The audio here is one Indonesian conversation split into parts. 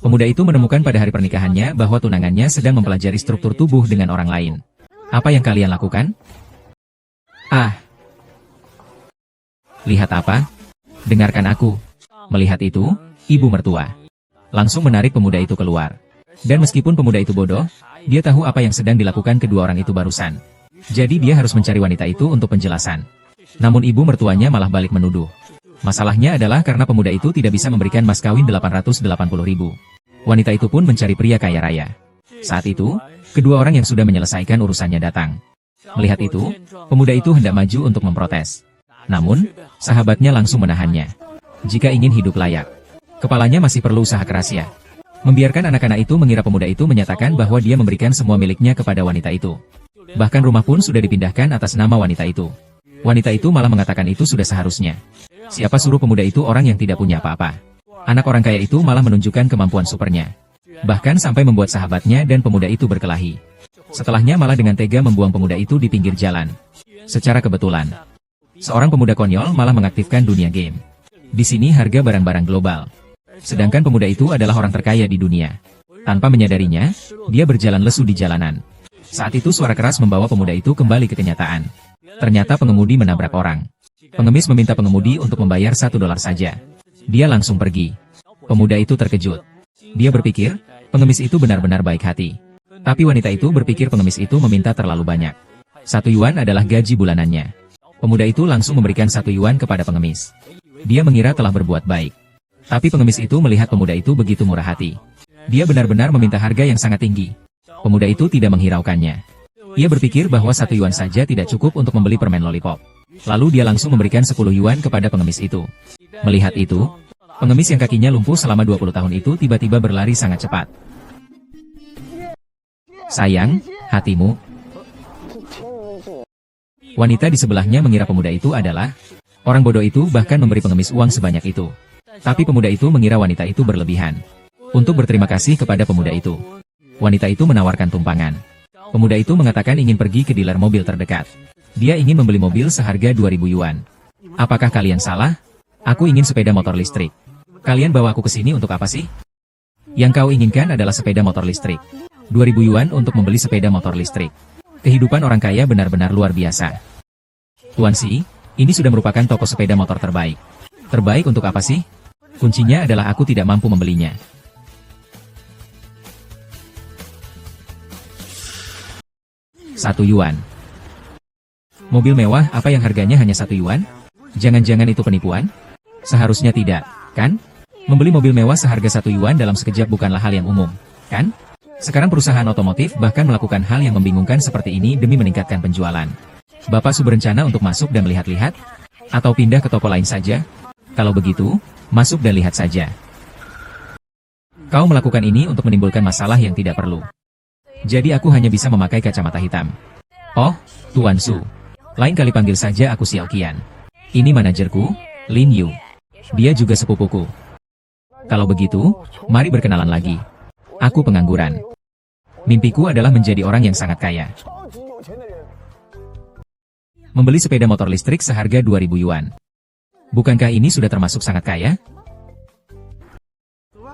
Pemuda itu menemukan pada hari pernikahannya bahwa tunangannya sedang mempelajari struktur tubuh dengan orang lain. Apa yang kalian lakukan? Ah! Lihat apa? Dengarkan aku. Melihat itu, ibu mertua langsung menarik pemuda itu keluar. Dan meskipun pemuda itu bodoh, dia tahu apa yang sedang dilakukan kedua orang itu barusan. Jadi dia harus mencari wanita itu untuk penjelasan. Namun ibu mertuanya malah balik menuduh. Masalahnya adalah karena pemuda itu tidak bisa memberikan mas kawin 880.000. Wanita itu pun mencari pria kaya raya. Saat itu, kedua orang yang sudah menyelesaikan urusannya datang. Melihat itu, pemuda itu hendak maju untuk memprotes. Namun, sahabatnya langsung menahannya. Jika ingin hidup layak, kepalanya masih perlu usaha keras ya. Membiarkan anak-anak itu mengira pemuda itu menyatakan bahwa dia memberikan semua miliknya kepada wanita itu. Bahkan rumah pun sudah dipindahkan atas nama wanita itu. Wanita itu malah mengatakan itu sudah seharusnya. Siapa suruh pemuda itu orang yang tidak punya apa-apa. Anak orang kaya itu malah menunjukkan kemampuan supernya. Bahkan sampai membuat sahabatnya dan pemuda itu berkelahi. Setelahnya malah dengan tega membuang pemuda itu di pinggir jalan. Secara kebetulan, seorang pemuda konyol malah mengaktifkan dunia game. Di sini harga barang-barang global. Sedangkan pemuda itu adalah orang terkaya di dunia. Tanpa menyadarinya, dia berjalan lesu di jalanan. Saat itu suara keras membawa pemuda itu kembali ke kenyataan. Ternyata pengemudi menabrak orang. Pengemis meminta pengemudi untuk membayar $1 saja. Dia langsung pergi. Pemuda itu terkejut. Dia berpikir, pengemis itu benar-benar baik hati. Tapi wanita itu berpikir pengemis itu meminta terlalu banyak. 1 yuan adalah gaji bulanannya. Pemuda itu langsung memberikan 1 yuan kepada pengemis. Dia mengira telah berbuat baik. Tapi pengemis itu melihat pemuda itu begitu murah hati. Dia benar-benar meminta harga yang sangat tinggi. Pemuda itu tidak menghiraukannya. Ia berpikir bahwa 1 yuan saja tidak cukup untuk membeli permen lollipop. Lalu dia langsung memberikan 10 yuan kepada pengemis itu. Melihat itu, pengemis yang kakinya lumpuh selama 20 tahun itu tiba-tiba berlari sangat cepat. Sayang, hatimu. Wanita di sebelahnya mengira pemuda itu adalah orang bodoh itu, bahkan memberi pengemis uang sebanyak itu. Tapi pemuda itu mengira wanita itu berlebihan. Untuk berterima kasih kepada pemuda itu, wanita itu menawarkan tumpangan. Pemuda itu mengatakan ingin pergi ke dealer mobil terdekat. Dia ingin membeli mobil seharga 2.000 yuan. Apakah kalian salah? Aku ingin sepeda motor listrik. Kalian bawa aku ke sini untuk apa sih? Yang kau inginkan adalah sepeda motor listrik. 2.000 yuan untuk membeli sepeda motor listrik. Kehidupan orang kaya benar-benar luar biasa. Tuan Si, ini sudah merupakan toko sepeda motor terbaik. Terbaik untuk apa sih? Kuncinya adalah aku tidak mampu membelinya. 1 yuan. Mobil mewah apa yang harganya hanya 1 yuan? Jangan-jangan itu penipuan? Seharusnya tidak, kan? Membeli mobil mewah seharga 1 yuan dalam sekejap bukanlah hal yang umum, kan? Sekarang perusahaan otomotif bahkan melakukan hal yang membingungkan seperti ini demi meningkatkan penjualan. Bapak berencana untuk masuk dan melihat-lihat? Atau pindah ke toko lain saja? Kalau begitu, masuk dan lihat saja. Kau melakukan ini untuk menimbulkan masalah yang tidak perlu. Jadi aku hanya bisa memakai kacamata hitam. Oh, Tuan Su. Lain kali panggil saja aku Xiao Qian. Ini manajerku, Lin Yu. Dia juga sepupuku. Kalau begitu, mari berkenalan lagi. Aku pengangguran. Mimpiku adalah menjadi orang yang sangat kaya. Membeli sepeda motor listrik seharga 2.000 yuan. Bukankah ini sudah termasuk sangat kaya?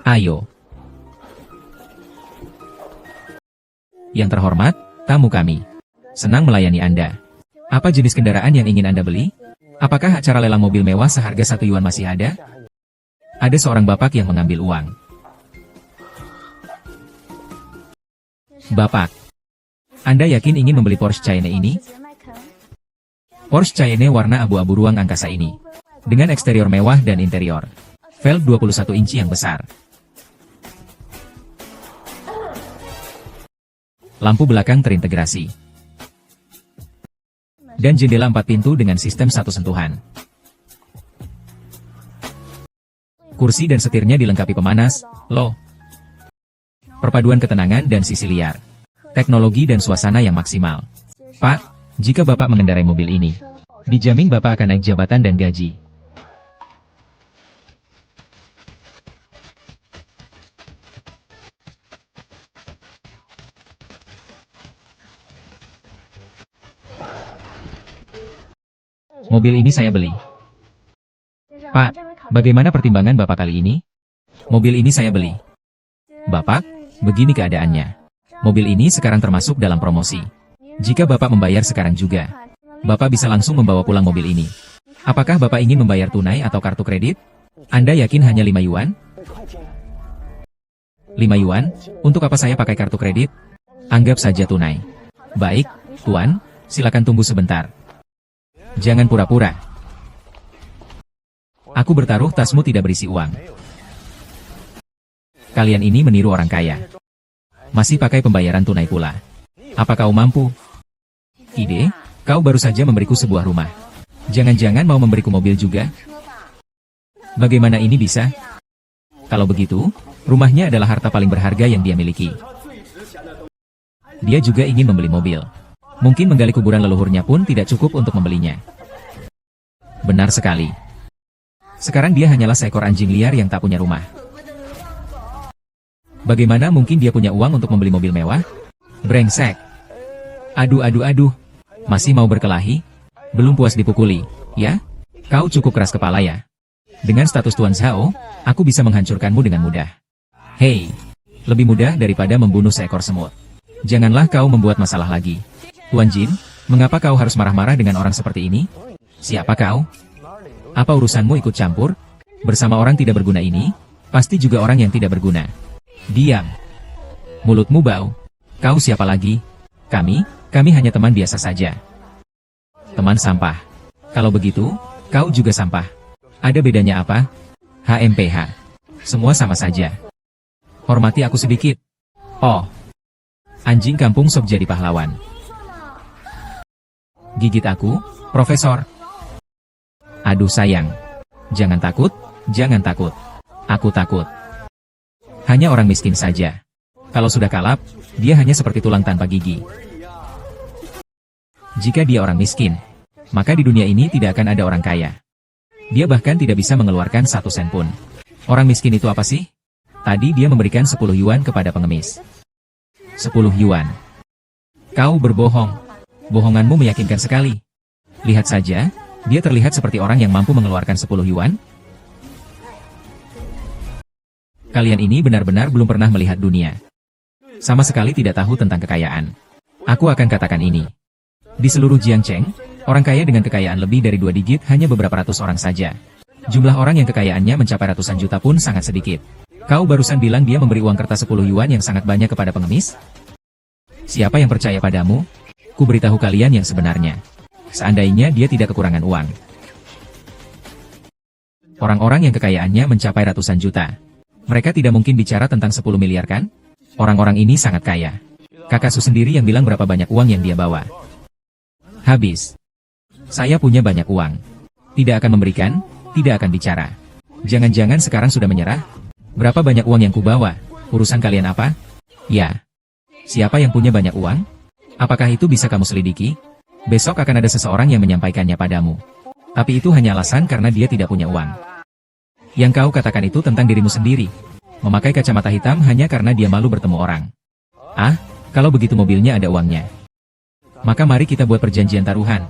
Ayo. Yang terhormat, tamu kami. Senang melayani Anda. Apa jenis kendaraan yang ingin Anda beli? Apakah acara lelang mobil mewah seharga 1 yuan masih ada? Ada seorang bapak yang mengambil uang. Bapak, Anda yakin ingin membeli Porsche Cayenne ini? Porsche Cayenne warna abu-abu ruang angkasa ini. Dengan eksterior mewah dan interior velg 21 inci yang besar. Lampu belakang terintegrasi. Dan jendela 4 pintu dengan sistem 1 sentuhan. Kursi dan setirnya dilengkapi pemanas, loh. Perpaduan ketenangan dan sisi liar. Teknologi dan suasana yang maksimal. Pak, jika Bapak mengendarai mobil ini, dijamin Bapak akan naik jabatan dan gaji. Mobil ini saya beli. Pak, bagaimana pertimbangan Bapak kali ini? Mobil ini saya beli. Bapak, begini keadaannya. Mobil ini sekarang termasuk dalam promosi. Jika Bapak membayar sekarang juga, Bapak bisa langsung membawa pulang mobil ini. Apakah Bapak ingin membayar tunai atau kartu kredit? Anda yakin hanya 5 yuan? 5 yuan? Untuk apa saya pakai kartu kredit? Anggap saja tunai. Baik, Tuan, silakan tunggu sebentar. Jangan pura-pura. Aku bertaruh tasmu tidak berisi uang. Kalian ini meniru orang kaya. Masih pakai pembayaran tunai pula. Apa kau mampu? Ide, kau baru saja memberiku sebuah rumah. Jangan-jangan mau memberiku mobil juga? Bagaimana ini bisa? Kalau begitu, rumahnya adalah harta paling berharga yang dia miliki. Dia juga ingin membeli mobil. Mungkin menggali kuburan leluhurnya pun tidak cukup untuk membelinya. Benar sekali. Sekarang dia hanyalah seekor anjing liar yang tak punya rumah. Bagaimana mungkin dia punya uang untuk membeli mobil mewah? Brengsek. Aduh. Masih mau berkelahi? Belum puas dipukuli, ya? Kau cukup keras kepala ya? Dengan status Tuan Zhao, aku bisa menghancurkanmu dengan mudah. Hei, lebih mudah daripada membunuh seekor semut. Janganlah kau membuat masalah lagi. Tuan Jin, mengapa kau harus marah-marah dengan orang seperti ini? Siapa kau? Apa urusanmu ikut campur? Bersama orang tidak berguna ini, pasti juga orang yang tidak berguna. Diam. Mulutmu bau. Kau siapa lagi? Kami hanya teman biasa saja. Teman sampah. Kalau begitu, kau juga sampah. Ada bedanya apa? HMPH. Semua sama saja. Hormati aku sedikit. Oh. Anjing kampung sok jadi pahlawan. Gigit aku, Profesor. Aduh sayang. Jangan takut, jangan takut. Aku takut. Hanya orang miskin saja. Kalau sudah kalap, dia hanya seperti tulang tanpa gigi. Jika dia orang miskin, maka di dunia ini tidak akan ada orang kaya. Dia bahkan tidak bisa mengeluarkan 1 sen pun. Orang miskin itu apa sih? Tadi dia memberikan 10 yuan kepada pengemis. 10 yuan. Kau berbohong. Bohonganmu meyakinkan sekali. Lihat saja, dia terlihat seperti orang yang mampu mengeluarkan 10 yuan. Kalian ini benar-benar belum pernah melihat dunia. Sama sekali tidak tahu tentang kekayaan. Aku akan katakan ini. Di seluruh Jiangcheng, orang kaya dengan kekayaan lebih dari 2 digit hanya beberapa ratus orang saja. Jumlah orang yang kekayaannya mencapai ratusan juta pun sangat sedikit. Kau barusan bilang dia memberi uang kertas 10 yuan yang sangat banyak kepada pengemis? Siapa yang percaya padamu? Ku beritahu kalian yang sebenarnya. Seandainya dia tidak kekurangan uang. Orang-orang yang kekayaannya mencapai ratusan juta. Mereka tidak mungkin bicara tentang 10 miliar kan? Orang-orang ini sangat kaya. Kakak Su sendiri yang bilang berapa banyak uang yang dia bawa. Habis. Saya punya banyak uang. Tidak akan memberikan, tidak akan bicara. Jangan-jangan sekarang sudah menyerah? Berapa banyak uang yang kubawa? Urusan kalian apa? Ya. Siapa yang punya banyak uang? Apakah itu bisa kamu selidiki? Besok akan ada seseorang yang menyampaikannya padamu. Tapi itu hanya alasan karena dia tidak punya uang. Yang kau katakan itu tentang dirimu sendiri. Memakai kacamata hitam hanya karena dia malu bertemu orang. Ah, kalau begitu mobilnya ada uangnya. Maka mari kita buat perjanjian taruhan.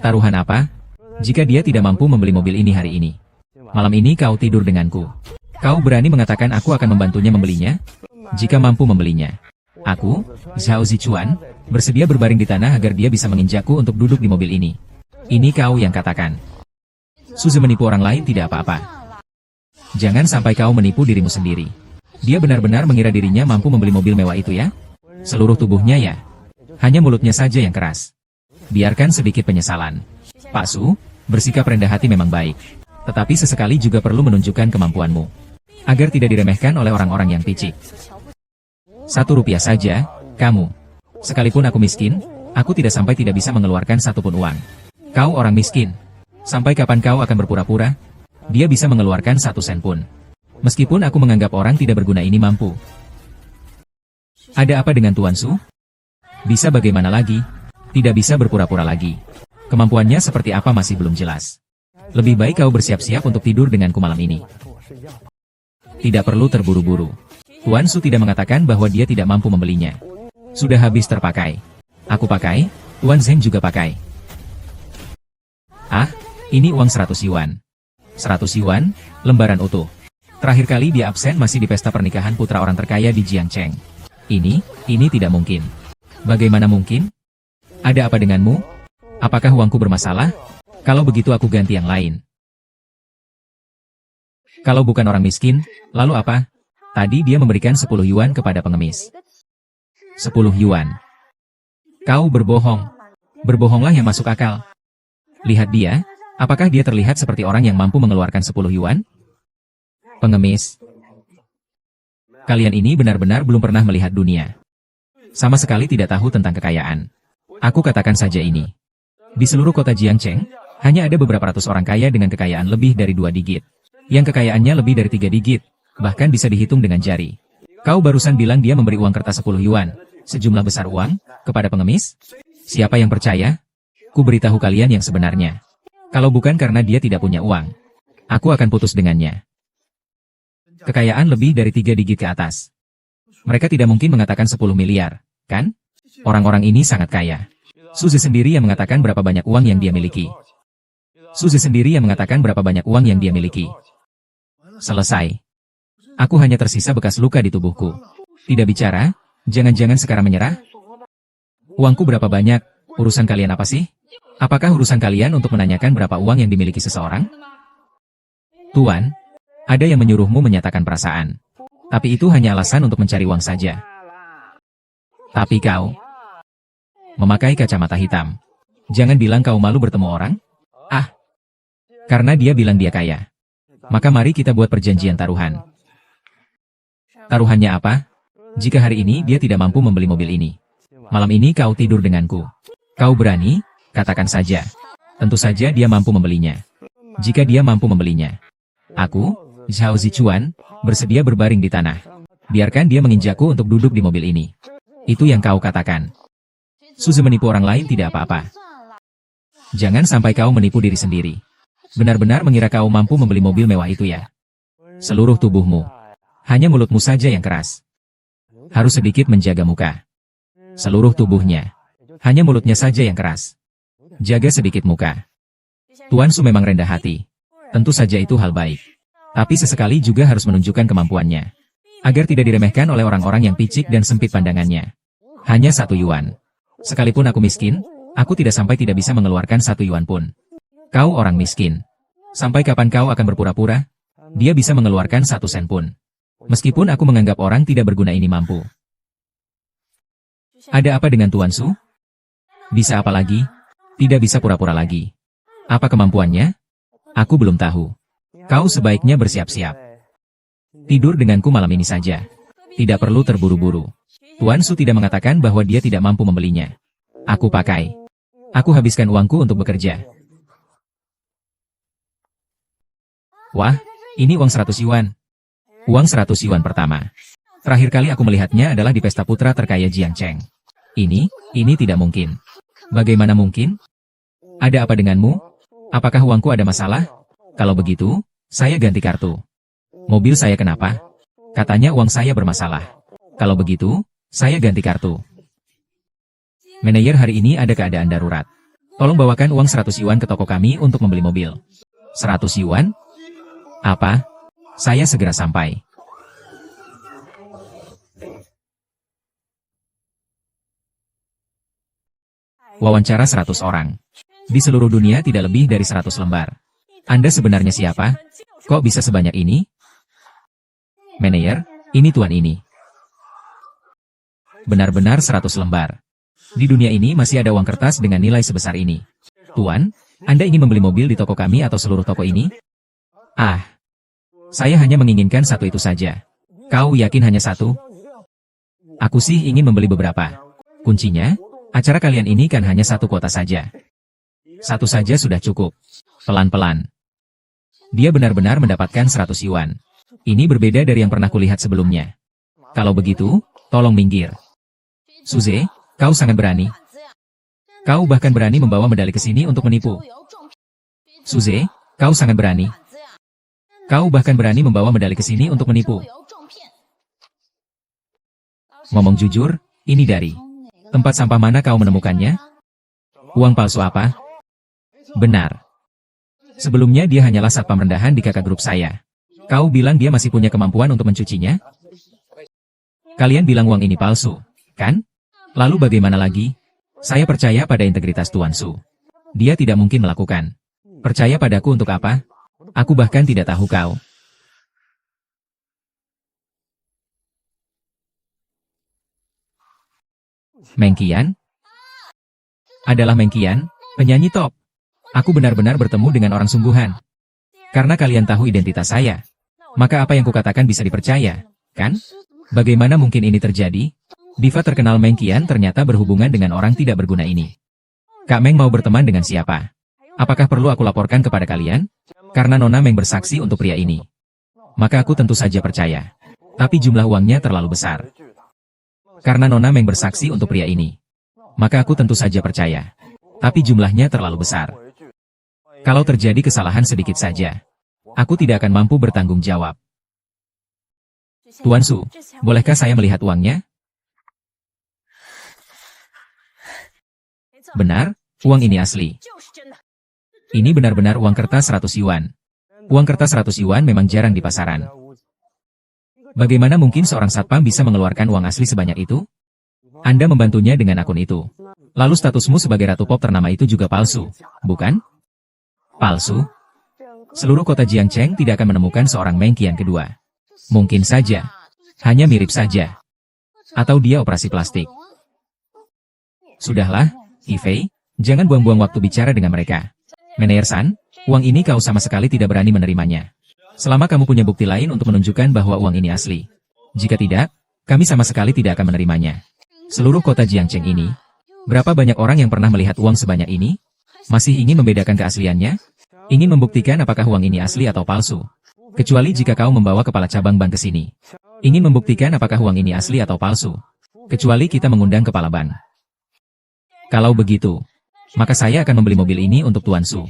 Taruhan apa? Jika dia tidak mampu membeli mobil ini hari ini. Malam ini kau tidur denganku. Kau berani mengatakan aku akan membantunya membelinya? Jika mampu membelinya. Aku, Zhao Zichuan, bersedia berbaring di tanah agar dia bisa menginjakku untuk duduk di mobil ini. Ini kau yang katakan. Suze menipu orang lain tidak apa-apa. Jangan sampai kau menipu dirimu sendiri. Dia benar-benar mengira dirinya mampu membeli mobil mewah itu ya? Seluruh tubuhnya ya? Hanya mulutnya saja yang keras. Biarkan sedikit penyesalan. Pak Su, bersikap rendah hati memang baik. Tetapi sesekali juga perlu menunjukkan kemampuanmu. Agar tidak diremehkan oleh orang-orang yang picik. 1 rupiah saja, kamu. Sekalipun aku miskin, aku tidak sampai tidak bisa mengeluarkan satupun uang. Kau orang miskin. Sampai kapan kau akan berpura-pura? Dia bisa mengeluarkan 1 sen pun. Meskipun aku menganggap orang tidak berguna ini mampu. Ada apa dengan Tuan Su? Bisa bagaimana lagi? Tidak bisa berpura-pura lagi. Kemampuannya seperti apa masih belum jelas. Lebih baik kau bersiap-siap untuk tidur denganku malam ini. Tidak perlu terburu-buru. Tuan Su tidak mengatakan bahwa dia tidak mampu membelinya. Sudah habis terpakai. Aku pakai, Tuan Zheng juga pakai. Ah, ini uang 100 yuan. 100 yuan, lembaran utuh. Terakhir kali dia absen masih di pesta pernikahan putra orang terkaya di Jiangcheng. Ini tidak mungkin. Bagaimana mungkin? Ada apa denganmu? Apakah uangku bermasalah? Kalau begitu aku ganti yang lain. Kalau bukan orang miskin, lalu apa? Tadi dia memberikan 10 yuan kepada pengemis. 10 yuan. Kau berbohong. Berbohonglah yang masuk akal. Lihat dia, apakah dia terlihat seperti orang yang mampu mengeluarkan 10 yuan? Pengemis. Kalian ini benar-benar belum pernah melihat dunia. Sama sekali tidak tahu tentang kekayaan. Aku katakan saja ini. Di seluruh kota Jiangcheng, hanya ada beberapa ratus orang kaya dengan kekayaan lebih dari 2 digit. Yang kekayaannya lebih dari 3 digit, bahkan bisa dihitung dengan jari. Kau barusan bilang dia memberi uang kertas 10 yuan, sejumlah besar uang, kepada pengemis? Siapa yang percaya? Ku beritahu kalian yang sebenarnya. Kalau bukan karena dia tidak punya uang, aku akan putus dengannya. Kekayaan lebih dari 3 digit ke atas. Mereka tidak mungkin mengatakan 10 miliar, kan? Orang-orang ini sangat kaya. Suzy sendiri yang mengatakan berapa banyak uang yang dia miliki. Suzy sendiri yang mengatakan berapa banyak uang yang dia miliki. Selesai. Aku hanya tersisa bekas luka di tubuhku. Tidak bicara, jangan-jangan sekarang menyerah? Uangku berapa banyak, urusan kalian apa sih? Apakah urusan kalian untuk menanyakan berapa uang yang dimiliki seseorang? Tuan, ada yang menyuruhmu menyatakan perasaan. Tapi itu hanya alasan untuk mencari uang saja. Tapi kau memakai kacamata hitam. Jangan bilang kau malu bertemu orang. Ah, karena dia bilang dia kaya. Maka mari kita buat perjanjian taruhan. Taruhannya apa? Jika hari ini dia tidak mampu membeli mobil ini, malam ini kau tidur denganku. Kau berani? Katakan saja. Tentu saja dia mampu membelinya. Jika dia mampu membelinya, aku, Zhao Zichuan, bersedia berbaring di tanah. Biarkan dia menginjakku untuk duduk di mobil ini. Itu yang kau katakan. Suzy menipu orang lain tidak apa-apa. Jangan sampai kau menipu diri sendiri. Benar-benar mengira kau mampu membeli mobil mewah itu ya? Seluruh tubuhmu. Hanya mulutmu saja yang keras. Harus sedikit menjaga muka. Seluruh tubuhnya. Hanya mulutnya saja yang keras. Jaga sedikit muka. Tuan Su memang rendah hati. Tentu saja itu hal baik. Tapi sesekali juga harus menunjukkan kemampuannya. Agar tidak diremehkan oleh orang-orang yang picik dan sempit pandangannya. Hanya 1 yuan. Sekalipun aku miskin, aku tidak sampai tidak bisa mengeluarkan 1 yuan pun. Kau orang miskin. Sampai kapan kau akan berpura-pura? Dia bisa mengeluarkan 1 sen pun. Meskipun aku menganggap orang tidak berguna ini mampu. Ada apa dengan Tuan Su? Bisa apa lagi? Tidak bisa pura-pura lagi. Apa kemampuannya? Aku belum tahu. Kau sebaiknya bersiap-siap. Tidur denganku malam ini saja. Tidak perlu terburu-buru. Tuan Su tidak mengatakan bahwa dia tidak mampu membelinya. Aku pakai. Aku habiskan uangku untuk bekerja. Wah, ini uang 100 yuan. Uang 100 yuan pertama. Terakhir kali aku melihatnya adalah di pesta putra terkaya Jiangcheng. Ini tidak mungkin. Bagaimana mungkin? Ada apa denganmu? Apakah uangku ada masalah? Kalau begitu, saya ganti kartu. Mobil saya kenapa? Katanya uang saya bermasalah. Kalau begitu, saya ganti kartu. Manajer hari ini ada keadaan darurat. Tolong bawakan uang 100 yuan ke toko kami untuk membeli mobil. 100 yuan? Apa? Saya segera sampai. Wawancara 100 orang. Di seluruh dunia tidak lebih dari 100 lembar. Anda sebenarnya siapa? Kok bisa sebanyak ini? Manajer, ini tuan ini. Benar-benar 100 lembar. Di dunia ini masih ada uang kertas dengan nilai sebesar ini. Tuan, Anda ingin membeli mobil di toko kami atau seluruh toko ini? Ah, saya hanya menginginkan 1 itu saja. Kau yakin hanya 1? Aku sih ingin membeli beberapa. Kuncinya, acara kalian ini kan hanya 1 kuota saja. 1 saja sudah cukup. Pelan-pelan. Dia benar-benar mendapatkan 100 yuan. Ini berbeda dari yang pernah kulihat sebelumnya. Kalau begitu, tolong minggir. Suzy, kau sangat berani. Kau bahkan berani membawa medali ke sini untuk menipu. Suzy, kau sangat berani. Kau bahkan berani membawa medali ke sini untuk menipu. Ngomong jujur, ini dari tempat sampah mana kau menemukannya? Uang palsu apa? Benar. Sebelumnya dia hanyalah satpam rendahan di kakak grup saya. Kau bilang dia masih punya kemampuan untuk mencucinya? Kalian bilang uang ini palsu, kan? Lalu bagaimana lagi? Saya percaya pada integritas Tuan Su. Dia tidak mungkin melakukan. Percaya padaku untuk apa? Aku bahkan tidak tahu kau. Meng Qian? Adalah Meng Qian, penyanyi top. Aku benar-benar bertemu dengan orang sungguhan. Karena kalian tahu identitas saya. Maka apa yang kukatakan bisa dipercaya, kan? Bagaimana mungkin ini terjadi? Diva terkenal Meng Qian ternyata berhubungan dengan orang tidak berguna ini. Kak Meng mau berteman dengan siapa? Apakah perlu aku laporkan kepada kalian? Karena Nona Meng bersaksi untuk pria ini. Maka aku tentu saja percaya. Tapi jumlah uangnya terlalu besar. Karena Nona Meng bersaksi untuk pria ini. Maka aku tentu saja percaya. Tapi jumlahnya terlalu besar. Kalau terjadi kesalahan sedikit saja, aku tidak akan mampu bertanggung jawab. Tuan Su, bolehkah saya melihat uangnya? Benar, uang ini asli. Ini benar-benar uang kertas 100 yuan. Uang kertas 100 yuan memang jarang di pasaran. Bagaimana mungkin seorang satpam bisa mengeluarkan uang asli sebanyak itu? Anda membantunya dengan akun itu. Lalu statusmu sebagai Ratu Pop ternama itu juga palsu, bukan? Palsu? Seluruh kota Jiangcheng tidak akan menemukan seorang Meng Qian kedua. Mungkin saja. Hanya mirip saja. Atau dia operasi plastik. Sudahlah, Yifei, jangan buang-buang waktu bicara dengan mereka. Meneer-san, uang ini kau sama sekali tidak berani menerimanya. Selama kamu punya bukti lain untuk menunjukkan bahwa uang ini asli. Jika tidak, kami sama sekali tidak akan menerimanya. Seluruh kota Jiangcheng ini, berapa banyak orang yang pernah melihat uang sebanyak ini? Masih ingin membedakan keasliannya? Ingin membuktikan apakah uang ini asli atau palsu? Kecuali jika kau membawa kepala cabang bank ke sini. Ingin membuktikan apakah uang ini asli atau palsu? Kecuali kita mengundang kepala bank. Kalau begitu, maka saya akan membeli mobil ini untuk Tuan Su.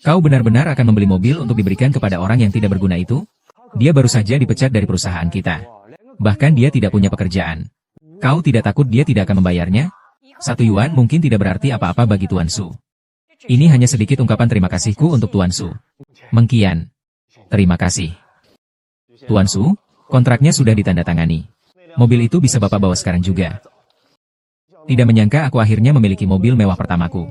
Kau benar-benar akan membeli mobil untuk diberikan kepada orang yang tidak berguna itu? Dia baru saja dipecat dari perusahaan kita. Bahkan dia tidak punya pekerjaan. Kau tidak takut dia tidak akan membayarnya? 1 yuan mungkin tidak berarti apa-apa bagi Tuan Su. Ini hanya sedikit ungkapan terima kasihku untuk Tuan Su. Meng Qian. Terima kasih. Tuan Su, kontraknya sudah ditandatangani. Mobil itu bisa Bapak bawa sekarang juga. Tidak menyangka aku akhirnya memiliki mobil mewah pertamaku.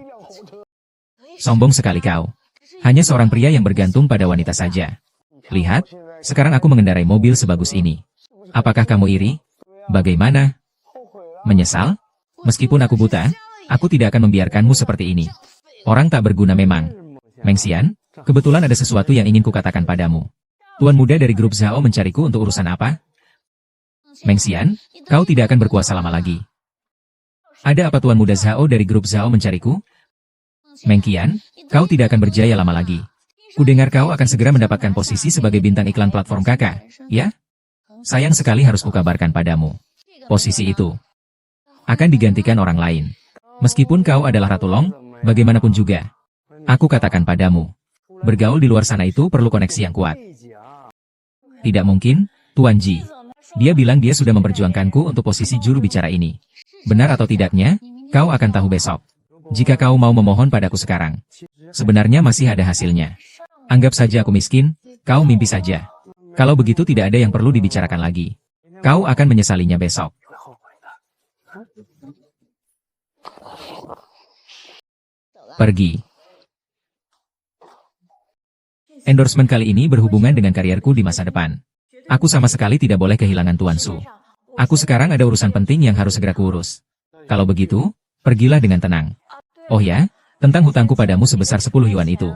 Sombong sekali kau. Hanya seorang pria yang bergantung pada wanita saja. Lihat, sekarang aku mengendarai mobil sebagus ini. Apakah kamu iri? Bagaimana? Menyesal? Meskipun aku buta, aku tidak akan membiarkanmu seperti ini. Orang tak berguna memang. Meng Qian, kebetulan ada sesuatu yang ingin kukatakan padamu. Tuan muda dari grup Zhao mencariku untuk urusan apa? Meng Qian, kau tidak akan berkuasa lama lagi. Ada apa Tuan muda Zhao dari grup Zhao mencariku? Meng Qian, kau tidak akan berjaya lama lagi. Kudengar kau akan segera mendapatkan posisi sebagai bintang iklan platform kakak, ya? Sayang sekali harus kukabarkan padamu. Posisi itu akan digantikan orang lain. Meskipun kau adalah Ratu Long, bagaimanapun juga. Aku katakan padamu, bergaul di luar sana itu perlu koneksi yang kuat. Tidak mungkin, Tuan Ji. Dia bilang dia sudah memperjuangkanku untuk posisi juru bicara ini. Benar atau tidaknya, kau akan tahu besok. Jika kau mau memohon padaku sekarang, sebenarnya masih ada hasilnya. Anggap saja aku miskin, kau mimpi saja. Kalau begitu tidak ada yang perlu dibicarakan lagi. Kau akan menyesalinya besok. Pergi. Endorsement kali ini berhubungan dengan karierku di masa depan. Aku sama sekali tidak boleh kehilangan Tuan Su. Aku sekarang ada urusan penting yang harus segera kuurus. Kalau begitu, pergilah dengan tenang. Oh ya, tentang hutangku padamu sebesar 10 yuan itu.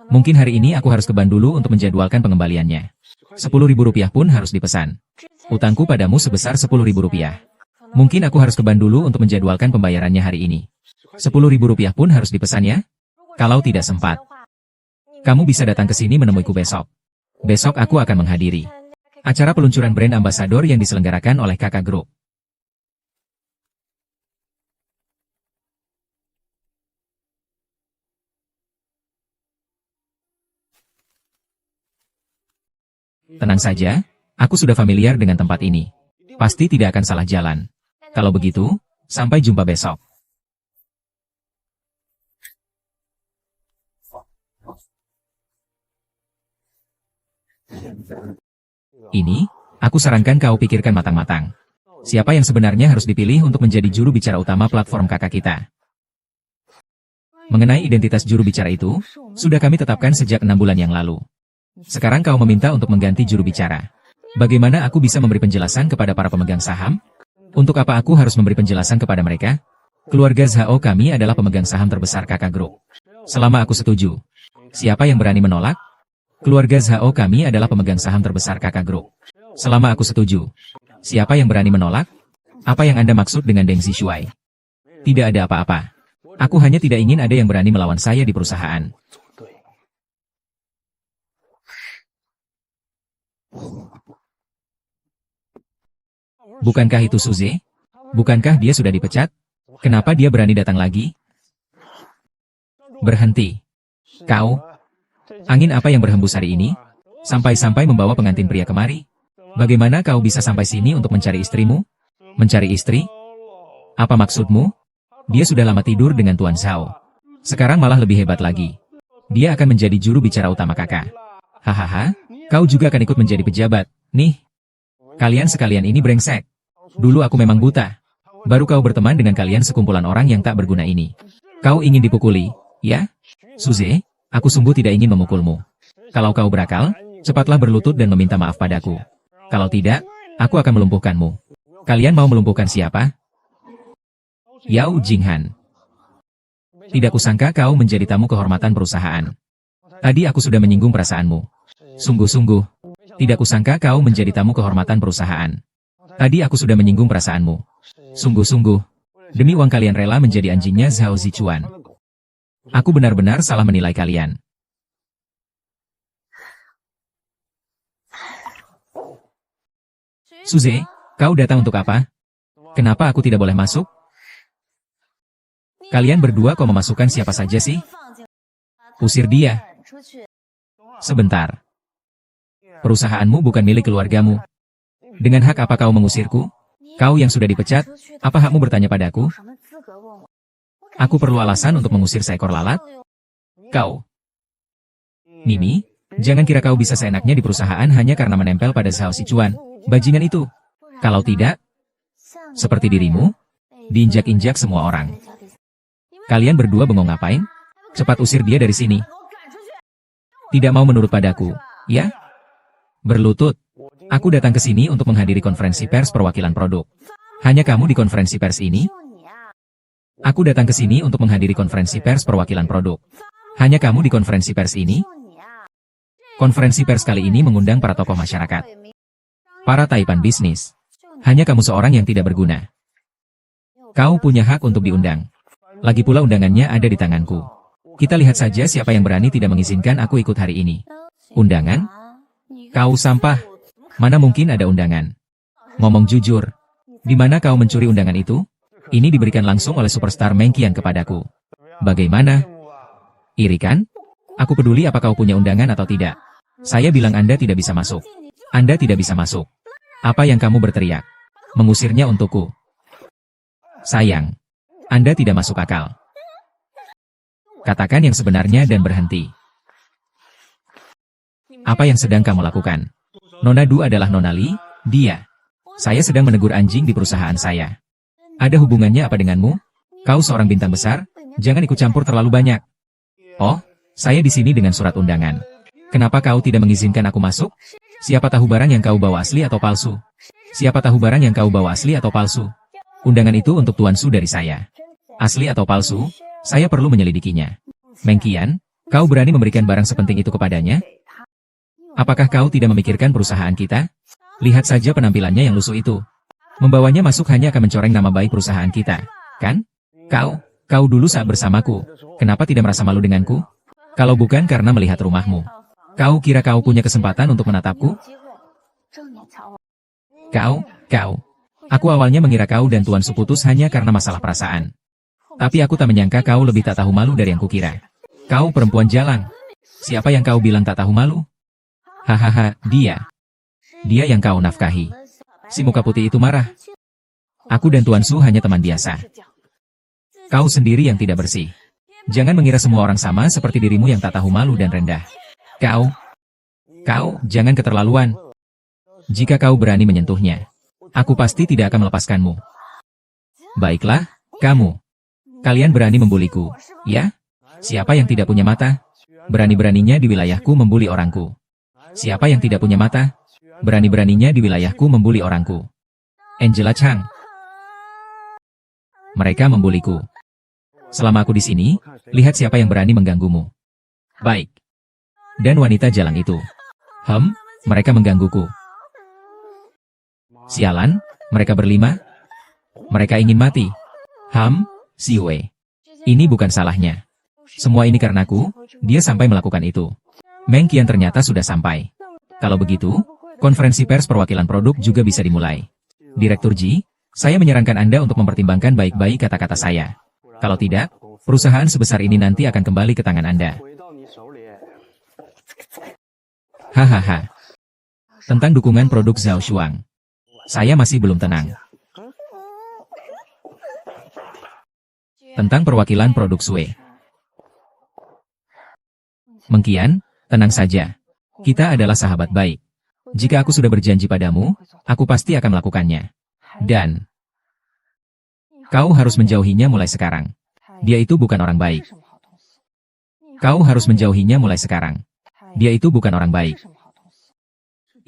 Mungkin hari ini aku harus ke bank dulu untuk menjadwalkan pengembaliannya. 10.000 rupiah pun harus dipesan. Hutangku padamu sebesar 10.000 rupiah. Mungkin aku harus ke bank dulu untuk menjadwalkan pembayarannya hari ini. 10.000 rupiah pun harus dipesan ya? Kalau tidak sempat, kamu bisa datang ke sini menemuiku besok. Besok aku akan menghadiri acara peluncuran brand ambasador yang diselenggarakan oleh Kakak Group. Tenang saja, aku sudah familiar dengan tempat ini. Pasti tidak akan salah jalan. Kalau begitu, sampai jumpa besok. Ini, aku sarankan kau pikirkan matang-matang. Siapa yang sebenarnya harus dipilih untuk menjadi juru bicara utama platform kakak kita? Mengenai identitas juru bicara itu, sudah kami tetapkan sejak 6 bulan yang lalu. Sekarang kau meminta untuk mengganti juru bicara. Bagaimana aku bisa memberi penjelasan kepada para pemegang saham? Untuk apa aku harus memberi penjelasan kepada mereka? Keluarga Zhao kami adalah pemegang saham terbesar kakak grup. Selama aku setuju. Siapa yang berani menolak? Keluarga Zhao kami adalah pemegang saham terbesar kakak grup. Selama aku setuju. Siapa yang berani menolak? Apa yang Anda maksud dengan Deng Zishuai? Tidak ada apa-apa. Aku hanya tidak ingin ada yang berani melawan saya di perusahaan. Bukankah itu Suze? Bukankah dia sudah dipecat? Kenapa dia berani datang lagi? Berhenti. Kau? Angin apa yang berhembus hari ini? Sampai-sampai membawa pengantin pria kemari? Bagaimana kau bisa sampai sini untuk mencari istrimu? Mencari istri? Apa maksudmu? Dia sudah lama tidur dengan Tuan Zhao. Sekarang malah lebih hebat lagi. Dia akan menjadi juru bicara utama kakak. Hahaha, kau juga akan ikut menjadi pejabat. Nih, kalian sekalian ini brengsek. Dulu aku memang buta. Baru kau berteman dengan kalian sekumpulan orang yang tak berguna ini. Kau ingin dipukuli, ya? Suze, aku sungguh tidak ingin memukulmu. Kalau kau berakal, cepatlah berlutut dan meminta maaf padaku. Kalau tidak, aku akan melumpuhkanmu. Kalian mau melumpuhkan siapa? Yao Jinghan. Tidak kusangka kau menjadi tamu kehormatan perusahaan. Tadi aku sudah menyinggung perasaanmu. Sungguh-sungguh. Tidak kusangka kau menjadi tamu kehormatan perusahaan. Tadi aku sudah menyinggung perasaanmu. Sungguh-sungguh. Demi uang kalian rela menjadi anjingnya Zhao Zichuan. Aku benar-benar salah menilai kalian. Suze, kau datang untuk apa? Kenapa aku tidak boleh masuk? Kalian berdua kau memasukkan siapa saja sih? Usir dia. Sebentar. Perusahaanmu bukan milik keluargamu. Dengan hak apa kau mengusirku? Kau yang sudah dipecat, apa hakmu bertanya padaku? Aku perlu alasan untuk mengusir seekor lalat? Kau. Mimi, jangan kira kau bisa seenaknya di perusahaan hanya karena menempel pada Zhao Zichuan. Bajingan itu. Kalau tidak, seperti dirimu, diinjak-injak semua orang. Kalian berdua bengong ngapain? Cepat usir dia dari sini. Tidak mau menurut padaku, ya? Berlutut. Aku datang ke sini untuk menghadiri konferensi pers perwakilan produk. Hanya kamu di konferensi pers ini? Aku datang ke sini untuk menghadiri konferensi pers perwakilan produk. Hanya kamu di konferensi pers ini? Konferensi pers kali ini mengundang para tokoh masyarakat. Para taipan bisnis. Hanya kamu seorang yang tidak berguna. Kau punya hak untuk diundang. Lagi pula undangannya ada di tanganku. Kita lihat saja siapa yang berani tidak mengizinkan aku ikut hari ini. Undangan? Kau sampah. Mana mungkin ada undangan? Ngomong jujur. Di mana kau mencuri undangan itu? Ini diberikan langsung oleh superstar Meng Qian kepadaku. Bagaimana? Iri kan? Aku peduli apa kau punya undangan atau tidak. Saya bilang Anda tidak bisa masuk. Anda tidak bisa masuk. Apa yang kamu berteriak? Mengusirnya untukku. Sayang. Anda tidak masuk akal. Katakan yang sebenarnya dan berhenti. Apa yang sedang kamu lakukan? Nona Du adalah Nona Li, dia. Saya sedang menegur anjing di perusahaan saya. Ada hubungannya apa denganmu? Kau seorang bintang besar, jangan ikut campur terlalu banyak. Oh, saya di sini dengan surat undangan. Kenapa kau tidak mengizinkan aku masuk? Siapa tahu barang yang kau bawa asli atau palsu? Siapa tahu barang yang kau bawa asli atau palsu? Undangan itu untuk Tuan Su dari saya. Asli atau palsu? Saya perlu menyelidikinya. Meng Qian, kau berani memberikan barang sepenting itu kepadanya? Apakah kau tidak memikirkan perusahaan kita? Lihat saja penampilannya yang lusuh itu. Membawanya masuk hanya akan mencoreng nama baik perusahaan kita, kan? Kau dulu saat bersamaku. Kenapa tidak merasa malu denganku? Kalau bukan karena melihat rumahmu. Kau kira kau punya kesempatan untuk menatapku? Kau. Aku awalnya mengira kau dan Tuan Su putus hanya karena masalah perasaan. Tapi aku tak menyangka kau lebih tak tahu malu dari yang kukira. Kau perempuan jalang. Siapa yang kau bilang tak tahu malu? Hahaha, dia. Dia yang kau nafkahi. Si muka putih itu marah. Aku dan Tuan Su hanya teman biasa. Kau sendiri yang tidak bersih. Jangan mengira semua orang sama seperti dirimu yang tak tahu malu dan rendah. Kau, jangan keterlaluan. Jika kau berani menyentuhnya, aku pasti tidak akan melepaskanmu. Baiklah, kamu. Kalian berani membuliku, ya? Siapa yang tidak punya mata? Berani-beraninya di wilayahku membuli orangku. Siapa yang tidak punya mata? Berani-beraninya di wilayahku membuli orangku. Angela Chang. Mereka membuliku. Selama aku di sini, lihat siapa yang berani mengganggumu. Baik. Dan wanita jalang itu. Mereka menggangguku. Sialan, mereka berlima. Mereka ingin mati. Siwei. Ini bukan salahnya. Semua ini karenaku, dia sampai melakukan itu. Meng Qian ternyata sudah sampai. Kalau begitu, konferensi pers perwakilan produk juga bisa dimulai. Direktur Ji, saya menyarankan Anda untuk mempertimbangkan baik-baik kata-kata saya. Kalau tidak, perusahaan sebesar ini nanti akan kembali ke tangan Anda. Hahaha. Tentang dukungan produk Zhao Shuang, saya masih belum tenang. Tentang perwakilan produk Sui. Meng Qian, tenang saja. Kita adalah sahabat baik. Jika aku sudah berjanji padamu, aku pasti akan melakukannya. Dan kau harus menjauhinya mulai sekarang. Dia itu bukan orang baik. Kau harus menjauhinya mulai sekarang. Dia itu bukan orang baik.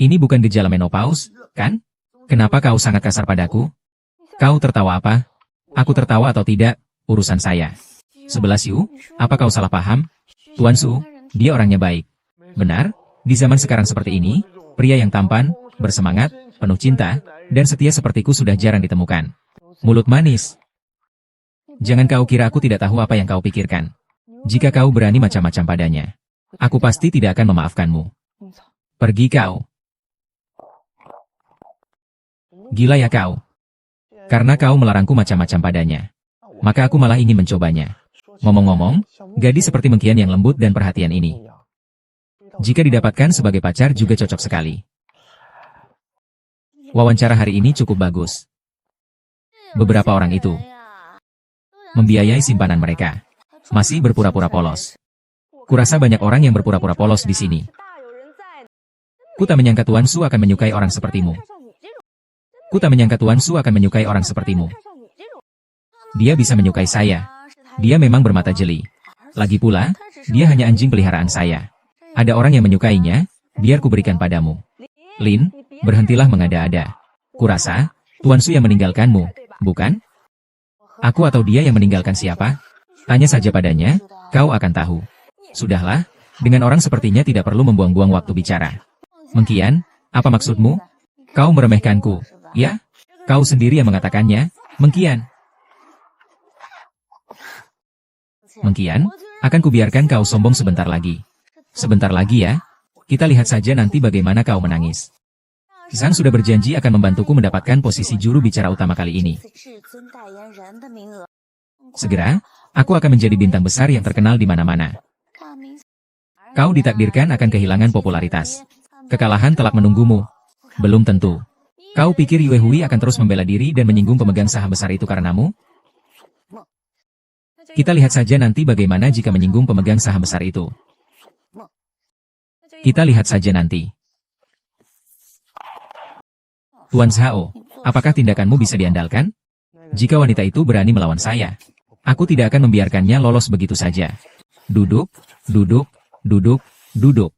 Ini bukan gejala menopause, kan? Kenapa kau sangat kasar padaku? Kau tertawa apa? Aku tertawa atau tidak, urusan saya. 11 Yu, apa kau salah paham? Tuan Su, dia orangnya baik. Benar, di zaman sekarang seperti ini, pria yang tampan, bersemangat, penuh cinta, dan setia sepertiku sudah jarang ditemukan. Mulut manis. Jangan kau kira aku tidak tahu apa yang kau pikirkan. Jika kau berani macam-macam padanya, aku pasti tidak akan memaafkanmu. Pergi kau. Gila ya kau. Karena kau melarangku macam-macam padanya, maka aku malah ingin mencobanya. Ngomong-ngomong, gadis seperti Meng Qian yang lembut dan perhatian ini, jika didapatkan sebagai pacar juga cocok sekali. Wawancara hari ini cukup bagus. Beberapa orang itu membiayai simpanan mereka, masih berpura-pura polos. Kurasa banyak orang yang berpura-pura polos di sini. Ku tak menyangka Tuan Su akan menyukai orang sepertimu. Ku tak menyangka Tuan Su akan menyukai orang sepertimu. Dia bisa menyukai saya. Dia memang bermata jeli. Lagi pula, dia hanya anjing peliharaan saya. Ada orang yang menyukainya, biar ku berikan padamu. Lin, berhentilah mengada-ada. Kurasa, Tuan Su yang meninggalkanmu, bukan? Aku atau dia yang meninggalkan siapa? Tanya saja padanya, kau akan tahu. Sudahlah, dengan orang sepertinya tidak perlu membuang-buang waktu bicara. Meng Qian, apa maksudmu? Kau meremehkanku, ya? Kau sendiri yang mengatakannya, Meng Qian. Meng Qian, akan kubiarkan kau sombong sebentar lagi. Sebentar lagi ya. Kita lihat saja nanti bagaimana kau menangis. Zhang sudah berjanji akan membantuku mendapatkan posisi juru bicara utama kali ini. Segera, aku akan menjadi bintang besar yang terkenal di mana-mana. Kau ditakdirkan akan kehilangan popularitas. Kekalahan telak menunggumu. Belum tentu. Kau pikir Yue Hui akan terus membela diri dan menyinggung pemegang saham besar itu karenamu? Kita lihat saja nanti bagaimana jika menyinggung pemegang saham besar itu. Kita lihat saja nanti. Tuan Zhao, apakah tindakanmu bisa diandalkan? Jika wanita itu berani melawan saya, aku tidak akan membiarkannya lolos begitu saja. Duduk, duduk, duduk, duduk.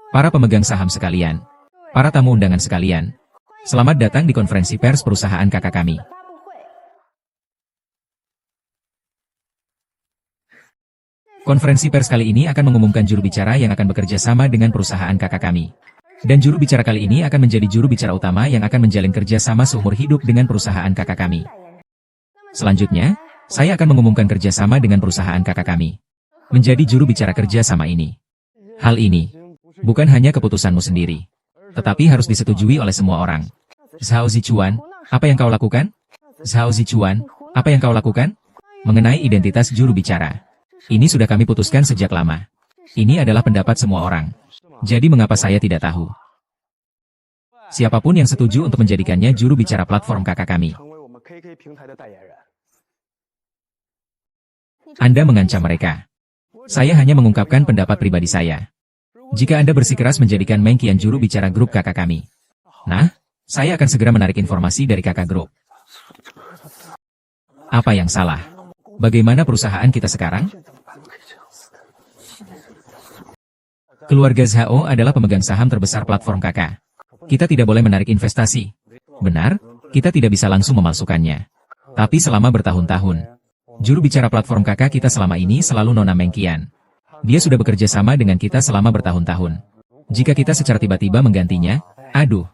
Para pemegang saham sekalian, para tamu undangan sekalian, selamat datang di konferensi pers perusahaan kakak kami. Konferensi pers kali ini akan mengumumkan juru bicara yang akan bekerja sama dengan perusahaan kakak kami. Dan juru bicara kali ini akan menjadi juru bicara utama yang akan menjalin kerja sama seumur hidup dengan perusahaan kakak kami. Selanjutnya, saya akan mengumumkan kerja sama dengan perusahaan kakak kami. Menjadi juru bicara kerja sama ini. Hal ini bukan hanya keputusanmu sendiri, tetapi harus disetujui oleh semua orang. Zhao Zichuan, apa yang kau lakukan? Zhao Zichuan, apa yang kau lakukan? Mengenai identitas juru bicara. Ini sudah kami putuskan sejak lama. Ini adalah pendapat semua orang. Jadi mengapa saya tidak tahu? Siapapun yang setuju untuk menjadikannya juru bicara platform kakak kami. Anda mengancam mereka. Saya hanya mengungkapkan pendapat pribadi saya. Jika Anda bersikeras menjadikan Meng Qian juru bicara grup kakak kami. Nah, saya akan segera menarik informasi dari kakak grup. Apa yang salah? Bagaimana perusahaan kita sekarang? Keluarga Zhao adalah pemegang saham terbesar platform kakak. Kita tidak boleh menarik investasi. Benar, kita tidak bisa langsung memalsukannya. Tapi selama bertahun-tahun, juru bicara platform kakak kita selama ini selalu Nona Meng Qian. Dia sudah bekerja sama dengan kita selama bertahun-tahun. Jika kita secara tiba-tiba menggantinya, aduh,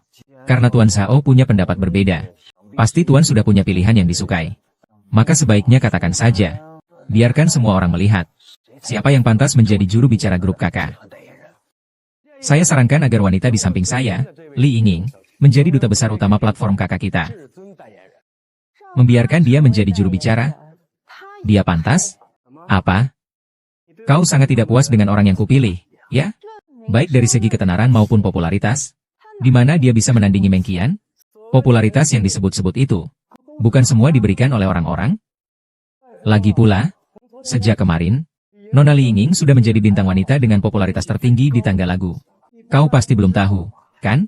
karena Tuan Zhao punya pendapat berbeda. Pasti Tuan sudah punya pilihan yang disukai. Maka sebaiknya katakan saja. Biarkan semua orang melihat. Siapa yang pantas menjadi juru bicara grup kakak. Saya sarankan agar wanita di samping saya, Li Yingning, menjadi duta besar utama platform kakak kita. Membiarkan dia menjadi juru bicara? Dia pantas? Apa? Kau sangat tidak puas dengan orang yang kupilih, ya? Baik dari segi ketenaran maupun popularitas. Di mana dia bisa menandingi Meng Qian? Popularitas yang disebut-sebut itu, bukan semua diberikan oleh orang-orang? Lagi pula, sejak kemarin, Nona Li Yingning sudah menjadi bintang wanita dengan popularitas tertinggi di tangga lagu. Kau pasti belum tahu, kan?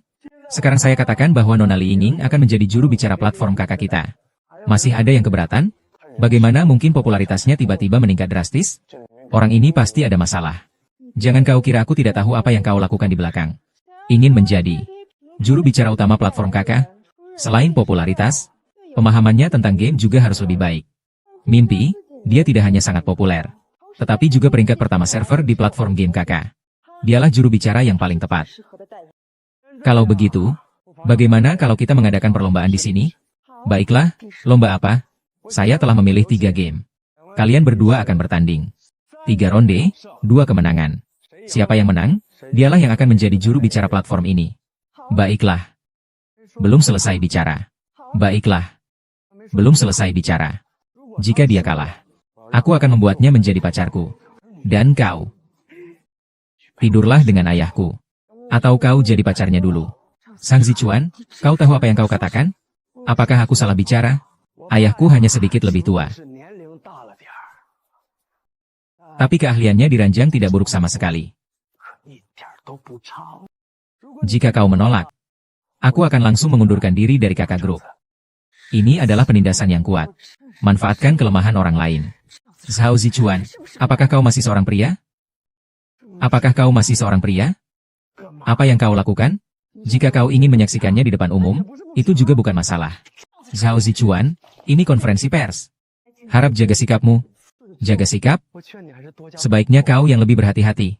Sekarang saya katakan bahwa Nona Li Yingning akan menjadi juru bicara platform kakak kita. Masih ada yang keberatan? Bagaimana mungkin popularitasnya tiba-tiba meningkat drastis? Orang ini pasti ada masalah. Jangan kau kira aku tidak tahu apa yang kau lakukan di belakang. Ingin menjadi juru bicara utama platform kakak? Selain popularitas, pemahamannya tentang game juga harus lebih baik. Mimpi, dia tidak hanya sangat populer, tetapi juga peringkat pertama server di platform game kakak. Dialah juru bicara yang paling tepat. Kalau begitu, bagaimana kalau kita mengadakan perlombaan di sini? Baiklah, lomba apa? Saya telah memilih 3 game. Kalian berdua akan bertanding. 3 ronde, 2 kemenangan. Siapa yang menang? Dialah yang akan menjadi juru bicara platform ini. Baiklah. Belum selesai bicara. Baiklah. Belum selesai bicara. Jika dia kalah, aku akan membuatnya menjadi pacarku. Dan kau. Tidurlah dengan ayahku. Atau kau jadi pacarnya dulu. Sang Zichuan, kau tahu apa yang kau katakan? Apakah aku salah bicara? Ayahku hanya sedikit lebih tua. Tapi keahliannya di ranjang tidak buruk sama sekali. Jika kau menolak, aku akan langsung mengundurkan diri dari kakak grup. Ini adalah penindasan yang kuat. Manfaatkan kelemahan orang lain. Zhao Zichuan, apakah kau masih seorang pria? Apakah kau masih seorang pria? Apa yang kau lakukan? Jika kau ingin menyaksikannya di depan umum, itu juga bukan masalah. Zhao Zichuan, ini konferensi pers. Harap jaga sikapmu. Jaga sikap? Sebaiknya kau yang lebih berhati-hati.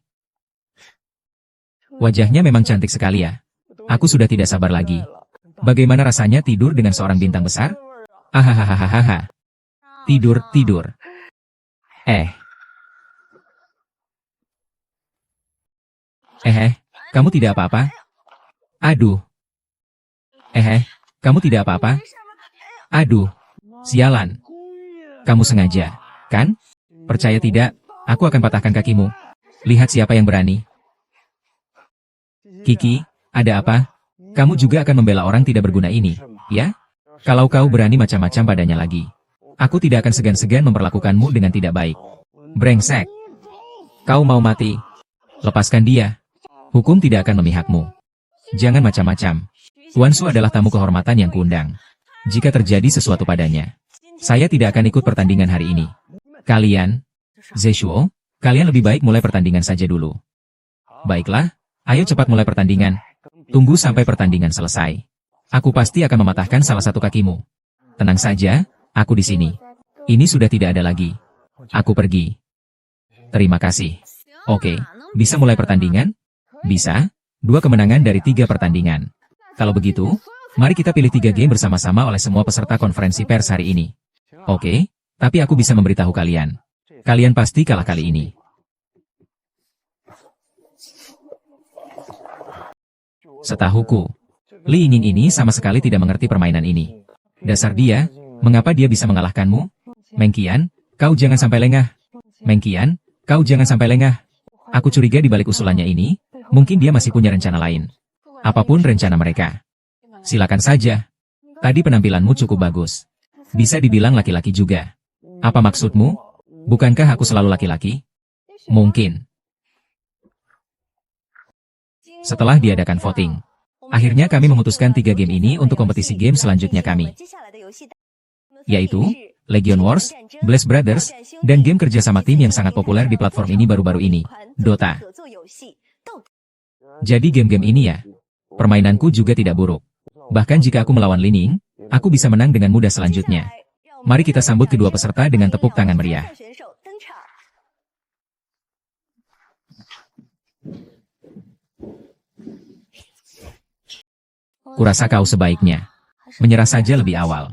Wajahnya memang cantik sekali ya. Aku sudah tidak sabar lagi. Bagaimana rasanya tidur dengan seorang bintang besar? Ahahaha. Tidur. Kamu tidak apa-apa? Aduh. Kamu tidak apa-apa? Aduh. Sialan. Kamu sengaja, kan? Percaya tidak, aku akan patahkan kakimu. Lihat siapa yang berani. Kiki, ada apa? Kamu juga akan membela orang tidak berguna ini, ya? Kalau kau berani macam-macam padanya lagi, aku tidak akan segan-segan memperlakukanmu dengan tidak baik. Brengsek. Kau mau mati? Lepaskan dia. Hukum tidak akan memihakmu. Jangan macam-macam. Tuan Su adalah tamu kehormatan yang kuundang. Jika terjadi sesuatu padanya, saya tidak akan ikut pertandingan hari ini. Kalian, Zeshuo, kalian lebih baik mulai pertandingan saja dulu. Baiklah, ayo cepat mulai pertandingan. Tunggu sampai pertandingan selesai. Aku pasti akan mematahkan salah satu kakimu. Tenang saja, aku di sini. Ini sudah tidak ada lagi. Aku pergi. Terima kasih. Oke, bisa mulai pertandingan? Bisa. 2 kemenangan dari 3 pertandingan. Kalau begitu, mari kita pilih 3 game bersama-sama oleh semua peserta konferensi pers hari ini. Oke, tapi aku bisa memberitahu kalian. Kalian pasti kalah kali ini. Setahuku, Li Yingning ini sama sekali tidak mengerti permainan ini. Dasar dia, mengapa dia bisa mengalahkanmu? Meng Qian, kau jangan sampai lengah. Meng Qian, kau jangan sampai lengah. Aku curiga di balik usulannya ini, mungkin dia masih punya rencana lain. Apapun rencana mereka. Silakan saja. Tadi penampilanmu cukup bagus. Bisa dibilang laki-laki juga. Apa maksudmu? Bukankah aku selalu laki-laki? Mungkin. Setelah diadakan voting, akhirnya kami memutuskan 3 game ini untuk kompetisi game selanjutnya kami. Yaitu, Legion Wars, Blast Brothers, dan game kerjasama tim yang sangat populer di platform ini baru-baru ini, Dota. Jadi game-game ini ya, permainanku juga tidak buruk. Bahkan jika aku melawan Lining, aku bisa menang dengan mudah selanjutnya. Mari kita sambut kedua peserta dengan tepuk tangan meriah. Kurasa kau sebaiknya menyerah saja lebih awal,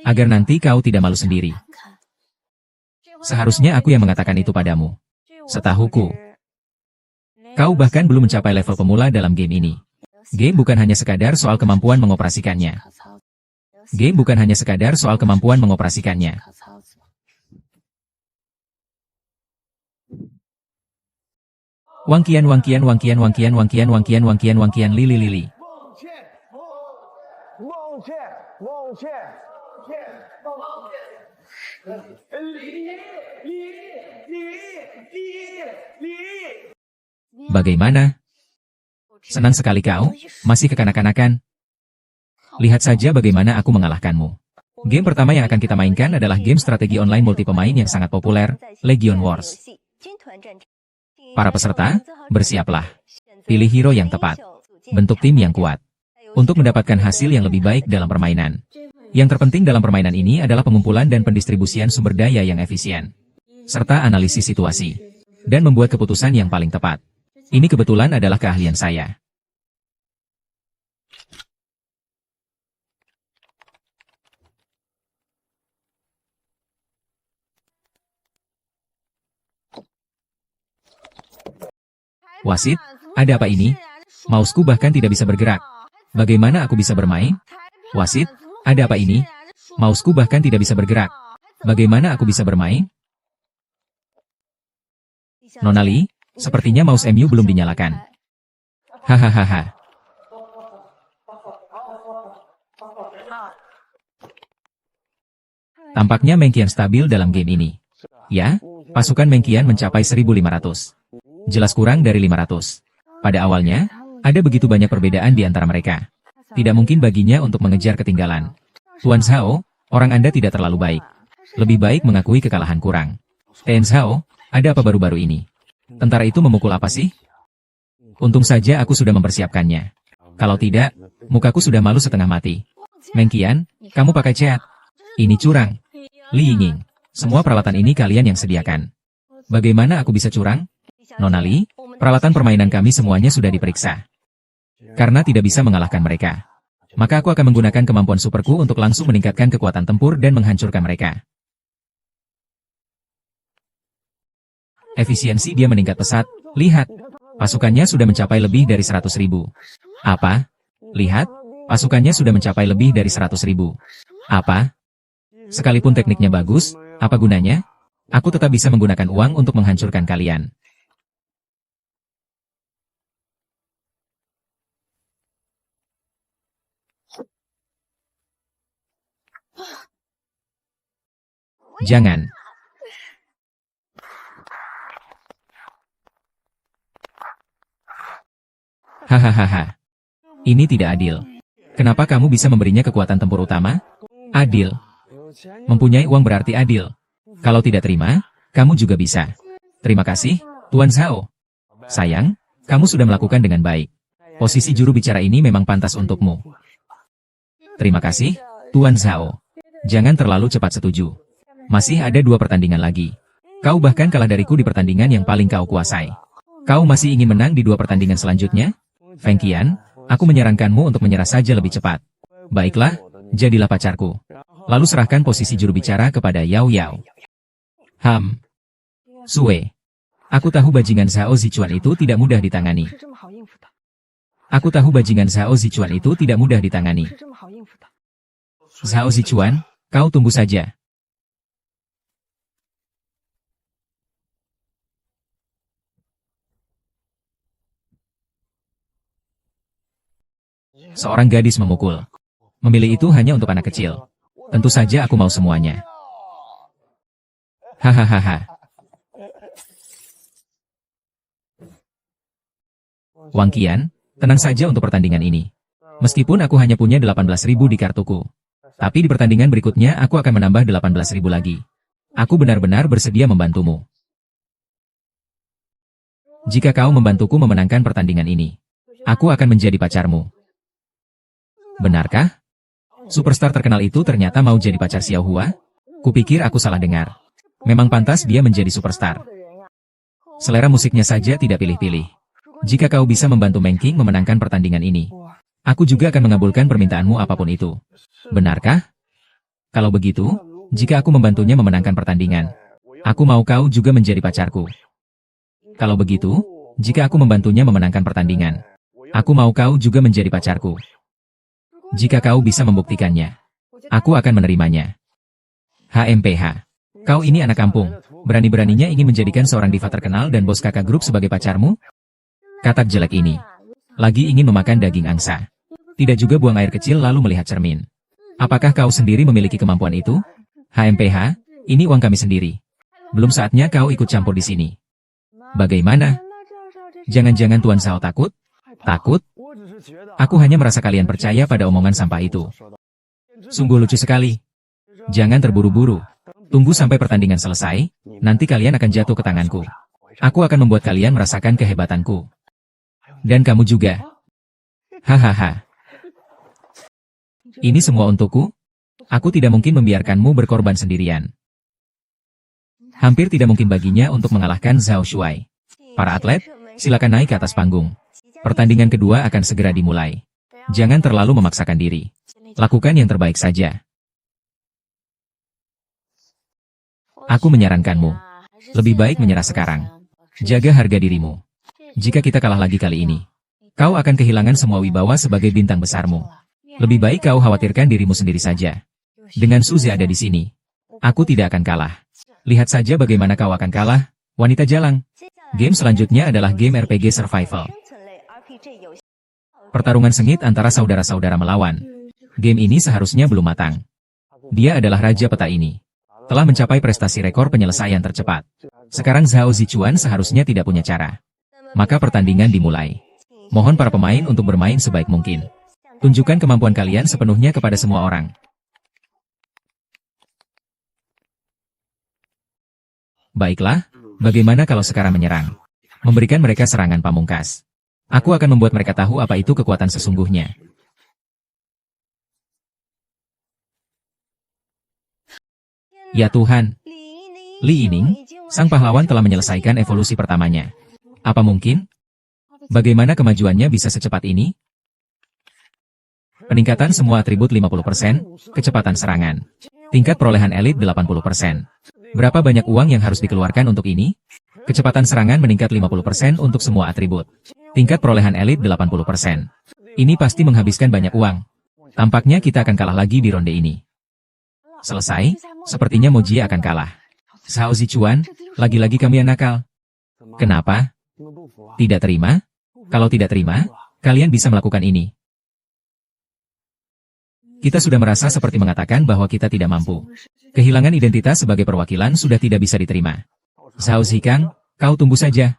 agar nanti kau tidak malu sendiri. Seharusnya aku yang mengatakan itu padamu. Setahuku, kau bahkan belum mencapai level pemula dalam game ini. Game bukan hanya sekadar soal kemampuan mengoperasikannya. Game bukan hanya sekadar soal kemampuan mengoperasikannya. Wangkian wangkian wangkian wangkian wangkian wangkian wangkian wangkian lili lili. Bagaimana? Senang sekali kau, masih kekanak-kanakan. Lihat saja bagaimana aku mengalahkanmu. Game pertama yang akan kita mainkan adalah game strategi online multi pemain yang sangat populer, Legion Wars. Para peserta, bersiaplah. Pilih hero yang tepat. Bentuk tim yang kuat. Untuk mendapatkan hasil yang lebih baik dalam permainan. Yang terpenting dalam permainan ini adalah pengumpulan dan pendistribusian sumber daya yang efisien. Serta analisis situasi. Dan membuat keputusan yang paling tepat. Ini kebetulan adalah keahlian saya. Wasit, ada apa ini? Mausku bahkan tidak bisa bergerak. Bagaimana aku bisa bermain? Wasit, ada apa ini? Mausku bahkan tidak bisa bergerak. Bagaimana aku bisa bermain? Nonali, sepertinya mouse MU belum dinyalakan. Hahaha. Tampaknya Mengqian stabil dalam game ini. Ya, pasukan Mengqian mencapai 1.500. Jelas kurang dari 500. Pada awalnya, ada begitu banyak perbedaan di antara mereka. Tidak mungkin baginya untuk mengejar ketinggalan. Tuan Zhao, orang Anda tidak terlalu baik. Lebih baik mengakui kekalahan kurang. Ten Zhao, ada apa baru-baru ini? Tentara itu memukul apa sih? Untung saja aku sudah mempersiapkannya. Kalau tidak, mukaku sudah malu setengah mati. Mengqian, kamu pakai cat. Ini curang. Li Yinging, semua peralatan ini kalian yang sediakan. Bagaimana aku bisa curang? Nonali, peralatan permainan kami semuanya sudah diperiksa. Karena tidak bisa mengalahkan mereka, maka aku akan menggunakan kemampuan superku untuk langsung meningkatkan kekuatan tempur dan menghancurkan mereka. Efisiensi dia meningkat pesat. Lihat, pasukannya sudah mencapai lebih dari 100.000. Apa? Lihat, pasukannya sudah mencapai lebih dari 100.000. Apa? Sekalipun tekniknya bagus, apa gunanya? Aku tetap bisa menggunakan uang untuk menghancurkan kalian. Jangan. Hahaha. Ini tidak adil. Kenapa kamu bisa memberinya kekuatan tempur utama? Adil. Mempunyai uang berarti adil. Kalau tidak terima, kamu juga bisa. Terima kasih, Tuan Zhao. Sayang, kamu sudah melakukan dengan baik. Posisi juru bicara ini memang pantas untukmu. Terima kasih, Tuan Zhao. Jangan terlalu cepat setuju. Masih ada 2 pertandingan lagi. Kau bahkan kalah dariku di pertandingan yang paling kau kuasai. Kau masih ingin menang di 2 pertandingan selanjutnya? Feng Qian, aku menyarankanmu untuk menyerah saja lebih cepat. Baiklah, jadilah pacarku. Lalu serahkan posisi juru bicara kepada Yao Yao. Sue. Aku tahu bajingan Zhao Zichuan itu tidak mudah ditangani. Aku tahu bajingan Zhao Zichuan itu tidak mudah ditangani. Zhao Zichuan, kau tunggu saja. Seorang gadis memukul. Memilih itu hanya untuk anak kecil. Tentu saja aku mau semuanya. Hahaha. Wang Qian, tenang saja untuk pertandingan ini. Meskipun aku hanya punya 18.000 di kartuku. Tapi di pertandingan berikutnya aku akan menambah 18.000 lagi. Aku benar-benar bersedia membantumu. Jika kau membantuku memenangkan pertandingan ini, aku akan menjadi pacarmu. Benarkah? Superstar terkenal itu ternyata mau jadi pacar Xiao Hua? Kupikir aku salah dengar. Memang pantas dia menjadi superstar. Selera musiknya saja tidak pilih-pilih. Jika kau bisa membantu Meng Qing memenangkan pertandingan ini, aku juga akan mengabulkan permintaanmu apapun itu. Benarkah? Kalau begitu, jika aku membantunya memenangkan pertandingan, aku mau kau juga menjadi pacarku. Kalau begitu, jika aku membantunya memenangkan pertandingan, aku mau kau juga menjadi pacarku. Jika kau bisa membuktikannya, aku akan menerimanya. HMPH. Kau ini anak kampung, berani-beraninya ingin menjadikan seorang diva terkenal dan bos kakak grup sebagai pacarmu? Katak jelek ini. Lagi ingin memakan daging angsa. Tidak juga buang air kecil lalu melihat cermin. Apakah kau sendiri memiliki kemampuan itu? HMPH, ini uang kami sendiri. Belum saatnya kau ikut campur di sini. Bagaimana? Jangan-jangan Tuan Zhao takut? Takut? Aku hanya merasa kalian percaya pada omongan sampah itu. Sungguh lucu sekali. Jangan terburu-buru. Tunggu sampai pertandingan selesai, nanti kalian akan jatuh ke tanganku. Aku akan membuat kalian merasakan kehebatanku. Dan kamu juga. Hahaha. Ini semua untukku? Aku tidak mungkin membiarkanmu berkorban sendirian. Hampir tidak mungkin baginya untuk mengalahkan Zhao Shuai. Para atlet, silakan naik ke atas panggung. Pertandingan kedua akan segera dimulai. Jangan terlalu memaksakan diri. Lakukan yang terbaik saja. Aku menyarankanmu. Lebih baik menyerah sekarang. Jaga harga dirimu. Jika kita kalah lagi kali ini, kau akan kehilangan semua wibawa sebagai bintang besarmu. Lebih baik kau khawatirkan dirimu sendiri saja. Dengan Suzy ada di sini, aku tidak akan kalah. Lihat saja bagaimana kau akan kalah, wanita jalang. Game selanjutnya adalah game RPG Survival. Pertarungan sengit antara saudara-saudara melawan. Game ini seharusnya belum matang. Dia adalah raja peta ini. Telah mencapai prestasi rekor penyelesaian tercepat. Sekarang Zhao Zichuan seharusnya tidak punya cara. Maka pertandingan dimulai. Mohon para pemain untuk bermain sebaik mungkin. Tunjukkan kemampuan kalian sepenuhnya kepada semua orang. Baiklah, bagaimana kalau sekarang menyerang? Memberikan mereka serangan pamungkas. Aku akan membuat mereka tahu apa itu kekuatan sesungguhnya. Ya Tuhan, Li Yining, sang pahlawan telah menyelesaikan evolusi pertamanya. Apa mungkin? Bagaimana kemajuannya bisa secepat ini? Peningkatan semua atribut 50%, kecepatan serangan. Tingkat perolehan elit 80%. Berapa banyak uang yang harus dikeluarkan untuk ini? Kecepatan serangan meningkat 50% untuk semua atribut. Tingkat perolehan elit 80%. Ini pasti menghabiskan banyak uang. Tampaknya kita akan kalah lagi di ronde ini. Selesai, sepertinya Mojie akan kalah. Zhao Zichuan, lagi-lagi kami yang nakal. Kenapa? Tidak terima? Kalau tidak terima, kalian bisa melakukan ini. Kita sudah merasa seperti mengatakan bahwa kita tidak mampu. Kehilangan identitas sebagai perwakilan sudah tidak bisa diterima. Zhao Zikang, kau tunggu saja.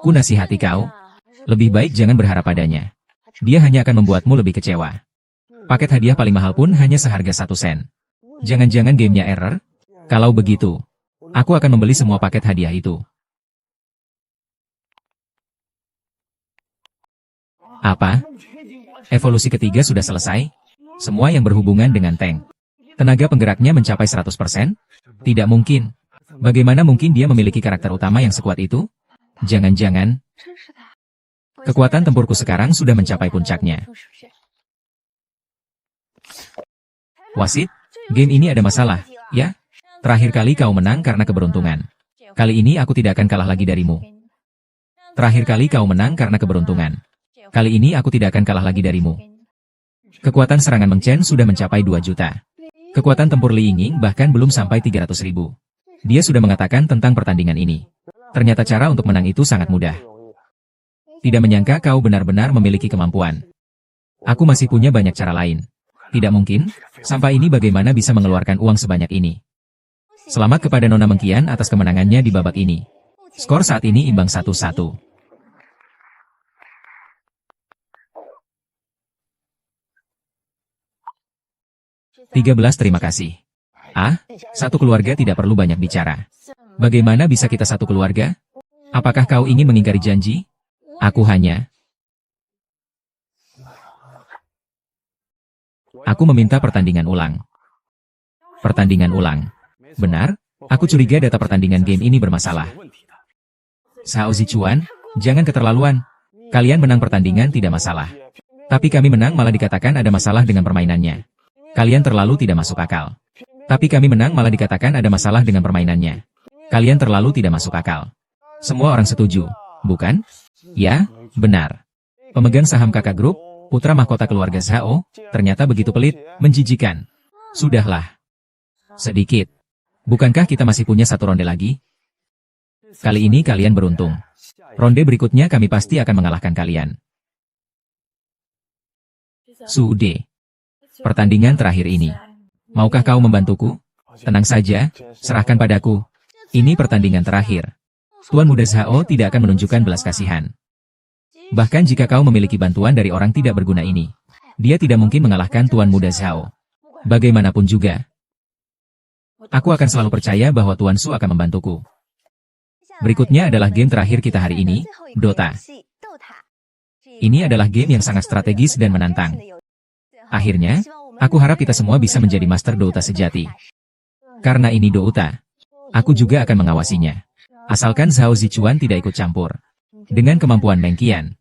Ku nasihati kau. Lebih baik jangan berharap padanya. Dia hanya akan membuatmu lebih kecewa. Paket hadiah paling mahal pun hanya seharga 1 sen. Jangan-jangan gamenya error? Kalau begitu, aku akan membeli semua paket hadiah itu. Apa? Evolusi ketiga sudah selesai? Semua yang berhubungan dengan tank. Tenaga penggeraknya mencapai 100%? Tidak mungkin. Bagaimana mungkin dia memiliki karakter utama yang sekuat itu? Jangan-jangan. Kekuatan tempurku sekarang sudah mencapai puncaknya. Wasit, game ini ada masalah, ya? Terakhir kali kau menang karena keberuntungan. Kali ini aku tidak akan kalah lagi darimu. Terakhir kali kau menang karena keberuntungan. Kali ini aku tidak akan kalah lagi darimu. Kekuatan serangan Meng Chen sudah mencapai 2 juta. Kekuatan tempur Li Yinging bahkan belum sampai 300.000. Dia sudah mengatakan tentang pertandingan ini. Ternyata cara untuk menang itu sangat mudah. Tidak menyangka kau benar-benar memiliki kemampuan. Aku masih punya banyak cara lain. Tidak mungkin, sampai ini bagaimana bisa mengeluarkan uang sebanyak ini. Selamat kepada Nona Mengkian atas kemenangannya di babak ini. Skor saat ini imbang 1-1. 13 terima kasih. Satu keluarga tidak perlu banyak bicara. Bagaimana bisa kita satu keluarga? Apakah kau ingin mengingkari janji? Aku meminta pertandingan ulang. Pertandingan ulang. Benar, aku curiga data pertandingan game ini bermasalah. Zhao Zichuan, jangan keterlaluan. Kalian menang pertandingan tidak masalah. Tapi kami menang malah dikatakan ada masalah dengan permainannya. Kalian terlalu tidak masuk akal. Tapi kami menang malah dikatakan ada masalah dengan permainannya. Kalian terlalu tidak masuk akal. Semua orang setuju, bukan? Ya, benar. Pemegang saham Kakak Group, putra mahkota keluarga Zhao, ternyata begitu pelit, menjijikan. Sudahlah. Sedikit. Bukankah kita masih punya satu ronde lagi? Kali ini kalian beruntung. Ronde berikutnya kami pasti akan mengalahkan kalian. Sude. Pertandingan terakhir ini. Maukah kau membantuku? Tenang saja, serahkan padaku. Ini pertandingan terakhir. Tuan Muda Zhao tidak akan menunjukkan belas kasihan. Bahkan jika kau memiliki bantuan dari orang tidak berguna ini, dia tidak mungkin mengalahkan Tuan Muda Zhao. Bagaimanapun juga. Aku akan selalu percaya bahwa Tuan Su akan membantuku. Berikutnya adalah game terakhir kita hari ini, Dota. Ini adalah game yang sangat strategis dan menantang. Akhirnya, aku harap kita semua bisa menjadi master Dota sejati. Karena ini Dota, aku juga akan mengawasinya. Asalkan Zhao Zichuan tidak ikut campur. Dengan kemampuan Meng Qian,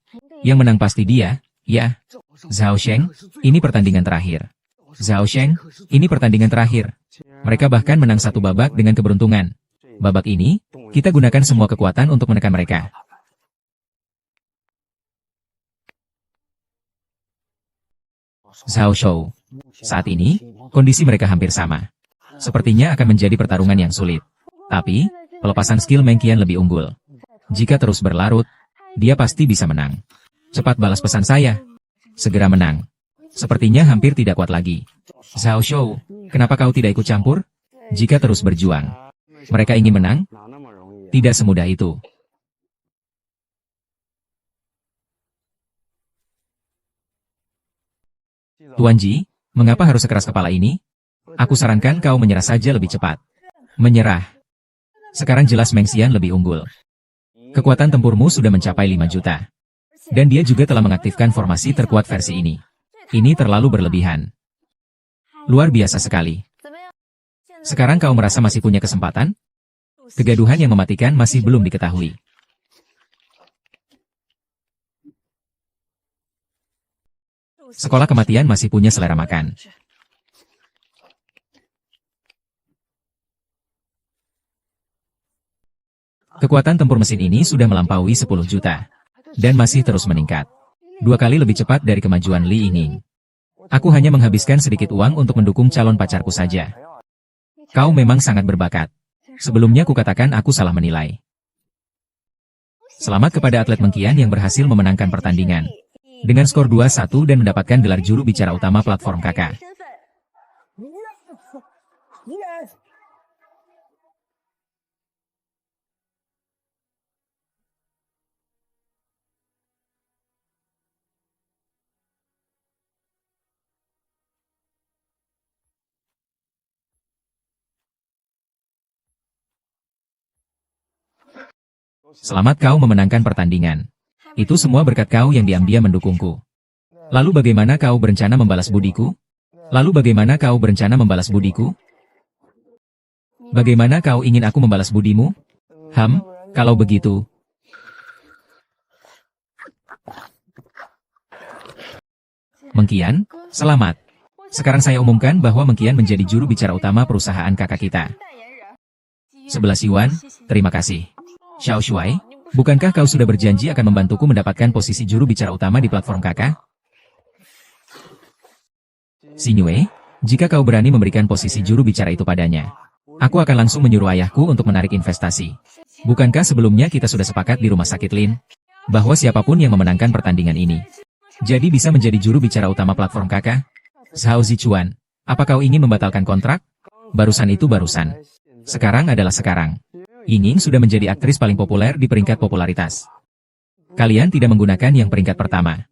yang menang pasti dia, ya. Zhao Sheng, ini pertandingan terakhir. Zhao Sheng, ini pertandingan terakhir. Mereka bahkan menang satu babak dengan keberuntungan. Babak ini, kita gunakan semua kekuatan untuk menekan mereka. Zhao Shou. Saat ini, kondisi mereka hampir sama. Sepertinya akan menjadi pertarungan yang sulit. Tapi, pelepasan skill Meng Qian lebih unggul. Jika terus berlarut, dia pasti bisa menang. Cepat balas pesan saya. Segera menang. Sepertinya hampir tidak kuat lagi. Zhao Shou, kenapa kau tidak ikut campur? Jika terus berjuang, mereka ingin menang? Tidak semudah itu. Tuan Ji, mengapa harus sekeras kepala ini? Aku sarankan kau menyerah saja lebih cepat. Menyerah. Sekarang jelas Meng Qian lebih unggul. Kekuatan tempurmu sudah mencapai 5 juta. Dan dia juga telah mengaktifkan formasi terkuat versi ini. Ini terlalu berlebihan. Luar biasa sekali. Sekarang kau merasa masih punya kesempatan? Kegaduhan yang mematikan masih belum diketahui. Sekolah kematian masih punya selera makan. Kekuatan tempur mesin ini sudah melampaui 10 juta. Dan masih terus meningkat. 2 kali lebih cepat dari kemajuan Li Yingning. Aku hanya menghabiskan sedikit uang untuk mendukung calon pacarku saja. Kau memang sangat berbakat. Sebelumnya kukatakan aku salah menilai. Selamat kepada atlet Meng Qian yang berhasil memenangkan pertandingan. Dengan skor 2-1 dan mendapatkan gelar juru bicara utama platform KK. Selamat kau memenangkan pertandingan. Itu semua berkat kau yang diam-diam mendukungku. Lalu bagaimana kau berencana membalas budiku? Bagaimana kau ingin aku membalas budimu? Kalau begitu. Meng Qian, selamat. Sekarang saya umumkan bahwa Meng Qian menjadi juru bicara utama perusahaan kakak kita. 11 yuan, terima kasih. Xiao Shuai, bukankah kau sudah berjanji akan membantuku mendapatkan posisi juru bicara utama di platform kakak? Xingyue, jika kau berani memberikan posisi juru bicara itu padanya, aku akan langsung menyuruh ayahku untuk menarik investasi. Bukankah sebelumnya kita sudah sepakat di rumah sakit Lin, bahwa siapapun yang memenangkan pertandingan ini, Jadi bisa menjadi juru bicara utama platform kakak? Zhao Zichuan, apa kau ingin membatalkan kontrak? Barusan itu barusan. Sekarang adalah sekarang. Ying sudah menjadi aktris paling populer di peringkat popularitas. Kalian tidak menggunakan yang peringkat pertama,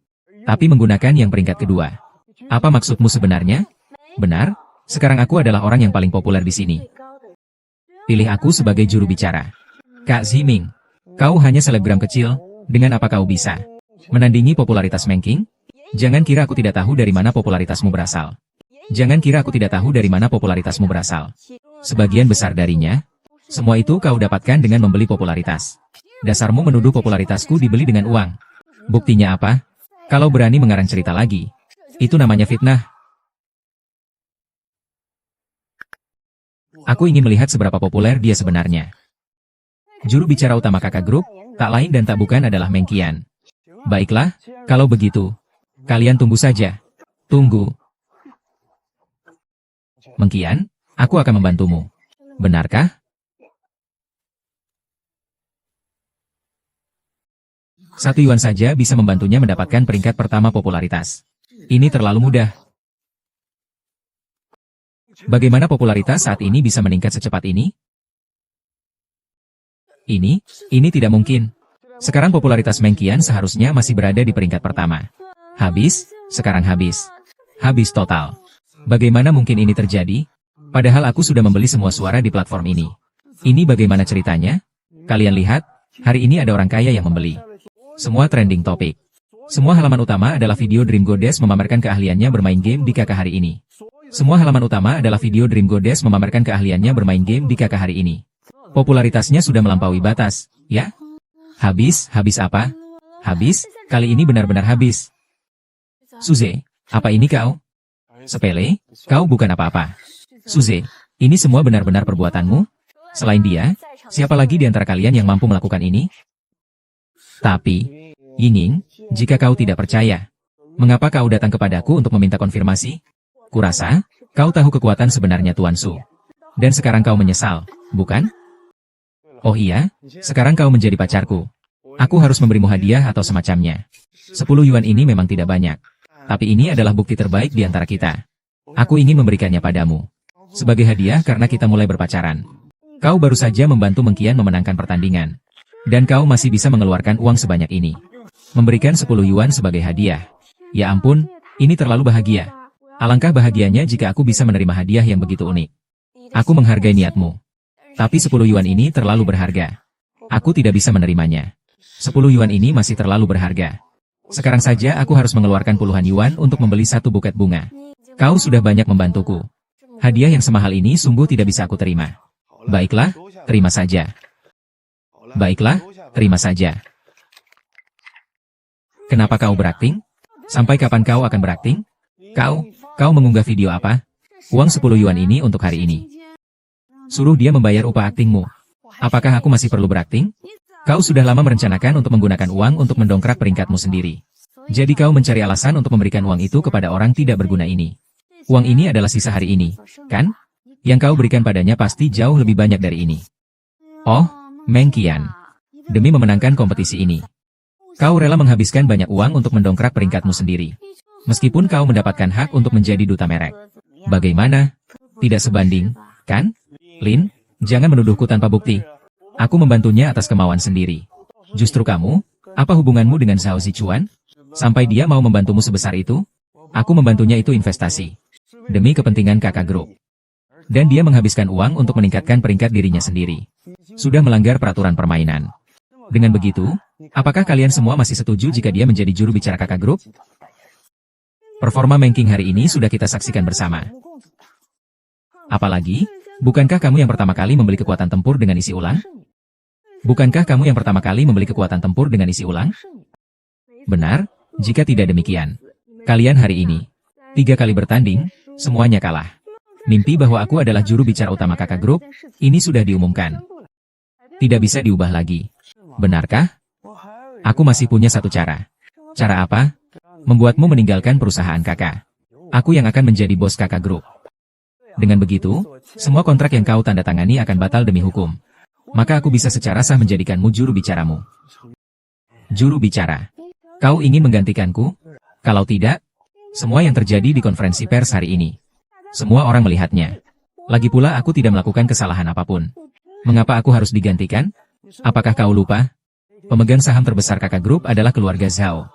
tapi menggunakan yang peringkat kedua. Apa maksudmu sebenarnya? Benar, sekarang aku adalah orang yang paling populer di sini. Pilih aku sebagai juru bicara. Kak Ziming, kau hanya selebgram kecil, dengan apa kau bisa menandingi popularitas Meng King? Jangan kira aku tidak tahu dari mana popularitasmu berasal. Jangan kira aku tidak tahu dari mana popularitasmu berasal. Sebagian besar darinya, semua itu kau dapatkan dengan membeli popularitas. Dasarmu menuduh popularitasku dibeli dengan uang. Buktinya apa? Kalau berani mengarang cerita lagi, itu namanya fitnah. Aku ingin melihat seberapa populer dia sebenarnya. Juru bicara utama kakak grup, tak lain dan tak bukan adalah Meng Qian. Baiklah, kalau begitu, kalian tunggu saja. Tunggu. Meng Qian, aku akan membantumu. Benarkah? 1 yuan saja bisa membantunya mendapatkan peringkat pertama popularitas. Ini terlalu mudah. Bagaimana popularitas saat ini bisa meningkat secepat ini? Ini tidak mungkin. Sekarang popularitas Meng Qian seharusnya masih berada di peringkat pertama. Habis, sekarang habis. Habis total. Bagaimana mungkin ini terjadi? Padahal aku sudah membeli semua suara di platform ini. Ini bagaimana ceritanya? Kalian lihat, hari ini ada orang kaya yang membeli. Semua trending topik. Semua halaman utama adalah video Dream Goddess memamerkan keahliannya bermain game di kakak hari ini. Semua halaman utama adalah video Dream Goddess memamerkan keahliannya bermain game di kakak hari ini. Popularitasnya sudah melampaui batas, ya? Habis apa? Habis, kali ini benar-benar habis. Suze, apa ini kau? Sepele, kau bukan apa-apa. Suze, ini semua benar-benar perbuatanmu? Selain dia, siapa lagi di antara kalian yang mampu melakukan ini? Tapi, Ying, jika kau tidak percaya, mengapa kau datang kepadaku untuk meminta konfirmasi? Kurasa, kau tahu kekuatan sebenarnya Tuan Su. Dan sekarang kau menyesal, bukan? Oh iya, sekarang kau menjadi pacarku. Aku harus memberimu hadiah atau semacamnya. 10 yuan ini memang tidak banyak. Tapi ini adalah bukti terbaik di antara kita. Aku ingin memberikannya padamu. Sebagai hadiah karena kita mulai berpacaran. Kau baru saja membantu Meng Qian memenangkan pertandingan. Dan kau masih bisa mengeluarkan uang sebanyak ini. Memberikan 10 yuan sebagai hadiah. Ya ampun, ini terlalu bahagia. Alangkah bahagianya jika aku bisa menerima hadiah yang begitu unik. Aku menghargai niatmu. Tapi 10 yuan ini terlalu berharga. Aku tidak bisa menerimanya. 10 yuan ini masih terlalu berharga. Sekarang saja aku harus mengeluarkan puluhan yuan untuk membeli 1 buket bunga. Kau sudah banyak membantuku. Hadiah yang semahal ini sungguh tidak bisa aku terima. Baiklah, terima saja. Baiklah, terima saja. Kenapa kau berakting? Sampai kapan kau akan berakting? Kau mengunggah video apa? Uang 10 yuan ini untuk hari ini. Suruh dia membayar upah aktingmu. Apakah aku masih perlu berakting? Kau sudah lama merencanakan untuk menggunakan uang untuk mendongkrak peringkatmu sendiri. Jadi kau mencari alasan untuk memberikan uang itu kepada orang tidak berguna ini. Uang ini adalah sisa hari ini, kan? Yang kau berikan padanya pasti jauh lebih banyak dari ini. Oh, Meng Qian. Demi memenangkan kompetisi ini, kau rela menghabiskan banyak uang untuk mendongkrak peringkatmu sendiri. Meskipun kau mendapatkan hak untuk menjadi duta merek. Bagaimana? Tidak sebanding, kan? Lin, jangan menuduhku tanpa bukti. Aku membantunya atas kemauan sendiri. Justru kamu, apa hubunganmu dengan Zhao Zichuan? Sampai dia mau membantumu sebesar itu? Aku membantunya itu investasi. Demi kepentingan kakak grup. Dan dia menghabiskan uang untuk meningkatkan peringkat dirinya sendiri. Sudah melanggar peraturan permainan. Dengan begitu, apakah kalian semua masih setuju jika dia menjadi juru bicara kakak grup? Performa Meng King hari ini sudah kita saksikan bersama. Apalagi, bukankah kamu yang pertama kali membeli kekuatan tempur dengan isi ulang? Bukankah kamu yang pertama kali membeli kekuatan tempur dengan isi ulang? Benar, jika tidak demikian. Kalian hari ini, 3 kali bertanding, semuanya kalah. Mimpi bahwa aku adalah juru bicara utama kakak grup, ini sudah diumumkan. Tidak bisa diubah lagi. Benarkah? Aku masih punya satu cara. Cara apa? Membuatmu meninggalkan perusahaan kakak. Aku yang akan menjadi bos kakak grup. Dengan begitu, semua kontrak yang kau tanda tangani akan batal demi hukum. Maka aku bisa secara sah menjadikanmu juru bicaramu. Juru bicara. Kau ingin menggantikanku? Kalau tidak, semua yang terjadi di konferensi pers hari ini, semua orang melihatnya. Lagi pula aku tidak melakukan kesalahan apapun. Mengapa aku harus digantikan? Apakah kau lupa? Pemegang saham terbesar Kakak Group adalah keluarga Zhao.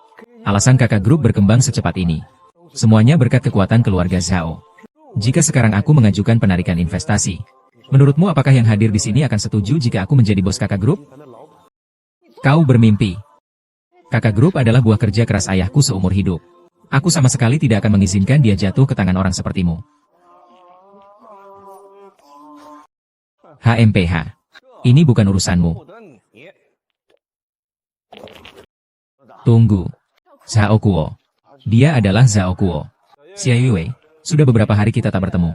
Alasan Kakak Group berkembang secepat ini, semuanya berkat kekuatan keluarga Zhao. Jika sekarang aku mengajukan penarikan investasi, menurutmu apakah yang hadir di sini akan setuju jika aku menjadi bos Kakak Group? Kau bermimpi. Kakak Group adalah buah kerja keras ayahku seumur hidup. Aku sama sekali tidak akan mengizinkan dia jatuh ke tangan orang sepertimu. HMPH. Ini bukan urusanmu. Tunggu. Zhao Kuo. Dia adalah Zhao Kuo. Xia Yue, sudah beberapa hari kita tak bertemu.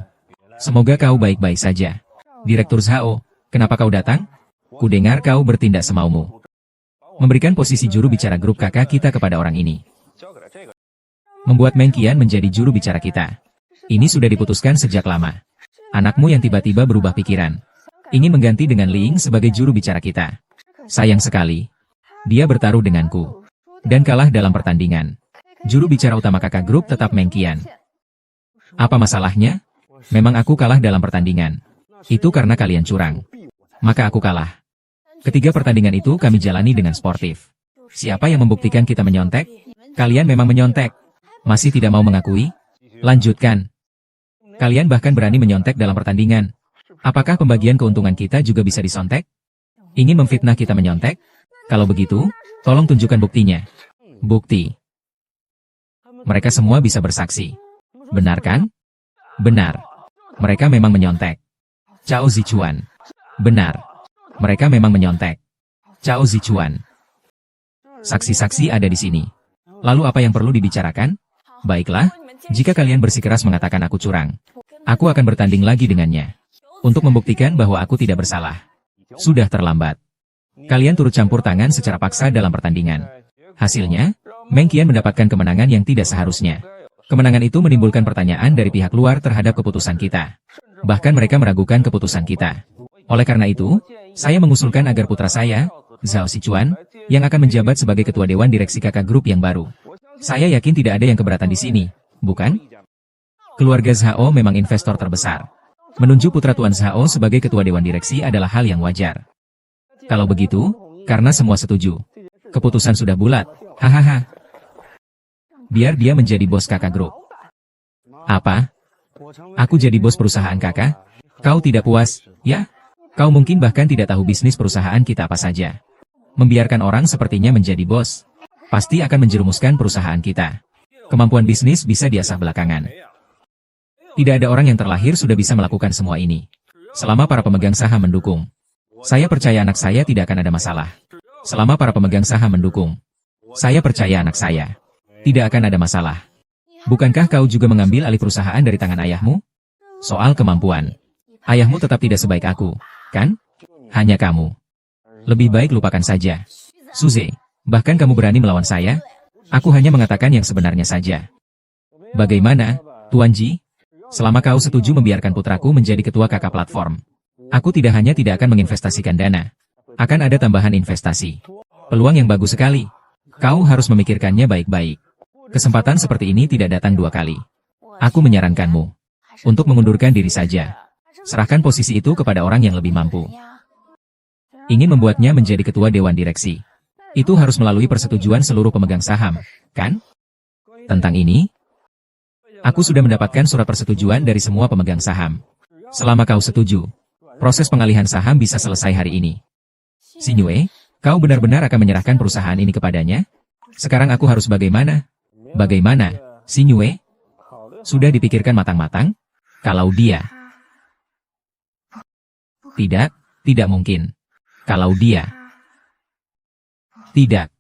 Semoga kau baik-baik saja. Direktur Zhao, kenapa kau datang? Kudengar kau bertindak semaumu. Memberikan posisi juru bicara grup kakak kita kepada orang ini. Membuat Meng Qian menjadi juru bicara kita. Ini sudah diputuskan sejak lama. Anakmu yang tiba-tiba berubah pikiran, ingin mengganti dengan Ling sebagai juru bicara kita. Sayang sekali, dia bertaruh denganku dan kalah dalam pertandingan. Juru bicara utama kakak grup tetap Meng Qian. Apa masalahnya? Memang aku kalah dalam pertandingan. Itu karena kalian curang. Maka aku kalah. Ketiga pertandingan itu kami jalani dengan sportif. Siapa yang membuktikan kita menyontek? Kalian memang menyontek. Masih tidak mau mengakui? Lanjutkan. Kalian bahkan berani menyontek dalam pertandingan. Apakah pembagian keuntungan kita juga bisa disontek? Ingin memfitnah kita menyontek? Kalau begitu, tolong tunjukkan buktinya. Bukti. Mereka semua bisa bersaksi. Benar kan? Benar. Mereka memang menyontek. Cao Zichuan. Benar. Mereka memang menyontek. Cao Zichuan. Saksi-saksi ada di sini. Lalu apa yang perlu dibicarakan? Baiklah, jika kalian bersikeras mengatakan aku curang, aku akan bertanding lagi dengannya. Untuk membuktikan bahwa aku tidak bersalah. Sudah terlambat. Kalian turut campur tangan secara paksa dalam pertandingan. Hasilnya, Meng Qian mendapatkan kemenangan yang tidak seharusnya. Kemenangan itu menimbulkan pertanyaan dari pihak luar terhadap keputusan kita. Bahkan mereka meragukan keputusan kita. Oleh karena itu, saya mengusulkan agar putra saya, Zhao Sichuan, yang akan menjabat sebagai ketua dewan direksi kakak grup yang baru. Saya yakin tidak ada yang keberatan di sini, bukan? Keluarga Zhao memang investor terbesar. Menunjuk putra Tuan Zhao sebagai ketua dewan direksi adalah hal yang wajar. Kalau begitu, karena semua setuju, keputusan sudah bulat, hahaha. Biar dia menjadi bos kakak grup. Apa? Aku jadi bos perusahaan kakak? Kau tidak puas, ya? Kau mungkin bahkan tidak tahu bisnis perusahaan kita apa saja. Membiarkan orang sepertinya menjadi bos, pasti akan menjerumuskan perusahaan kita. Kemampuan bisnis bisa diasah belakangan. Tidak ada orang yang terlahir sudah bisa melakukan semua ini. Selama para pemegang saham mendukung, saya percaya anak saya tidak akan ada masalah. Selama para pemegang saham mendukung, saya percaya anak saya tidak akan ada masalah. Bukankah kau juga mengambil alih perusahaan dari tangan ayahmu? Soal kemampuan, ayahmu tetap tidak sebaik aku. Kan? Hanya kamu. Lebih baik lupakan saja. Suze, bahkan kamu berani melawan saya? Aku hanya mengatakan yang sebenarnya saja. Bagaimana, Tuan Ji? Selama kau setuju membiarkan putraku menjadi ketua kakak platform, aku tidak hanya tidak akan menginvestasikan dana. Akan ada tambahan investasi. Peluang yang bagus sekali. Kau harus memikirkannya baik-baik. Kesempatan seperti ini tidak datang dua kali. Aku menyarankanmu untuk mengundurkan diri saja. Serahkan posisi itu kepada orang yang lebih mampu. Ingin membuatnya menjadi ketua dewan direksi. Itu harus melalui persetujuan seluruh pemegang saham, kan? Tentang ini, aku sudah mendapatkan surat persetujuan dari semua pemegang saham. Selama kau setuju, proses pengalihan saham bisa selesai hari ini. Xingyue, kau benar-benar akan menyerahkan perusahaan ini kepadanya? Sekarang aku harus bagaimana? Bagaimana, Xingyue? Sudah dipikirkan matang-matang? Kalau dia... Tidak mungkin. Kalau dia... Tidak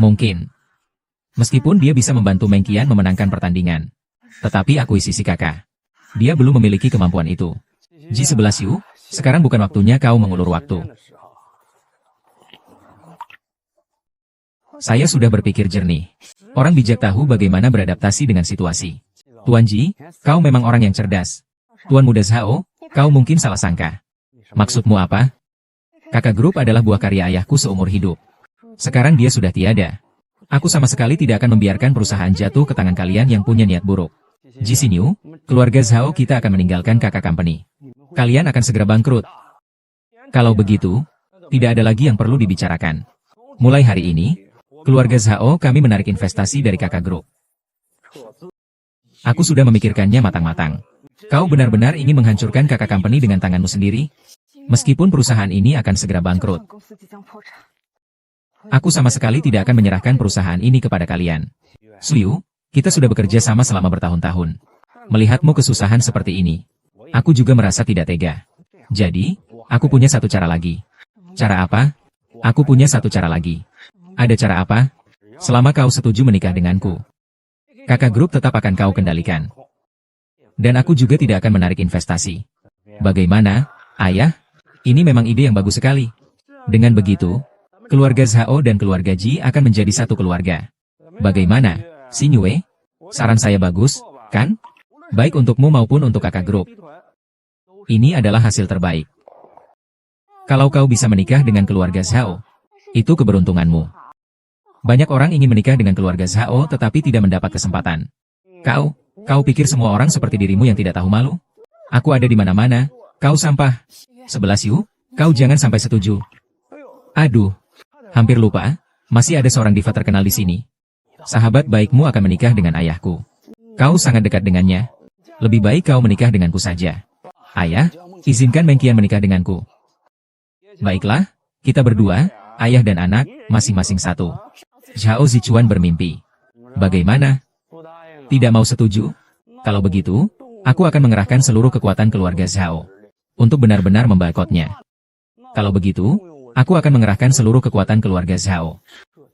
mungkin. Meskipun dia bisa membantu Meng Qian memenangkan pertandingan. Tetapi akuisisi kakak. Dia belum memiliki kemampuan itu. G11 Yu, sekarang bukan waktunya kau mengulur waktu. Saya sudah berpikir jernih. Orang bijak tahu bagaimana beradaptasi dengan situasi. Tuan Ji, kau memang orang yang cerdas. Tuan muda Zhao, kau mungkin salah sangka. Maksudmu apa? Kakak grup adalah buah karya ayahku seumur hidup. Sekarang dia sudah tiada. Aku sama sekali tidak akan membiarkan perusahaan jatuh ke tangan kalian yang punya niat buruk. Jisiniu, keluarga Zhao kita akan meninggalkan kakak company. Kalian akan segera bangkrut. Kalau begitu, tidak ada lagi yang perlu dibicarakan. Mulai hari ini, keluarga Zhao kami menarik investasi dari kakak grup. Aku sudah memikirkannya matang-matang. Kau benar-benar ingin menghancurkan kakak company dengan tanganmu sendiri? Meskipun perusahaan ini akan segera bangkrut. Aku sama sekali tidak akan menyerahkan perusahaan ini kepada kalian. Suyu, kita sudah bekerja sama selama bertahun-tahun. Melihatmu kesusahan seperti ini, aku juga merasa tidak tega. Jadi, aku punya satu cara lagi. Cara apa? Aku punya satu cara lagi. Ada cara apa? Selama kau setuju menikah denganku, kakak grup tetap akan kau kendalikan. Dan aku juga tidak akan menarik investasi. Bagaimana, ayah? Ini memang ide yang bagus sekali. Dengan begitu, keluarga Zhao dan keluarga Ji akan menjadi satu keluarga. Bagaimana, Xingyue? Saran saya bagus, kan? Baik untukmu maupun untuk kakak grup. Ini adalah hasil terbaik. Kalau kau bisa menikah dengan keluarga Zhao, itu keberuntunganmu. Banyak orang ingin menikah dengan keluarga Zhao tetapi tidak mendapat kesempatan. Kau pikir semua orang seperti dirimu yang tidak tahu malu? Aku ada di mana-mana, kau sampah. 11 Yu, kau jangan sampai setuju. Aduh, hampir lupa, masih ada seorang diva terkenal di sini. Sahabat baikmu akan menikah dengan ayahku. Kau sangat dekat dengannya. Lebih baik kau menikah denganku saja. Ayah, izinkan Meng Qian menikah denganku. Baiklah, kita berdua, ayah dan anak, masing-masing satu. Zhao Zichuan bermimpi. Bagaimana? Tidak mau setuju? Kalau begitu, aku akan mengerahkan seluruh kekuatan keluarga Zhao untuk benar-benar memboikotnya. Kalau begitu, aku akan mengerahkan seluruh kekuatan keluarga Zhao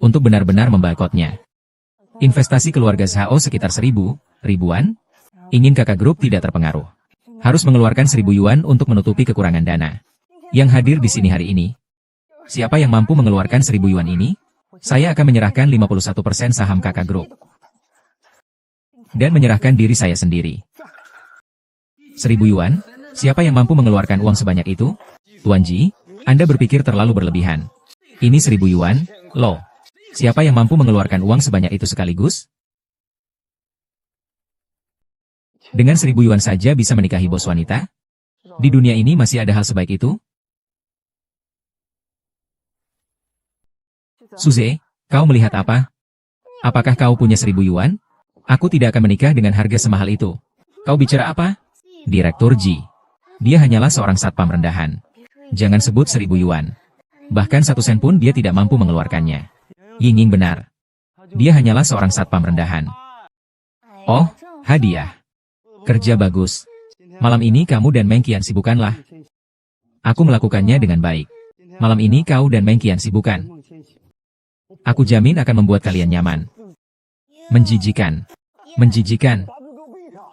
untuk benar-benar memboikotnya. Investasi keluarga Zhao sekitar 1.000 ribuan. Ingin kakak grup tidak terpengaruh. Harus mengeluarkan 1.000 yuan untuk menutupi kekurangan dana. Yang hadir di sini hari ini. Siapa yang mampu mengeluarkan 1.000 yuan ini? Saya akan menyerahkan 51% saham kakak grup. Dan menyerahkan diri saya sendiri. 1.000 yuan? Siapa yang mampu mengeluarkan uang sebanyak itu? Tuan Ji, Anda berpikir terlalu berlebihan. Ini 1.000 yuan, loh. Siapa yang mampu mengeluarkan uang sebanyak itu sekaligus? Dengan 1.000 yuan saja bisa menikahi bos wanita? Di dunia ini masih ada hal sebaik itu? Suze, kau melihat apa? Apakah kau punya 1.000 yuan? Aku tidak akan menikah dengan harga semahal itu. Kau bicara apa? Direktur Ji. Dia hanyalah seorang satpam rendahan. Jangan sebut 1.000 yuan. Bahkan 1 sen pun dia tidak mampu mengeluarkannya. Ying benar. Dia hanyalah seorang satpam rendahan. Oh, hadiah. Kerja bagus. Malam ini kamu dan Meng Qian sibukkanlah. Aku melakukannya dengan baik. Malam ini kau dan Meng Qian sibukkan. Aku jamin akan membuat kalian nyaman. Menjijikan. Menjijikan.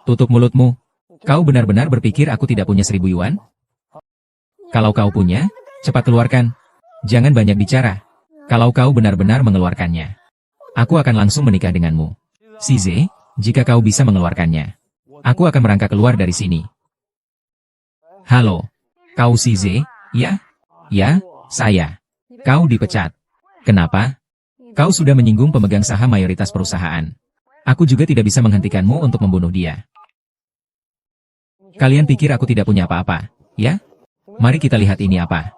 Tutup mulutmu. Kau benar-benar berpikir aku tidak punya 1.000 yuan? Kalau kau punya, cepat keluarkan. Jangan banyak bicara. Kalau kau benar-benar mengeluarkannya, aku akan langsung menikah denganmu. Size, jika kau bisa mengeluarkannya, aku akan merangkak keluar dari sini. Halo, kau Size, ya? Ya, saya. Kau dipecat. Kenapa? Kau sudah menyinggung pemegang saham mayoritas perusahaan. Aku juga tidak bisa menghentikanmu untuk membunuh dia. Kalian pikir aku tidak punya apa-apa, ya? Mari kita lihat ini apa.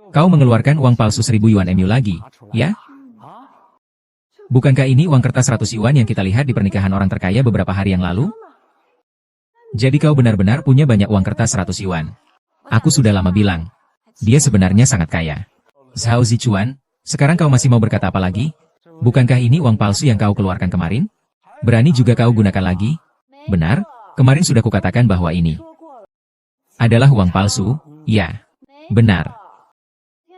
Kau mengeluarkan uang palsu 1.000 yuan MU lagi, ya? Bukankah ini uang kertas 100 yuan yang kita lihat di pernikahan orang terkaya beberapa hari yang lalu? Jadi kau benar-benar punya banyak uang kertas 100 yuan. Aku sudah lama bilang, dia sebenarnya sangat kaya. Zhao Zichuan, sekarang kau masih mau berkata apa lagi? Bukankah ini uang palsu yang kau keluarkan kemarin? Berani juga kau gunakan lagi? Benar, kemarin sudah kukatakan bahwa ini adalah uang palsu, ya. Benar.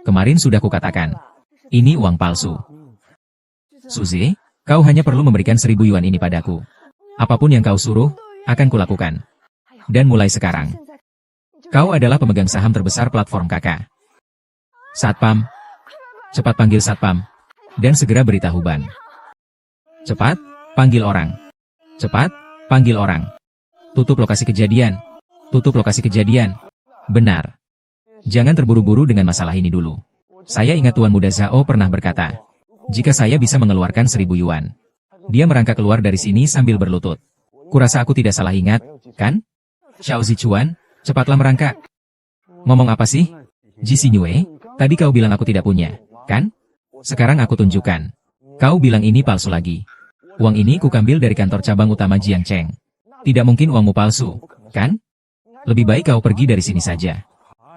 Kemarin sudah kukatakan, ini uang palsu. Suze, kau hanya perlu memberikan 1.000 yuan ini padaku. Apapun yang kau suruh, akan kulakukan. Dan mulai sekarang, kau adalah pemegang saham terbesar platform kakak. Satpam, cepat panggil satpam, dan segera beritahu Ban. Cepat, panggil orang. Cepat, panggil orang. Tutup lokasi kejadian. Tutup lokasi kejadian. Benar. Jangan terburu-buru dengan masalah ini dulu. Saya ingat Tuan Muda Zhao pernah berkata, jika saya bisa mengeluarkan 1000 yuan. Dia merangkak keluar dari sini sambil berlutut. Kurasa aku tidak salah ingat, kan? Xiao Zichuan, cepatlah merangkak. Ngomong apa sih? Ji Xingyue, tadi kau bilang aku tidak punya, kan? Sekarang aku tunjukkan. Kau bilang ini palsu lagi. Uang ini kukambil dari kantor cabang utama Jiangcheng. Tidak mungkin uangmu palsu, kan? Lebih baik kau pergi dari sini saja.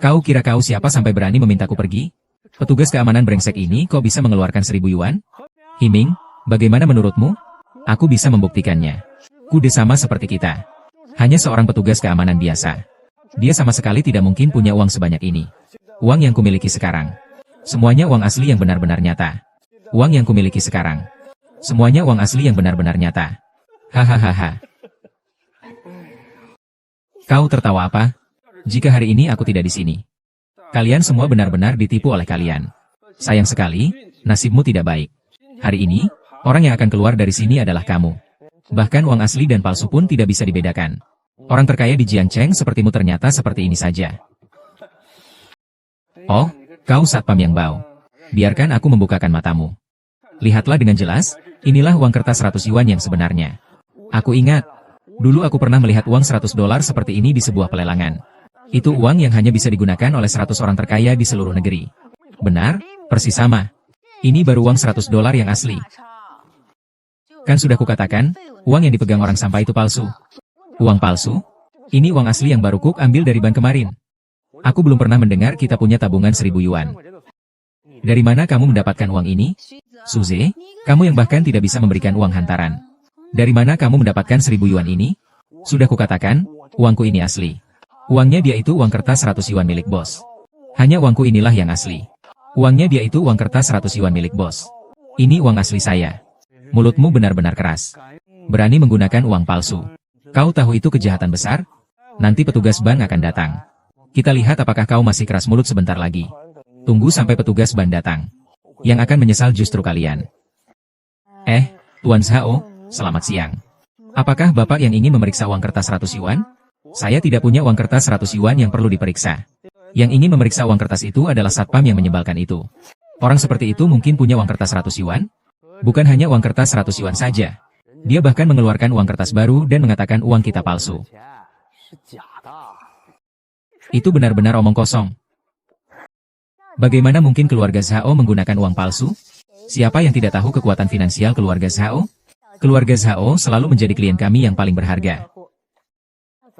Kau kira kau siapa sampai berani memintaku pergi? Petugas keamanan brengsek ini kok bisa mengeluarkan 1000 yuan? Himing, bagaimana menurutmu? Aku bisa membuktikannya. Kude sama seperti kita. Hanya seorang petugas keamanan biasa. Dia sama sekali tidak mungkin punya uang sebanyak ini. Uang yang kumiliki sekarang. Semuanya uang asli yang benar-benar nyata. Uang yang kumiliki sekarang. Semuanya uang asli yang benar-benar nyata. Hahaha. Kau tertawa apa? Jika hari ini aku tidak di sini. Kalian semua benar-benar ditipu oleh kalian. Sayang sekali, nasibmu tidak baik. Hari ini, orang yang akan keluar dari sini adalah kamu. Bahkan uang asli dan palsu pun tidak bisa dibedakan. Orang terkaya di Jiangcheng sepertimu ternyata seperti ini saja. Oh, kau satpam yang bau. Biarkan aku membukakan matamu. Lihatlah dengan jelas, inilah uang kertas 100 yuan yang sebenarnya. Aku ingat, dulu aku pernah melihat uang $100 seperti ini di sebuah pelelangan. Itu uang yang hanya bisa digunakan oleh 100 orang terkaya di seluruh negeri. Benar, persis sama. Ini baru uang $100 yang asli. Kan sudah kukatakan, uang yang dipegang orang sampah itu palsu. Uang palsu? Ini uang asli yang baru Kuk ambil dari bank kemarin. Aku belum pernah mendengar kita punya tabungan 1000 yuan. Dari mana kamu mendapatkan uang ini? Suze, kamu yang bahkan tidak bisa memberikan uang hantaran. Dari mana kamu mendapatkan 1000 yuan ini? Sudah kukatakan, uangku ini asli. Uangnya dia itu uang kertas 100 yuan milik bos. Hanya uangku inilah yang asli. Uangnya dia itu uang kertas 100 yuan milik bos. Ini uang asli saya. Mulutmu benar-benar keras. Berani menggunakan uang palsu. Kau tahu itu kejahatan besar? Nanti petugas bank akan datang. Kita lihat apakah kau masih keras mulut sebentar lagi. Tunggu sampai petugas bank datang. Yang akan menyesal justru kalian. Tuan Zhao, selamat siang. Apakah Bapak yang ingin memeriksa uang kertas 100 yuan? Saya tidak punya uang kertas 100 yuan yang perlu diperiksa. Yang ingin memeriksa uang kertas itu adalah satpam yang menyebalkan itu. Orang seperti itu mungkin punya uang kertas 100 yuan? Bukan hanya uang kertas 100 yuan saja. Dia bahkan mengeluarkan uang kertas baru dan mengatakan uang kita palsu. Itu benar-benar omong kosong. Bagaimana mungkin keluarga Zhao menggunakan uang palsu? Siapa yang tidak tahu kekuatan finansial keluarga Zhao? Keluarga Zhao selalu menjadi klien kami yang paling berharga.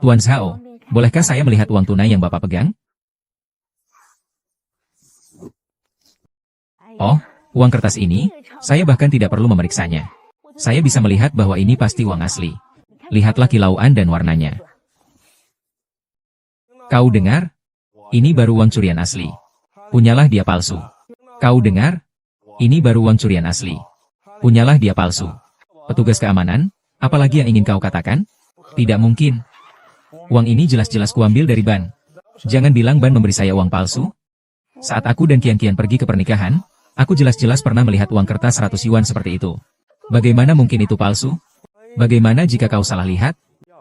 Tuan Zhao, bolehkah saya melihat uang tunai yang Bapak pegang? Oh, uang kertas ini, saya bahkan tidak perlu memeriksanya. Saya bisa melihat bahwa ini pasti uang asli. Lihatlah kilauan dan warnanya. Kau dengar? Ini baru uang curian asli. Punyalah dia palsu. Kau dengar? Ini baru uang curian asli. Punyalah dia palsu. Petugas keamanan, apalagi yang ingin kau katakan? Tidak mungkin. Uang ini jelas-jelas kuambil dari ban. Jangan bilang ban memberi saya uang palsu. Saat aku dan Kian-Kian pergi ke pernikahan, aku jelas-jelas pernah melihat uang kertas 100 yuan seperti itu. Bagaimana mungkin itu palsu? Bagaimana jika kau salah lihat?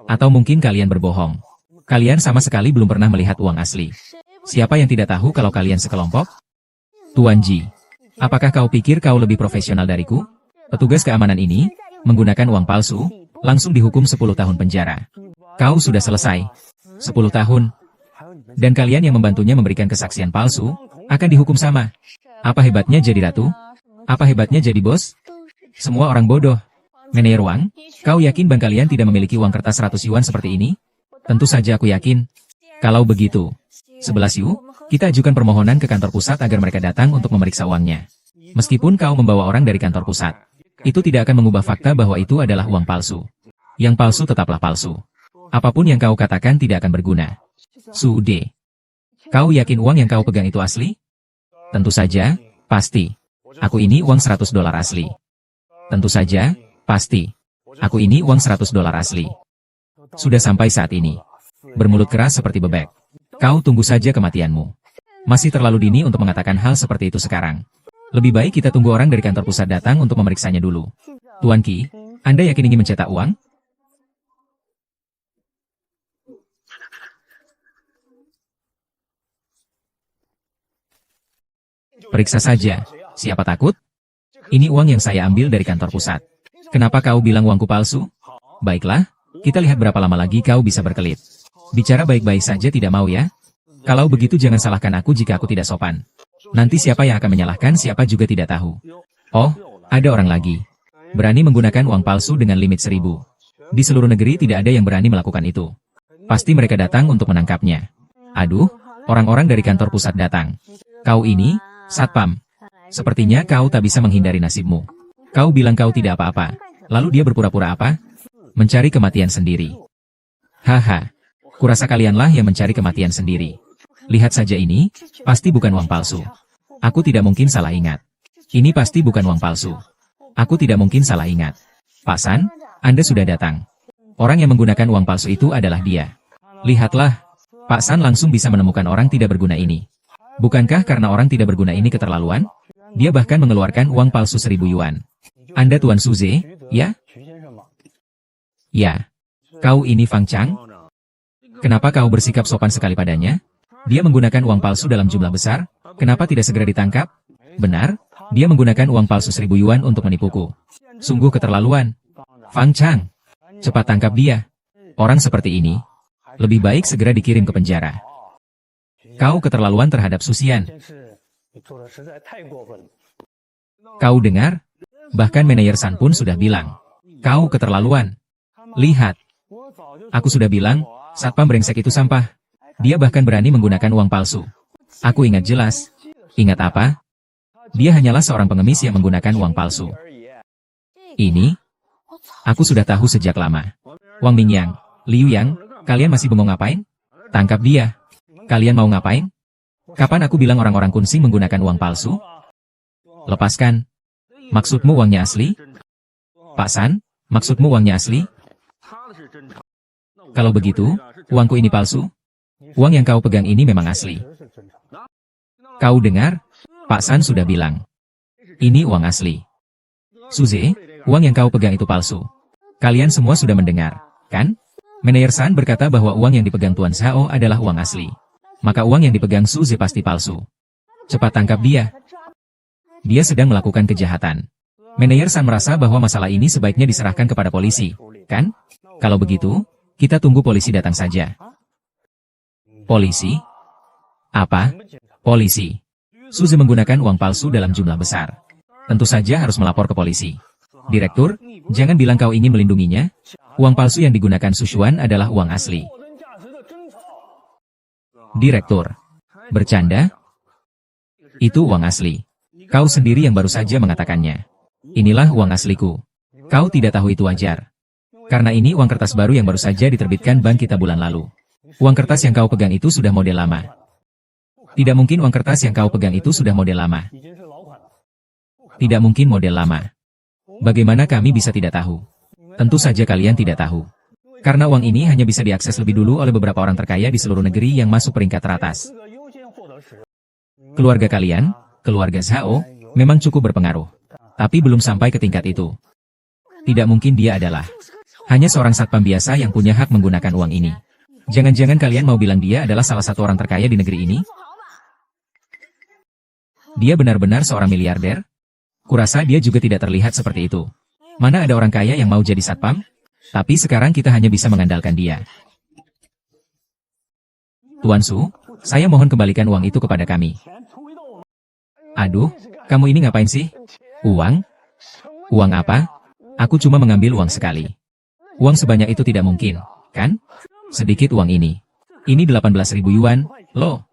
Atau mungkin kalian berbohong? Kalian sama sekali belum pernah melihat uang asli. Siapa yang tidak tahu kalau kalian sekelompok? Tuan Ji, apakah kau pikir kau lebih profesional dariku? Petugas keamanan ini, menggunakan uang palsu, langsung dihukum 10 tahun penjara. Kau sudah selesai. 10 tahun. Dan kalian yang membantunya memberikan kesaksian palsu, akan dihukum sama. Apa hebatnya jadi ratu? Apa hebatnya jadi bos? Semua orang bodoh. Manajer Wang, kau yakin bank kalian tidak memiliki uang kertas 100 yuan seperti ini? Tentu saja aku yakin. Kalau begitu, 11 Yu, kita ajukan permohonan ke kantor pusat agar mereka datang untuk memeriksa uangnya. Meskipun kau membawa orang dari kantor pusat, itu tidak akan mengubah fakta bahwa itu adalah uang palsu. Yang palsu tetaplah palsu. Apapun yang kau katakan tidak akan berguna. Sude, kau yakin uang yang kau pegang itu asli? Tentu saja, pasti. Aku ini uang $100 asli. Tentu saja, pasti. Aku ini uang $100 asli. Sudah sampai saat ini. Bermulut keras seperti bebek. Kau tunggu saja kematianmu. Masih terlalu dini untuk mengatakan hal seperti itu sekarang. Lebih baik kita tunggu orang dari kantor pusat datang untuk memeriksanya dulu. Tuan Qi, Anda yakin ingin mencetak uang? Periksa saja. Siapa takut? Ini uang yang saya ambil dari kantor pusat. Kenapa kau bilang uangku palsu? Baiklah, kita lihat berapa lama lagi kau bisa berkelit. Bicara baik-baik saja tidak mau ya? Kalau begitu jangan salahkan aku jika aku tidak sopan. Nanti siapa yang akan menyalahkan siapa juga tidak tahu. Oh, ada orang lagi. Berani menggunakan uang palsu dengan limit 1000. Di seluruh negeri tidak ada yang berani melakukan itu. Pasti mereka datang untuk menangkapnya. Aduh, orang-orang dari kantor pusat datang. Kau ini, satpam. Sepertinya kau tak bisa menghindari nasibmu. Kau bilang kau tidak apa-apa. Lalu dia berpura-pura apa? Mencari kematian sendiri. Haha. Kurasa kalianlah yang mencari kematian sendiri. Lihat saja ini, pasti bukan uang palsu. Aku tidak mungkin salah ingat. Ini pasti bukan uang palsu. Aku tidak mungkin salah ingat. Pak San, Anda sudah datang. Orang yang menggunakan uang palsu itu adalah dia. Lihatlah, Pak San langsung bisa menemukan orang tidak berguna ini. Bukankah karena orang tidak berguna ini keterlaluan? Dia bahkan mengeluarkan uang palsu 1000 yuan. Anda Tuan Suze, ya? Ya. Kau ini Fang Chang? Kenapa kau bersikap sopan sekali padanya? Dia menggunakan uang palsu dalam jumlah besar, kenapa tidak segera ditangkap? Benar, dia menggunakan uang palsu 1000 yuan untuk menipuku. Sungguh keterlaluan. Fang Chang, cepat tangkap dia. Orang seperti ini, lebih baik segera dikirim ke penjara. Kau keterlaluan terhadap Susian. Kau dengar? Bahkan manajer San pun sudah bilang. Kau keterlaluan. Lihat. Aku sudah bilang, satpam brengsek itu sampah. Dia bahkan berani menggunakan uang palsu. Aku ingat jelas. Ingat apa? Dia hanyalah seorang pengemis yang menggunakan uang palsu. Ini? Aku sudah tahu sejak lama. Wang Mingyang, Liu Yang, kalian masih bengong ngapain? Tangkap dia. Kalian mau ngapain? Kapan aku bilang orang-orang kunsing menggunakan uang palsu? Lepaskan. Maksudmu uangnya asli? Pak San, maksudmu uangnya asli? Kalau begitu, uangku ini palsu? Uang yang kau pegang ini memang asli. Kau dengar? Pak San sudah bilang. Ini uang asli. Suze, uang yang kau pegang itu palsu. Kalian semua sudah mendengar, kan? Manajer San berkata bahwa uang yang dipegang Tuan Zhao adalah uang asli. Maka uang yang dipegang Suze pasti palsu. Cepat tangkap dia. Dia sedang melakukan kejahatan. Manajer San merasa bahwa masalah ini sebaiknya diserahkan kepada polisi, kan? Kalau begitu, kita tunggu polisi datang saja. Polisi? Apa? Polisi. Suze menggunakan uang palsu dalam jumlah besar. Tentu saja harus melapor ke polisi. Direktur, jangan bilang kau ingin melindunginya. Uang palsu yang digunakan Sushuan adalah uang asli. Direktur. Bercanda? Itu uang asli. Kau sendiri yang baru saja mengatakannya. Inilah uang asliku. Kau tidak tahu itu wajar. Karena ini uang kertas baru yang baru saja diterbitkan bank kita bulan lalu. Uang kertas yang kau pegang itu sudah model lama. Tidak mungkin uang kertas yang kau pegang itu sudah model lama. Tidak mungkin model lama. Bagaimana kami bisa tidak tahu? Tentu saja kalian tidak tahu. Karena uang ini hanya bisa diakses lebih dulu oleh beberapa orang terkaya di seluruh negeri yang masuk peringkat teratas. Keluarga kalian, keluarga Zhao, memang cukup berpengaruh. Tapi belum sampai ke tingkat itu. Tidak mungkin dia adalah hanya seorang satpam biasa yang punya hak menggunakan uang ini. Jangan-jangan kalian mau bilang dia adalah salah satu orang terkaya di negeri ini? Dia benar-benar seorang miliarder? Kurasa dia juga tidak terlihat seperti itu. Mana ada orang kaya yang mau jadi satpam? Tapi sekarang kita hanya bisa mengandalkan dia. Tuan Su, saya mohon kembalikan uang itu kepada kami. Aduh, kamu ini ngapain sih? Uang? Uang apa? Aku cuma mengambil uang sekali. Uang sebanyak itu tidak mungkin, kan? Sedikit uang ini. Ini 18.000 yuan, loh.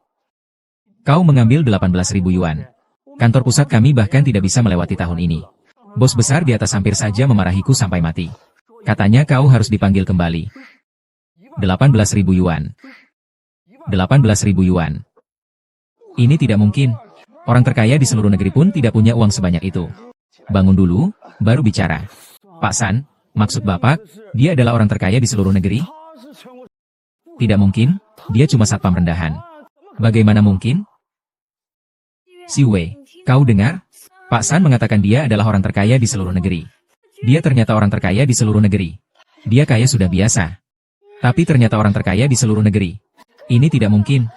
Kau mengambil 18.000 yuan. Kantor pusat kami bahkan tidak bisa melewati tahun ini. Bos besar di atas hampir saja memarahiku sampai mati. Katanya kau harus dipanggil kembali. 18.000 yuan. 18.000 yuan. Ini tidak mungkin. Orang terkaya di seluruh negeri pun tidak punya uang sebanyak itu. Bangun dulu, baru bicara. Pak San, maksud Bapak, dia adalah orang terkaya di seluruh negeri? Tidak mungkin, dia cuma satpam rendahan. Bagaimana mungkin? Si Wei, kau dengar? Pak San mengatakan dia adalah orang terkaya di seluruh negeri. Dia ternyata orang terkaya di seluruh negeri. Dia kaya sudah biasa. Tapi ternyata orang terkaya di seluruh negeri. Ini tidak mungkin.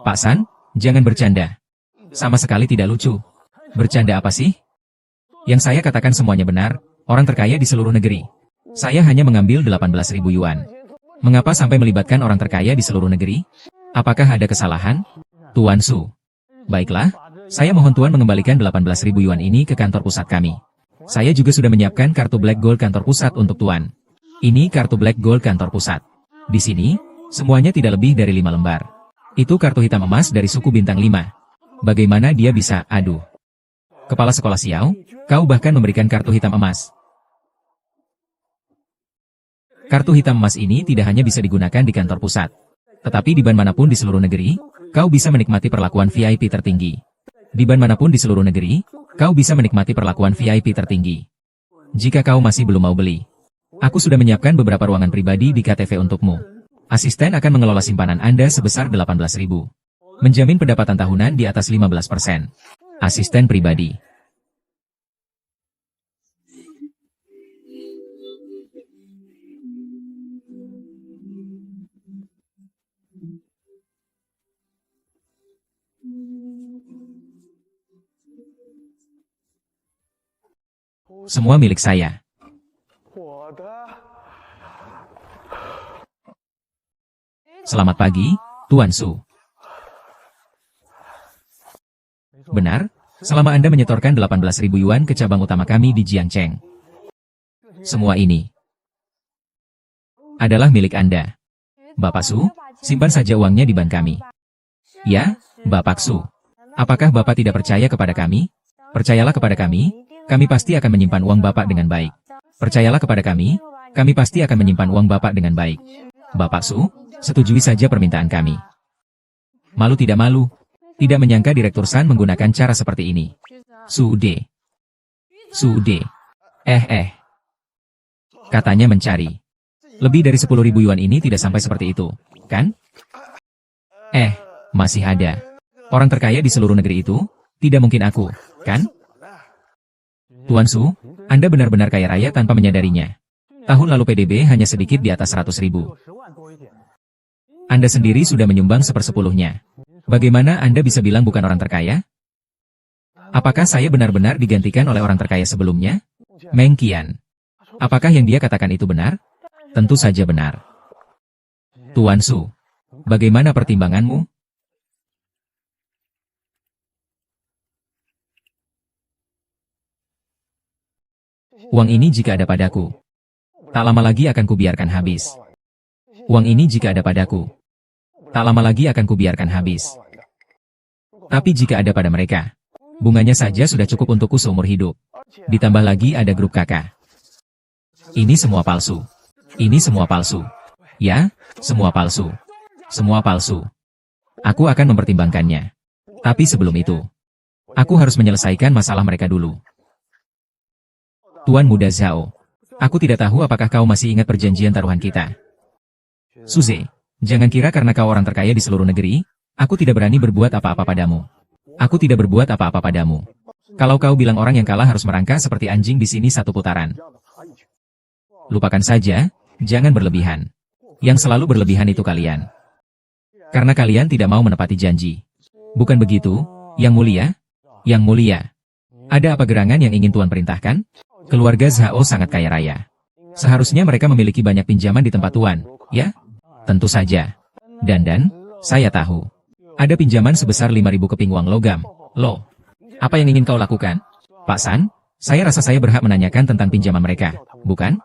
Pak San, jangan bercanda. Sama sekali tidak lucu. Bercanda apa sih? Yang saya katakan semuanya benar, orang terkaya di seluruh negeri. Saya hanya mengambil 18.000 yuan. Mengapa sampai melibatkan orang terkaya di seluruh negeri? Apakah ada kesalahan? Tuan Su. Baiklah, saya mohon Tuan mengembalikan 18.000 yuan ini ke kantor pusat kami. Saya juga sudah menyiapkan kartu Black Gold kantor pusat untuk Tuan. Ini kartu Black Gold kantor pusat. Di sini, semuanya tidak lebih dari 5 lembar. Itu kartu hitam emas dari suku bintang 5. Bagaimana dia bisa, aduh. Kepala sekolah Xiao, kau bahkan memberikan kartu hitam emas. Kartu hitam emas ini tidak hanya bisa digunakan di kantor pusat, tetapi di ban manapun di seluruh negeri, kau bisa menikmati perlakuan VIP tertinggi. Di ban manapun di seluruh negeri, kau bisa menikmati perlakuan VIP tertinggi. Jika kau masih belum mau beli, aku sudah menyiapkan beberapa ruangan pribadi di KTV untukmu. Asisten akan mengelola simpanan Anda sebesar 18.000. Menjamin pendapatan tahunan di atas 15%. Asisten pribadi. Semua milik saya. Selamat pagi, Tuan Su. Benar, selama Anda menyetorkan 18.000 yuan ke cabang utama kami di Jiangcheng. Semua ini adalah milik Anda. Bapak Su, simpan saja uangnya di ban kami. Ya, Bapak Su. Apakah Bapak tidak percaya kepada kami? Percayalah kepada kami pasti akan menyimpan uang Bapak dengan baik. Percayalah kepada kami pasti akan menyimpan uang Bapak dengan baik. Bapak Su, setujui saja permintaan kami. Malu tidak malu? Tidak menyangka Direktur San menggunakan cara seperti ini. Sude. Katanya mencari. Lebih dari 10.000 yuan ini tidak sampai seperti itu, kan? Masih ada. Orang terkaya di seluruh negeri itu, tidak mungkin aku, kan? Tuan Su, Anda benar-benar kaya raya tanpa menyadarinya. Tahun lalu PDB hanya sedikit di atas 100.000. Anda sendiri sudah menyumbang 1/10-nya. Bagaimana Anda bisa bilang bukan orang terkaya? Apakah saya benar-benar digantikan oleh orang terkaya sebelumnya? Meng Qian. Apakah yang dia katakan itu benar? Tentu saja benar. Tuan Su, bagaimana pertimbanganmu? Uang ini jika ada padaku, tak lama lagi akan kubiarkan habis. Uang ini jika ada padaku, tak lama lagi akan kubiarkan habis. Tapi jika ada pada mereka, bunganya saja sudah cukup untukku seumur hidup. Ditambah lagi ada grup kakak. Ini semua palsu. Ini semua palsu. Ya, semua palsu. Semua palsu. Aku akan mempertimbangkannya. Tapi sebelum itu, aku harus menyelesaikan masalah mereka dulu. Tuan Muda Zhao, aku tidak tahu apakah kau masih ingat perjanjian taruhan kita. Suze, jangan kira karena kau orang terkaya di seluruh negeri, aku tidak berani berbuat apa-apa padamu. Aku tidak berbuat apa-apa padamu. Kalau kau bilang orang yang kalah harus merangkak seperti anjing di sini satu putaran. Lupakan saja, jangan berlebihan. Yang selalu berlebihan itu kalian. Karena kalian tidak mau menepati janji. Bukan begitu, Yang Mulia? Yang Mulia. Ada apa gerangan yang ingin Tuan perintahkan? Keluarga Zhao sangat kaya raya. Seharusnya mereka memiliki banyak pinjaman di tempat Tuan, ya? Tentu saja. Dan, saya tahu. Ada pinjaman sebesar 5.000 keping uang logam. Loh, apa yang ingin kau lakukan? Pak San, saya rasa saya berhak menanyakan tentang pinjaman mereka, bukan?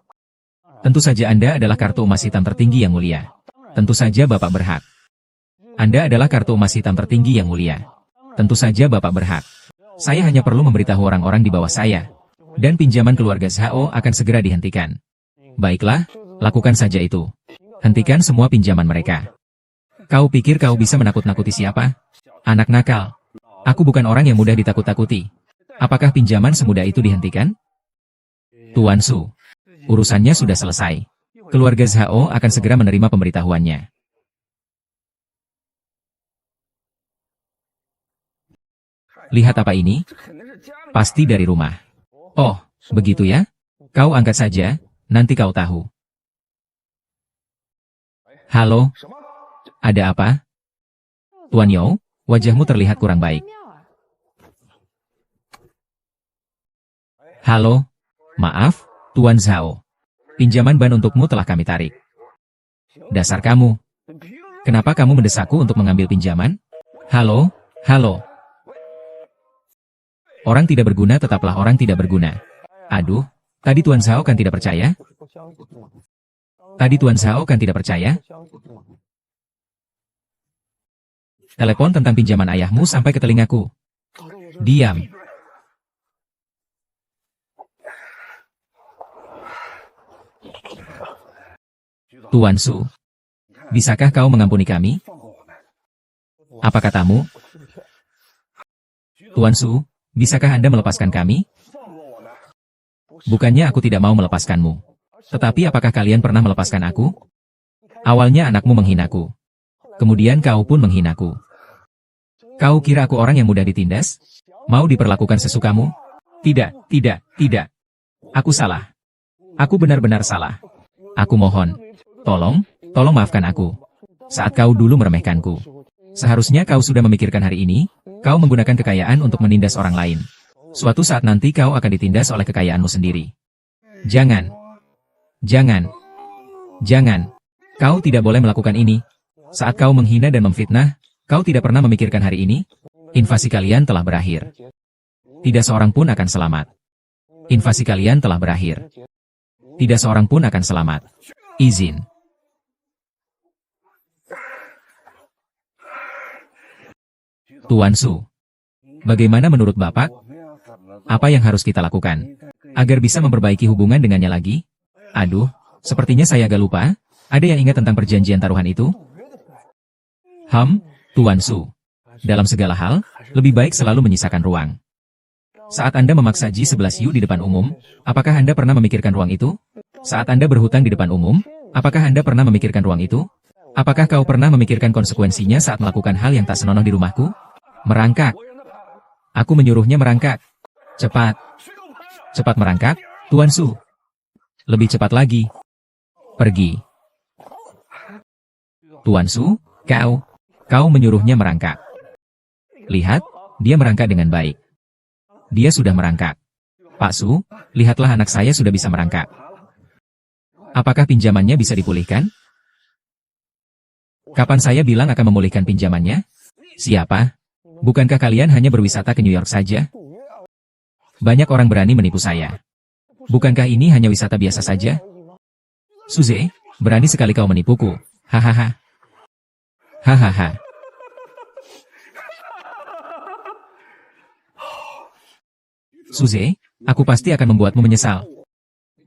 Tentu saja Anda adalah kartu emas hitam tertinggi Yang Mulia. Tentu saja Bapak berhak. Anda adalah kartu emas hitam tertinggi Yang Mulia. Tentu saja Bapak berhak. Saya hanya perlu memberitahu orang-orang di bawah saya. Dan pinjaman keluarga Zhao akan segera dihentikan. Baiklah, lakukan saja itu. Hentikan semua pinjaman mereka. Kau pikir kau bisa menakut-nakuti siapa? Anak nakal. Aku bukan orang yang mudah ditakut-takuti. Apakah pinjaman semudah itu dihentikan? Tuan Su, urusannya sudah selesai. Keluarga Zhao akan segera menerima pemberitahuannya. Lihat apa ini? Pasti dari rumah. Oh, begitu ya? Kau angkat saja, nanti kau tahu. Halo? Ada apa? Tuan You, wajahmu terlihat kurang baik. Halo? Maaf, Tuan Zhao. Pinjaman ban untukmu telah kami tarik. Dasar kamu. Kenapa kamu mendesakku untuk mengambil pinjaman? Halo? Halo? Orang tidak berguna tetaplah orang tidak berguna. Aduh, tadi Tuan Zhao kan tidak percaya? Tadi Tuan Zhao kan tidak percaya? Telepon tentang pinjaman ayahmu sampai ke telingaku. Diam. Tuan Su, bisakah kau mengampuni kami? Apa katamu? Tuan Su, bisakah Anda melepaskan kami? Bukannya aku tidak mau melepaskanmu. Tetapi apakah kalian pernah melepaskan aku? Awalnya anakmu menghinaku. Kemudian kau pun menghinaku. Kau kira aku orang yang mudah ditindas? Mau diperlakukan sesukamu? Tidak, tidak, tidak. Aku salah. Aku benar-benar salah. Aku mohon. Tolong maafkan aku. Saat kau dulu meremehkanku. Seharusnya kau sudah memikirkan hari ini, kau menggunakan kekayaan untuk menindas orang lain. Suatu saat nanti kau akan ditindas oleh kekayaanmu sendiri. Jangan. Jangan. Jangan. Kau tidak boleh melakukan ini. Saat kau menghina dan memfitnah, kau tidak pernah memikirkan hari ini? Invasi kalian telah berakhir. Tidak seorang pun akan selamat. Invasi kalian telah berakhir. Tidak seorang pun akan selamat. Izin. Tuan Su, bagaimana menurut Bapak? Apa yang harus kita lakukan agar bisa memperbaiki hubungan dengannya lagi? Aduh, sepertinya saya agak lupa. Ada yang ingat tentang perjanjian taruhan itu? Tuan Su. Dalam segala hal, lebih baik selalu menyisakan ruang. Saat Anda memaksa G11U di depan umum, apakah Anda pernah memikirkan ruang itu? Saat Anda berhutang di depan umum, apakah Anda pernah memikirkan ruang itu? Apakah kau pernah memikirkan konsekuensinya saat melakukan hal yang tak senonoh di rumahku? Merangkak. Aku menyuruhnya merangkak. Cepat. Cepat merangkak, Tuan Su. Lebih cepat lagi. Pergi. Tuan Su, kau menyuruhnya merangkak. Lihat, dia merangkak dengan baik. Dia sudah merangkak. Pak Su, lihatlah anak saya sudah bisa merangkak. Apakah pinjamannya bisa dipulihkan? Kapan saya bilang akan memulihkan pinjamannya? Siapa? Bukankah kalian hanya berwisata ke New York saja? Banyak orang berani menipu saya. Bukankah ini hanya wisata biasa saja? Suze, berani sekali kau menipuku. Hahaha. Hahaha. Suze, aku pasti akan membuatmu menyesal.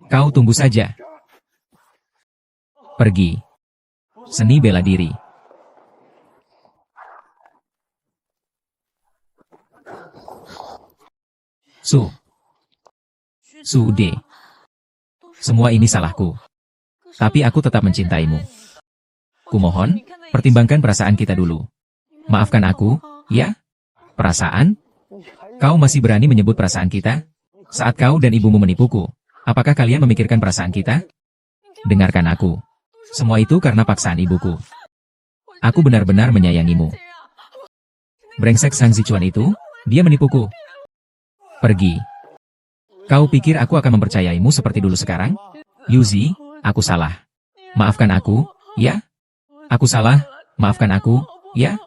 Kau tunggu saja. Pergi. Seni bela diri. Sude. Semua ini salahku. Tapi aku tetap mencintaimu. Kumohon, pertimbangkan perasaan kita dulu. Maafkan aku, ya? Perasaan? Kau masih berani menyebut perasaan kita? Saat kau dan ibumu menipuku, apakah kalian memikirkan perasaan kita? Dengarkan aku. Semua itu karena paksaan ibuku. Aku benar-benar menyayangimu. Brengsek Sang Zichuan itu, dia menipuku. Pergi. Kau pikir aku akan mempercayaimu seperti dulu sekarang? Yuzi, aku salah. Maafkan aku, ya? Aku salah, maafkan aku, ya?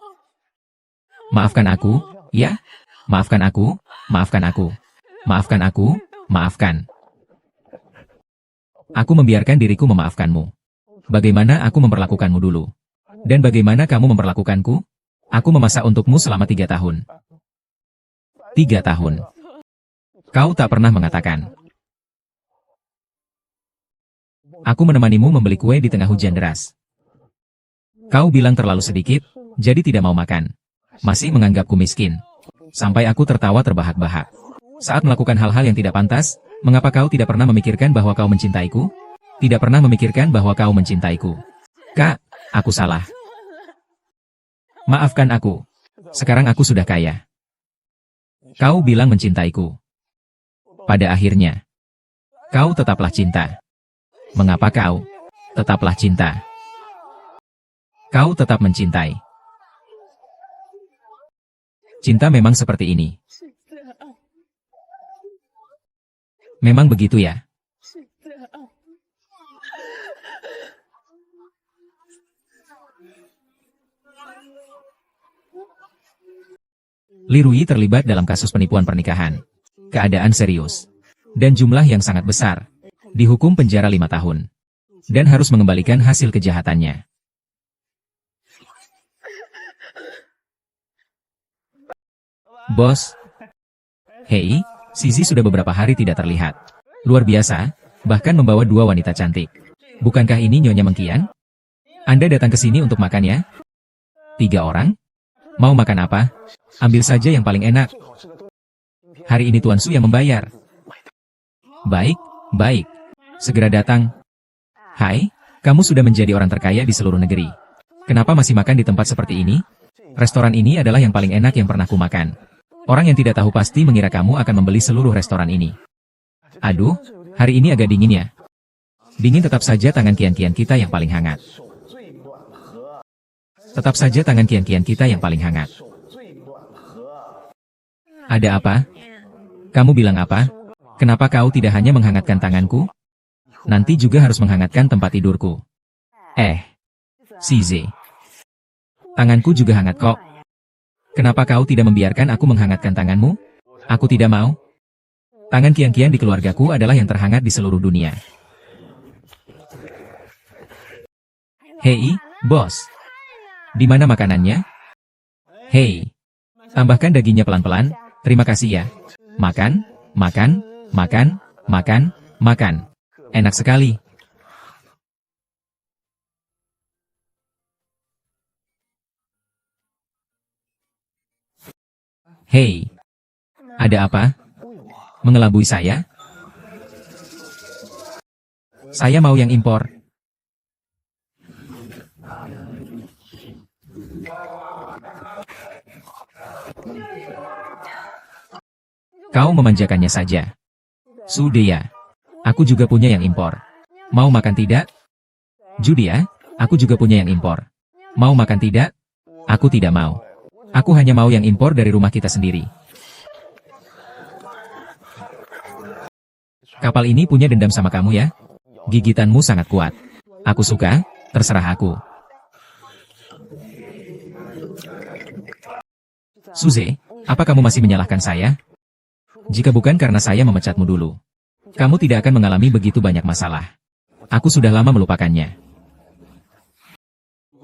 Maafkan aku, ya? Maafkan aku, maafkan aku. Maafkan aku, maafkan. Aku membiarkan diriku memaafkanmu. Bagaimana aku memperlakukanmu dulu? Dan bagaimana kamu memperlakukanku? Aku memasak untukmu selama 3 tahun. 3 tahun. Kau tak pernah mengatakan. Aku menemanimu membeli kue di tengah hujan deras. Kau bilang terlalu sedikit, jadi tidak mau makan. Masih menganggapku miskin. Sampai aku tertawa terbahak-bahak. Saat melakukan hal-hal yang tidak pantas, mengapa kau tidak pernah memikirkan bahwa kau mencintaiku? Tidak pernah memikirkan bahwa kau mencintaiku. Kak, aku salah. Maafkan aku. Sekarang aku sudah kaya. Kau bilang mencintaiku. Pada akhirnya, kau tetaplah cinta. Mengapa kau tetaplah cinta? Kau tetap mencintai. Cinta memang seperti ini. Memang begitu ya? Li Rui terlibat dalam kasus penipuan pernikahan. Keadaan serius. Dan jumlah yang sangat besar. Dihukum penjara 5 tahun. Dan harus mengembalikan hasil kejahatannya. Bos. Hei, Zizi sudah beberapa hari tidak terlihat. Luar biasa, bahkan membawa 2 wanita cantik. Bukankah ini Nyonya Mengkian? Anda datang ke sini untuk makan ya? 3 orang? Mau makan apa? Ambil saja yang paling enak. Hari ini Tuan Su yang membayar. Baik, baik. Segera datang. Hai, kamu sudah menjadi orang terkaya di seluruh negeri. Kenapa masih makan di tempat seperti ini? Restoran ini adalah yang paling enak yang pernah kumakan. Orang yang tidak tahu pasti mengira kamu akan membeli seluruh restoran ini. Aduh, hari ini agak dingin ya. Dingin tetap saja tangan kian-kian kita yang paling hangat. Tetap saja tangan kian-kian kita yang paling hangat. Ada apa? Kamu bilang apa? Kenapa kau tidak hanya menghangatkan tanganku? Nanti juga harus menghangatkan tempat tidurku. Zizi. Tanganku juga hangat kok. Kenapa kau tidak membiarkan aku menghangatkan tanganmu? Aku tidak mau. Tangan kian-kian di keluargaku adalah yang terhangat di seluruh dunia. Hei, bos. Di mana makanannya? Hei. Tambahkan dagingnya pelan-pelan. Terima kasih ya. Makan, makan, makan, makan, makan. Enak sekali. Hei. Ada apa? Mengelabui saya? Saya mau yang impor. Kau memanjakannya saja. Sudah ya. Aku juga punya yang impor. Mau makan tidak? Judia, aku juga punya yang impor. Mau makan tidak? Aku tidak mau. Aku hanya mau yang impor dari rumah kita sendiri. Kapal ini punya dendam sama kamu ya? Gigitanmu sangat kuat. Aku suka, terserah aku. Suze, apa kamu masih menyalahkan saya? Jika bukan karena saya memecatmu dulu, kamu tidak akan mengalami begitu banyak masalah. Aku sudah lama melupakannya.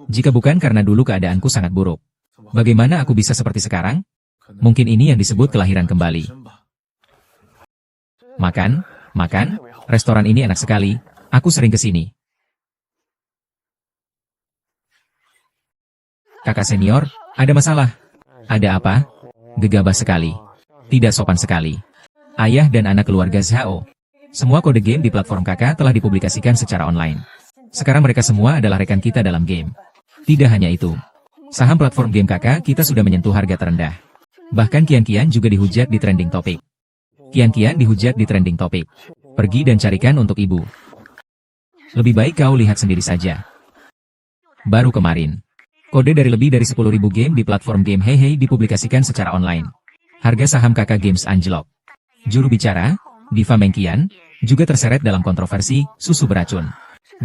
Jika bukan karena dulu keadaanku sangat buruk, bagaimana aku bisa seperti sekarang? Mungkin ini yang disebut kelahiran kembali. Makan, makan, restoran ini enak sekali. Aku sering ke sini. Kakak senior, ada masalah. Ada apa? Gegabah sekali. Tidak sopan sekali. Ayah dan anak keluarga Zhao. Semua kode game di platform kakak telah dipublikasikan secara online. Sekarang mereka semua adalah rekan kita dalam game. Tidak hanya itu. Saham platform game kakak kita sudah menyentuh harga terendah. Bahkan Kian-Kian juga dihujat di trending topik. Kian-Kian dihujat di trending topik. Pergi dan carikan untuk ibu. Lebih baik kau lihat sendiri saja. Baru kemarin, kode dari lebih dari 10.000 game di platform game Heihei dipublikasikan secara online. Harga saham kakak games anjlok. Juru bicara, Diva Mengkian, juga terseret dalam kontroversi susu beracun.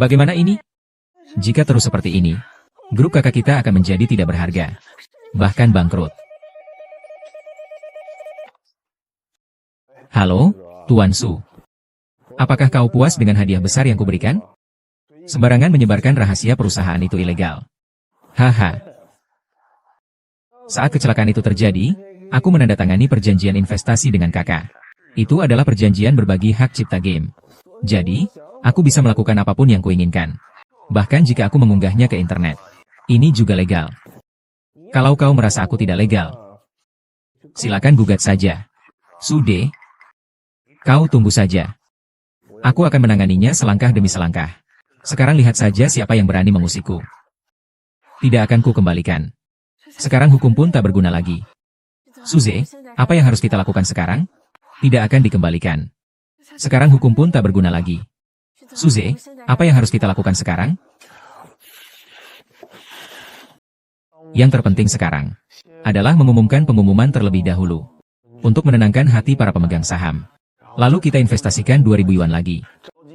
Bagaimana ini? Jika terus seperti ini, grup kakak kita akan menjadi tidak berharga. Bahkan bangkrut. Halo, Tuan Su. Apakah kau puas dengan hadiah besar yang kuberikan? Sembarangan menyebarkan rahasia perusahaan itu ilegal. Haha. Saat kecelakaan itu terjadi, aku menandatangani perjanjian investasi dengan kakak. Itu adalah perjanjian berbagi hak cipta game. Jadi, aku bisa melakukan apapun yang kuinginkan. Bahkan jika aku mengunggahnya ke internet. Ini juga legal. Kalau kau merasa aku tidak legal, silakan gugat saja. Sude, kau tunggu saja. Aku akan menanganinya selangkah demi selangkah. Sekarang lihat saja siapa yang berani mengusikku. Tidak akan ku kembalikan. Sekarang hukum pun tak berguna lagi. Suze, apa yang harus kita lakukan sekarang? Tidak akan dikembalikan. Sekarang hukum pun tak berguna lagi. Suze, apa yang harus kita lakukan sekarang? Yang terpenting sekarang adalah mengumumkan pengumuman terlebih dahulu. Untuk menenangkan hati para pemegang saham. Lalu kita investasikan 2.000 yuan lagi.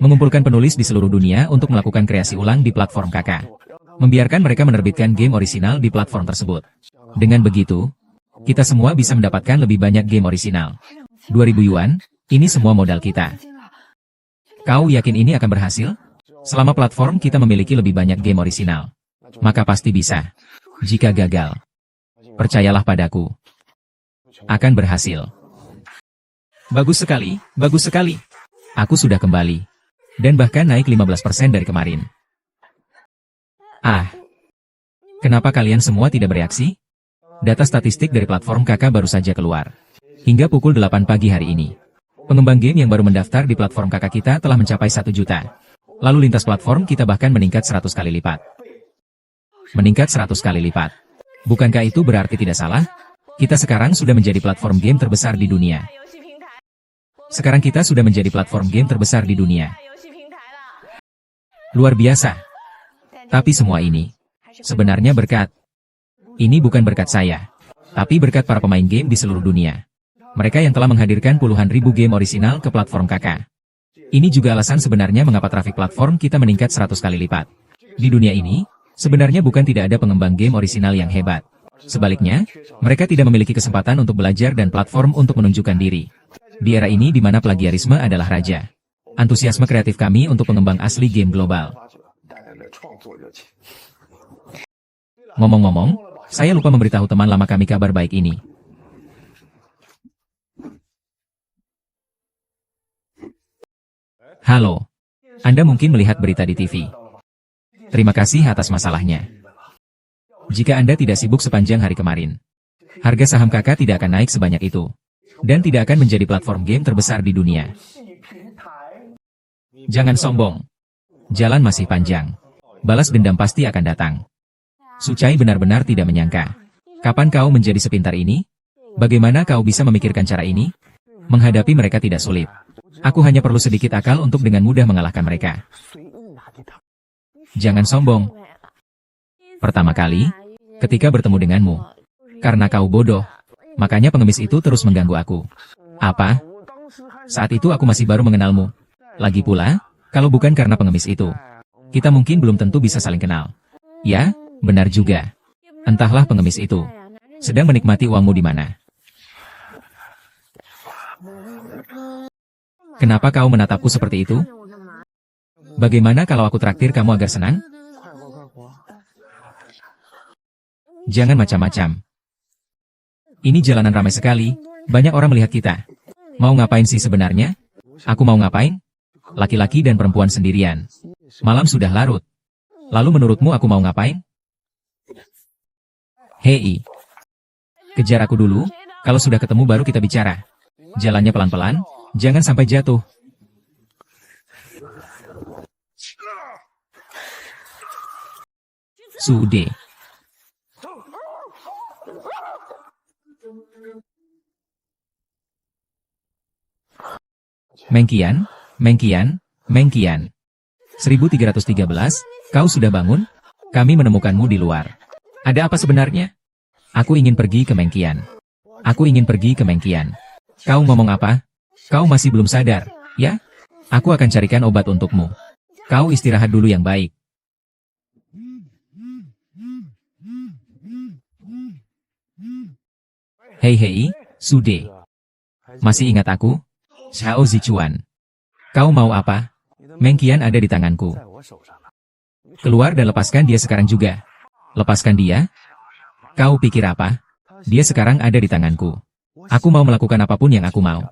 Mengumpulkan penulis di seluruh dunia untuk melakukan kreasi ulang di platform kakak. Membiarkan mereka menerbitkan game orisinal di platform tersebut. Dengan begitu, kita semua bisa mendapatkan lebih banyak game orisinal. 2.000 yuan, ini semua modal kita. Kau yakin ini akan berhasil? Selama platform kita memiliki lebih banyak game orisinal, maka pasti bisa. Jika gagal, percayalah padaku, akan berhasil. Bagus sekali, bagus sekali. Aku sudah kembali. Dan bahkan naik 15% dari kemarin. Kenapa kalian semua tidak bereaksi? Data statistik dari platform kakak baru saja keluar. Hingga pukul 8 pagi hari ini. Pengembang game yang baru mendaftar di platform kakak kita telah mencapai 1 juta. Lalu lintas platform kita bahkan meningkat 100 kali lipat. Meningkat 100 kali lipat. Bukankah itu berarti tidak salah? Kita sekarang sudah menjadi platform game terbesar di dunia. Sekarang kita sudah menjadi platform game terbesar di dunia. Luar biasa. Tapi semua ini sebenarnya berkat. Ini bukan berkat saya, tapi berkat para pemain game di seluruh dunia. Mereka yang telah menghadirkan puluhan ribu game orisinal ke platform kakak. Ini juga alasan sebenarnya mengapa trafik platform kita meningkat 100 kali lipat. Di dunia ini, sebenarnya bukan tidak ada pengembang game orisinal yang hebat. Sebaliknya, mereka tidak memiliki kesempatan untuk belajar dan platform untuk menunjukkan diri. Di era ini di mana plagiarisme adalah raja. Antusiasme kreatif kami untuk pengembang asli game global. Ngomong-ngomong, saya lupa memberitahu teman lama kami kabar baik ini. Halo. Anda mungkin melihat berita di TV. Terima kasih atas masalahnya. Jika Anda tidak sibuk sepanjang hari kemarin, harga saham kakak tidak akan naik sebanyak itu. Dan tidak akan menjadi platform game terbesar di dunia. Jangan sombong. Jalan masih panjang. Balas dendam pasti akan datang. Sucai benar-benar tidak menyangka. Kapan kau menjadi sepintar ini? Bagaimana kau bisa memikirkan cara ini? Menghadapi mereka tidak sulit. Aku hanya perlu sedikit akal untuk dengan mudah mengalahkan mereka. Jangan sombong. Pertama kali, ketika bertemu denganmu. Karena kau bodoh, makanya pengemis itu terus mengganggu aku. Apa? Saat itu aku masih baru mengenalmu. Lagi pula, kalau bukan karena pengemis itu, kita mungkin belum tentu bisa saling kenal. Ya, benar juga. Entahlah pengemis itu sedang menikmati uangmu di mana. Kenapa kau menatapku seperti itu? Bagaimana kalau aku traktir kamu agar senang? Jangan macam-macam. Ini jalanan ramai sekali, banyak orang melihat kita. Mau ngapain sih sebenarnya? Aku mau ngapain? Laki-laki dan perempuan sendirian. Malam sudah larut. Lalu menurutmu aku mau ngapain? Hei. Kejar aku dulu, kalau sudah ketemu baru kita bicara. Jalannya pelan-pelan, jangan sampai jatuh. Sude. Mengkian, Mengkian, Mengkian. 1313, kau sudah bangun? Kami menemukanmu di luar. Ada apa sebenarnya? Aku ingin pergi ke Mengkian. Aku ingin pergi ke Mengkian. Kau ngomong apa? Kau masih belum sadar, ya? Aku akan carikan obat untukmu. Kau istirahat dulu yang baik. Hei, Sude. Masih ingat aku? Xiao Zichuan. Kau mau apa? Mengkian ada di tanganku. Keluar dan lepaskan dia sekarang juga. Lepaskan dia? Kau pikir apa? Dia sekarang ada di tanganku. Aku mau melakukan apapun yang aku mau.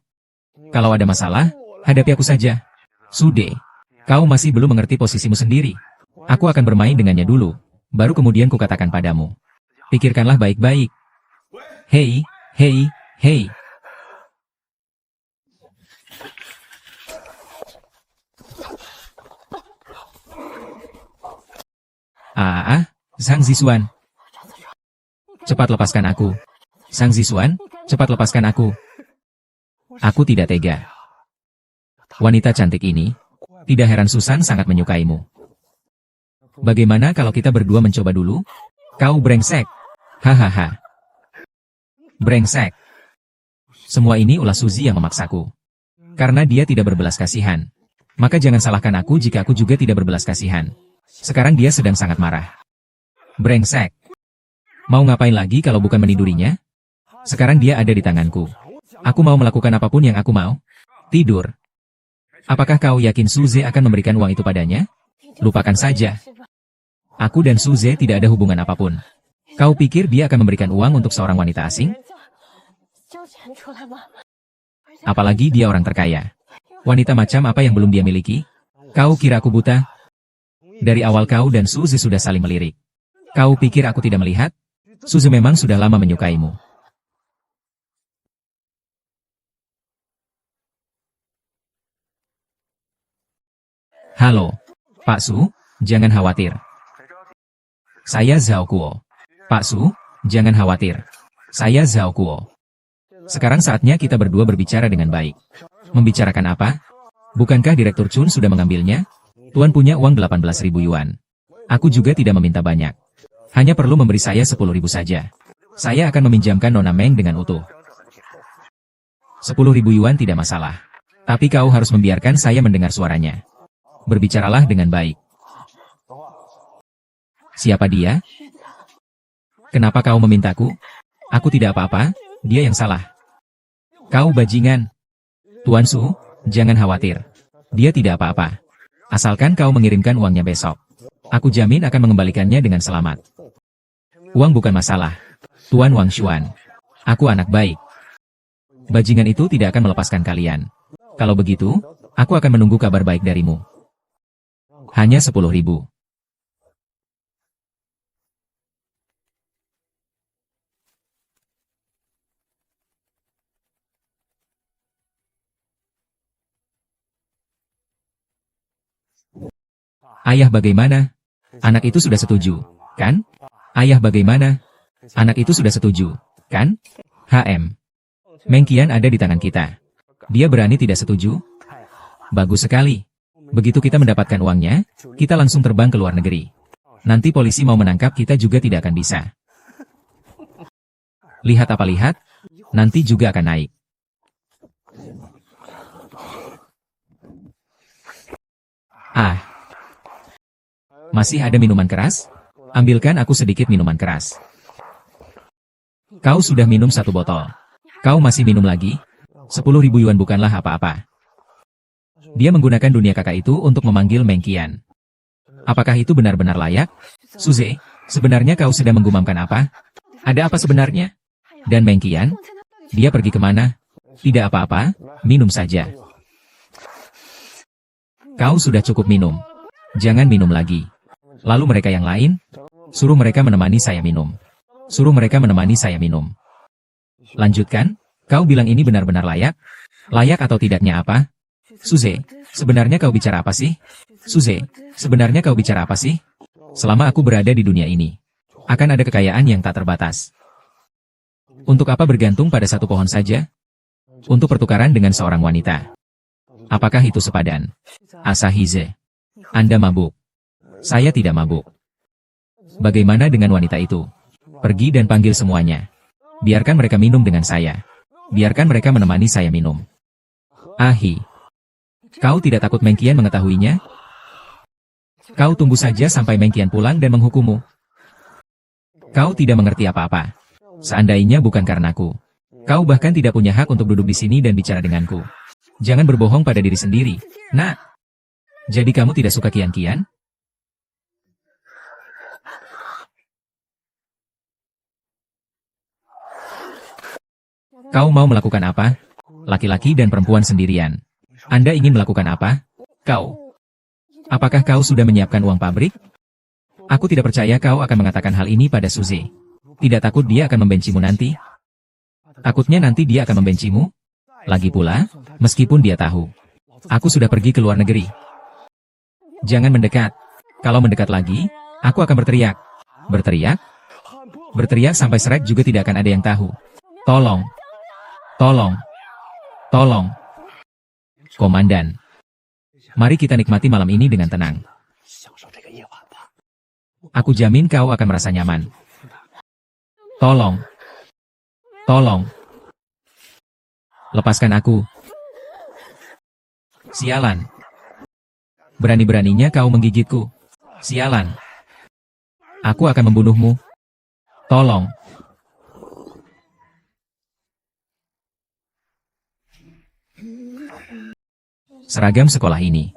Kalau ada masalah, hadapi aku saja. Sude, kau masih belum mengerti posisimu sendiri. Aku akan bermain dengannya dulu, baru kemudian kukatakan padamu. Pikirkanlah baik-baik. Hei. Sang Ziswan. Cepat lepaskan aku. Sang Ziswan, cepat lepaskan aku. Aku tidak tega. Wanita cantik ini, tidak heran Susan sangat menyukaimu. Bagaimana kalau kita berdua mencoba dulu? Kau brengsek. Hahaha. Brengsek. Semua ini ulah Suzy yang memaksaku. Karena dia tidak berbelas kasihan. Maka jangan salahkan aku jika aku juga tidak berbelas kasihan. Sekarang dia sedang sangat marah. Brengsek. Mau ngapain lagi kalau bukan menidurinya? Sekarang dia ada di tanganku. Aku mau melakukan apapun yang aku mau. Tidur. Apakah kau yakin Suze akan memberikan uang itu padanya? Lupakan saja. Aku dan Suze tidak ada hubungan apapun. Kau pikir dia akan memberikan uang untuk seorang wanita asing? Apalagi dia orang terkaya. Wanita macam apa yang belum dia miliki? Kau kira aku buta? Dari awal kau dan Suze sudah saling melirik. Kau pikir aku tidak melihat? Suze memang sudah lama menyukaimu. Halo, Pak Su, jangan khawatir. Saya Zhao Kuo. Pak Su, jangan khawatir. Saya Zhao Kuo. Sekarang saatnya kita berdua berbicara dengan baik. Membicarakan apa? Bukankah Direktur Chun sudah mengambilnya? Tuan punya uang 18.000 yuan. Aku juga tidak meminta banyak. Hanya perlu memberi saya 10.000 saja. Saya akan meminjamkan Nona Meng dengan utuh. 10.000 yuan tidak masalah. Tapi kau harus membiarkan saya mendengar suaranya. Berbicaralah dengan baik. Siapa dia? Kenapa kau memintaku? Aku tidak apa-apa, dia yang salah. Kau bajingan. Tuan Su, jangan khawatir. Dia tidak apa-apa. Asalkan kau mengirimkan uangnya besok. Aku jamin akan mengembalikannya dengan selamat. Uang bukan masalah. Tuan Wang Xuan. Aku anak baik. Bajingan itu tidak akan melepaskan kalian. Kalau begitu, aku akan menunggu kabar baik darimu. Hanya 10.000. Ayah bagaimana? Anak itu sudah setuju, kan? Ayah bagaimana? Anak itu sudah setuju, kan? HM. Meng Qian ada di tangan kita. Dia berani tidak setuju? Bagus sekali. Begitu kita mendapatkan uangnya, kita langsung terbang ke luar negeri. Nanti polisi mau menangkap kita juga tidak akan bisa. Lihat apa lihat? Nanti juga akan naik. Ah. Masih ada minuman keras? Ambilkan aku sedikit minuman keras. Kau sudah minum 1 botol. Kau masih minum lagi? 10.000 yuan bukanlah apa-apa. Dia menggunakan dunia kakak itu untuk memanggil Meng Qian. Apakah itu benar-benar layak? Suze, sebenarnya kau sedang menggumamkan apa? Ada apa sebenarnya? Dan Meng Qian? Dia pergi kemana? Tidak apa-apa, minum saja. Kau sudah cukup minum. Jangan minum lagi. Lalu mereka yang lain? Suruh mereka menemani saya minum. Suruh mereka menemani saya minum. Lanjutkan, kau bilang ini benar-benar layak? Layak atau tidaknya apa? Suze, sebenarnya kau bicara apa sih? Suze, sebenarnya kau bicara apa sih? Selama aku berada di dunia ini, akan ada kekayaan yang tak terbatas. Untuk apa bergantung pada satu pohon saja? Untuk pertukaran dengan seorang wanita. Apakah itu sepadan? Asahize, Anda mabuk. Saya tidak mabuk. Bagaimana dengan wanita itu? Pergi dan panggil semuanya. Biarkan mereka minum dengan saya. Biarkan mereka menemani saya minum. Ahi. Kau tidak takut Meng Qian mengetahuinya? Kau tunggu saja sampai Meng Qian pulang dan menghukummu. Kau tidak mengerti apa-apa. Seandainya bukan karenaku, kau bahkan tidak punya hak untuk duduk di sini dan bicara denganku. Jangan berbohong pada diri sendiri. Nah, jadi kamu tidak suka Qian? Kau mau melakukan apa? Laki-laki dan perempuan sendirian. Anda ingin melakukan apa? Kau. Apakah kau sudah menyiapkan uang pabrik? Aku tidak percaya kau akan mengatakan hal ini pada Suze. Tidak takut dia akan membencimu nanti? Takutnya nanti dia akan membencimu? Lagi pula, meskipun dia tahu, aku sudah pergi ke luar negeri. Jangan mendekat. Kalau mendekat lagi, aku akan berteriak. Berteriak? Berteriak sampai Shrek juga tidak akan ada yang tahu. Tolong. Tolong. Tolong. Komandan. Mari kita nikmati malam ini dengan tenang. Aku jamin kau akan merasa nyaman. Tolong. Tolong. Lepaskan aku. Sialan. Berani-beraninya kau menggigitku. Sialan. Aku akan membunuhmu. Tolong. Seragam sekolah ini.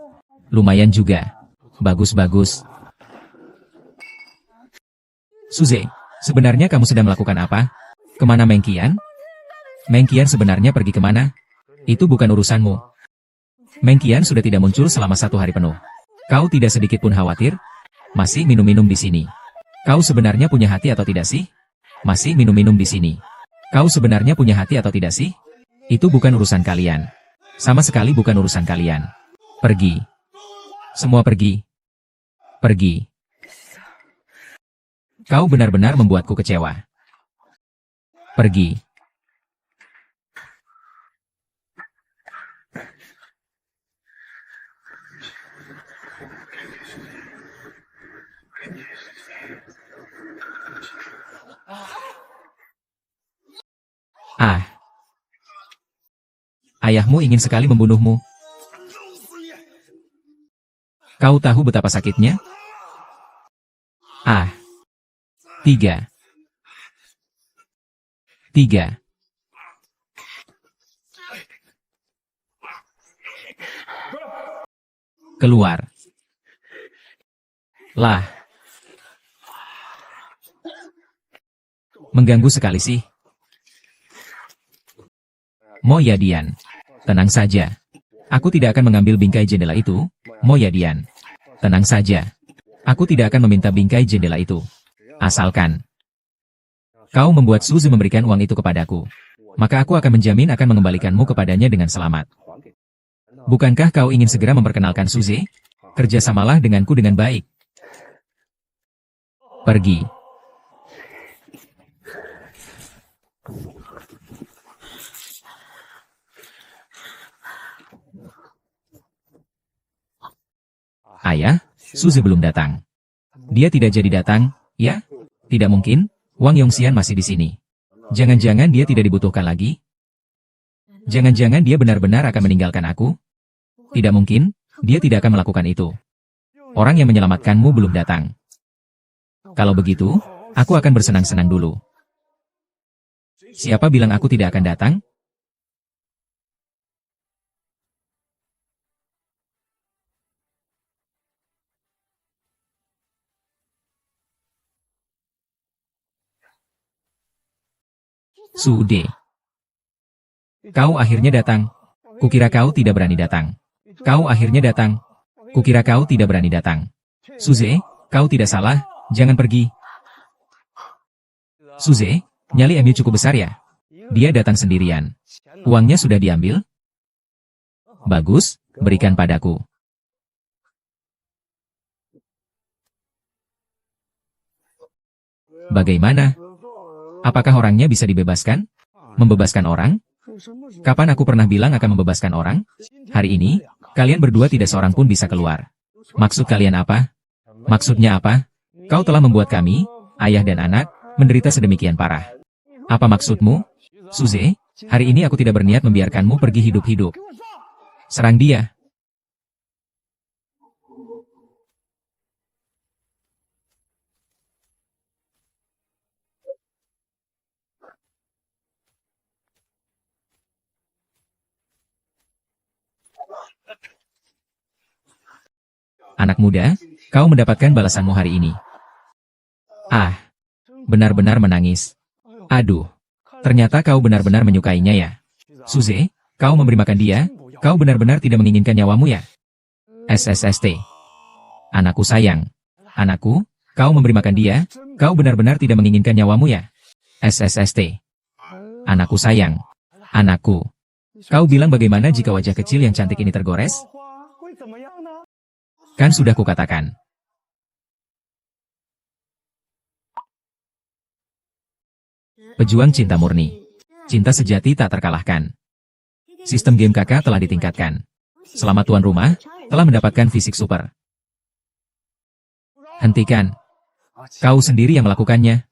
Lumayan juga. Bagus-bagus. Suze, sebenarnya kamu sedang melakukan apa? Kemana Meng Qian? Meng Qian sebenarnya pergi kemana? Itu bukan urusanmu. Meng Qian sudah tidak muncul selama 1 hari penuh. Kau tidak sedikit pun khawatir? Masih minum-minum di sini. Kau sebenarnya punya hati atau tidak sih? Masih minum-minum di sini. Kau sebenarnya punya hati atau tidak sih? Itu bukan urusan kalian. Sama sekali bukan urusan kalian. Pergi. Semua pergi. Pergi. Kau benar-benar membuatku kecewa. Pergi. Ah. Ayahmu ingin sekali membunuhmu. Kau tahu betapa sakitnya? Ah. 3. Keluar. Lah. Mengganggu sekali sih. Mo Yadian. Tenang saja. Aku tidak akan mengambil bingkai jendela itu, Mo Yadian. Tenang saja. Aku tidak akan meminta bingkai jendela itu. Asalkan kau membuat Suzy memberikan uang itu kepadaku, maka aku akan menjamin akan mengembalikanmu kepadanya dengan selamat. Bukankah kau ingin segera memperkenalkan Suzy? Kerjasamalah denganku dengan baik. Pergi. Ayah, Suzy belum datang. Dia tidak jadi datang, ya? Tidak mungkin, Wang Yongxian masih di sini. Jangan-jangan dia tidak dibutuhkan lagi? Jangan-jangan dia benar-benar akan meninggalkan aku? Tidak mungkin, dia tidak akan melakukan itu. Orang yang menyelamatkanmu belum datang. Kalau begitu, aku akan bersenang-senang dulu. Siapa bilang aku tidak akan datang? Sude. Kau akhirnya datang. Kukira kau tidak berani datang. Kau akhirnya datang. Kukira kau tidak berani datang. Suze, kau tidak salah, jangan pergi. Suze, nyali MU cukup besar ya? Dia datang sendirian. Uangnya sudah diambil? Bagus, berikan padaku. Bagaimana? Apakah orangnya bisa dibebaskan? Membebaskan orang? Kapan aku pernah bilang akan membebaskan orang? Hari ini, kalian berdua tidak seorang pun bisa keluar. Maksud kalian apa? Maksudnya apa? Kau telah membuat kami, ayah dan anak, menderita sedemikian parah. Apa maksudmu? Suze, hari ini aku tidak berniat membiarkanmu pergi hidup-hidup. Serang dia. Anak muda, kau mendapatkan balasanmu hari ini. Ah, benar-benar menangis. Aduh, ternyata kau benar-benar menyukainya ya. Suze, kau memberi makan dia, kau benar-benar tidak menginginkan nyawamu ya? SSST. Anakku sayang. Anakku, kau memberi makan dia, kau benar-benar tidak menginginkan nyawamu ya? SSST. Anakku sayang. Anakku. Kau bilang bagaimana jika wajah kecil yang cantik ini tergores? Kan sudah kukatakan. Pejuang cinta murni. Cinta sejati tak terkalahkan. Sistem game kakak telah ditingkatkan. Selamat tuan rumah, telah mendapatkan fisik super. Hentikan. Kau sendiri yang melakukannya.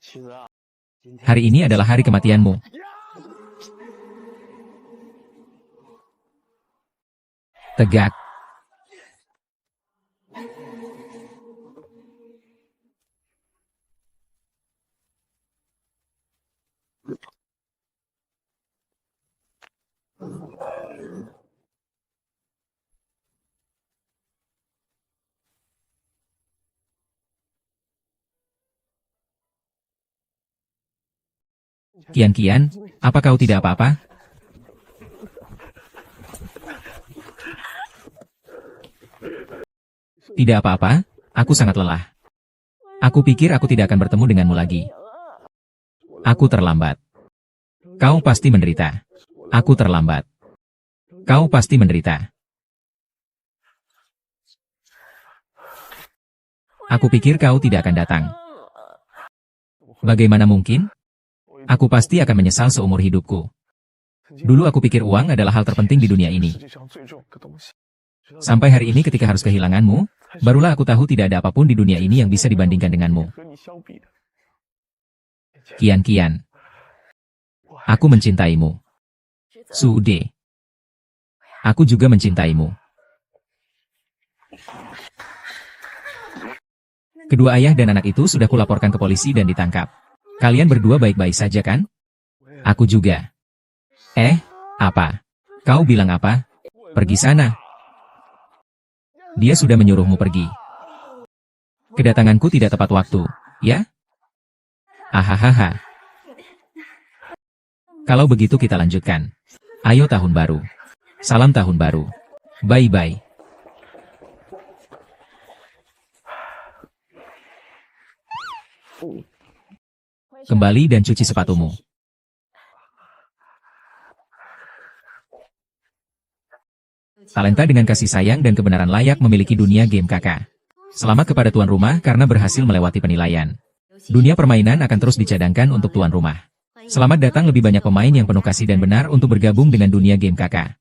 Hari ini adalah hari kematianmu. Tegak. Kian, apa kau tidak apa-apa? Tidak apa-apa, aku sangat lelah. Aku pikir aku tidak akan bertemu denganmu lagi. Aku terlambat. Kau pasti menderita. Aku terlambat. Kau pasti menderita. Aku pikir kau tidak akan datang. Bagaimana mungkin? Aku pasti akan menyesal seumur hidupku. Dulu aku pikir uang adalah hal terpenting di dunia ini. Sampai hari ini ketika harus kehilanganmu, barulah aku tahu tidak ada apapun di dunia ini yang bisa dibandingkan denganmu. Kian. Aku mencintaimu. Sude. Aku juga mencintaimu. Kedua ayah dan anak itu sudah kulaporkan ke polisi dan ditangkap. Kalian berdua baik-baik saja kan? Aku juga. Apa? Kau bilang apa? Pergi sana. Dia sudah menyuruhmu pergi. Kedatanganku tidak tepat waktu, ya? Ahahaha. Kalau begitu kita lanjutkan. Ayo tahun baru. Salam tahun baru. Bye-bye. Kembali dan cuci sepatumu. Talenta dengan kasih sayang dan kebenaran layak memiliki dunia game kakak. Selamat kepada tuan rumah karena berhasil melewati penilaian. Dunia permainan akan terus dicadangkan untuk tuan rumah. Selamat datang lebih banyak pemain yang penuh kasih dan benar untuk bergabung dengan dunia game kakak.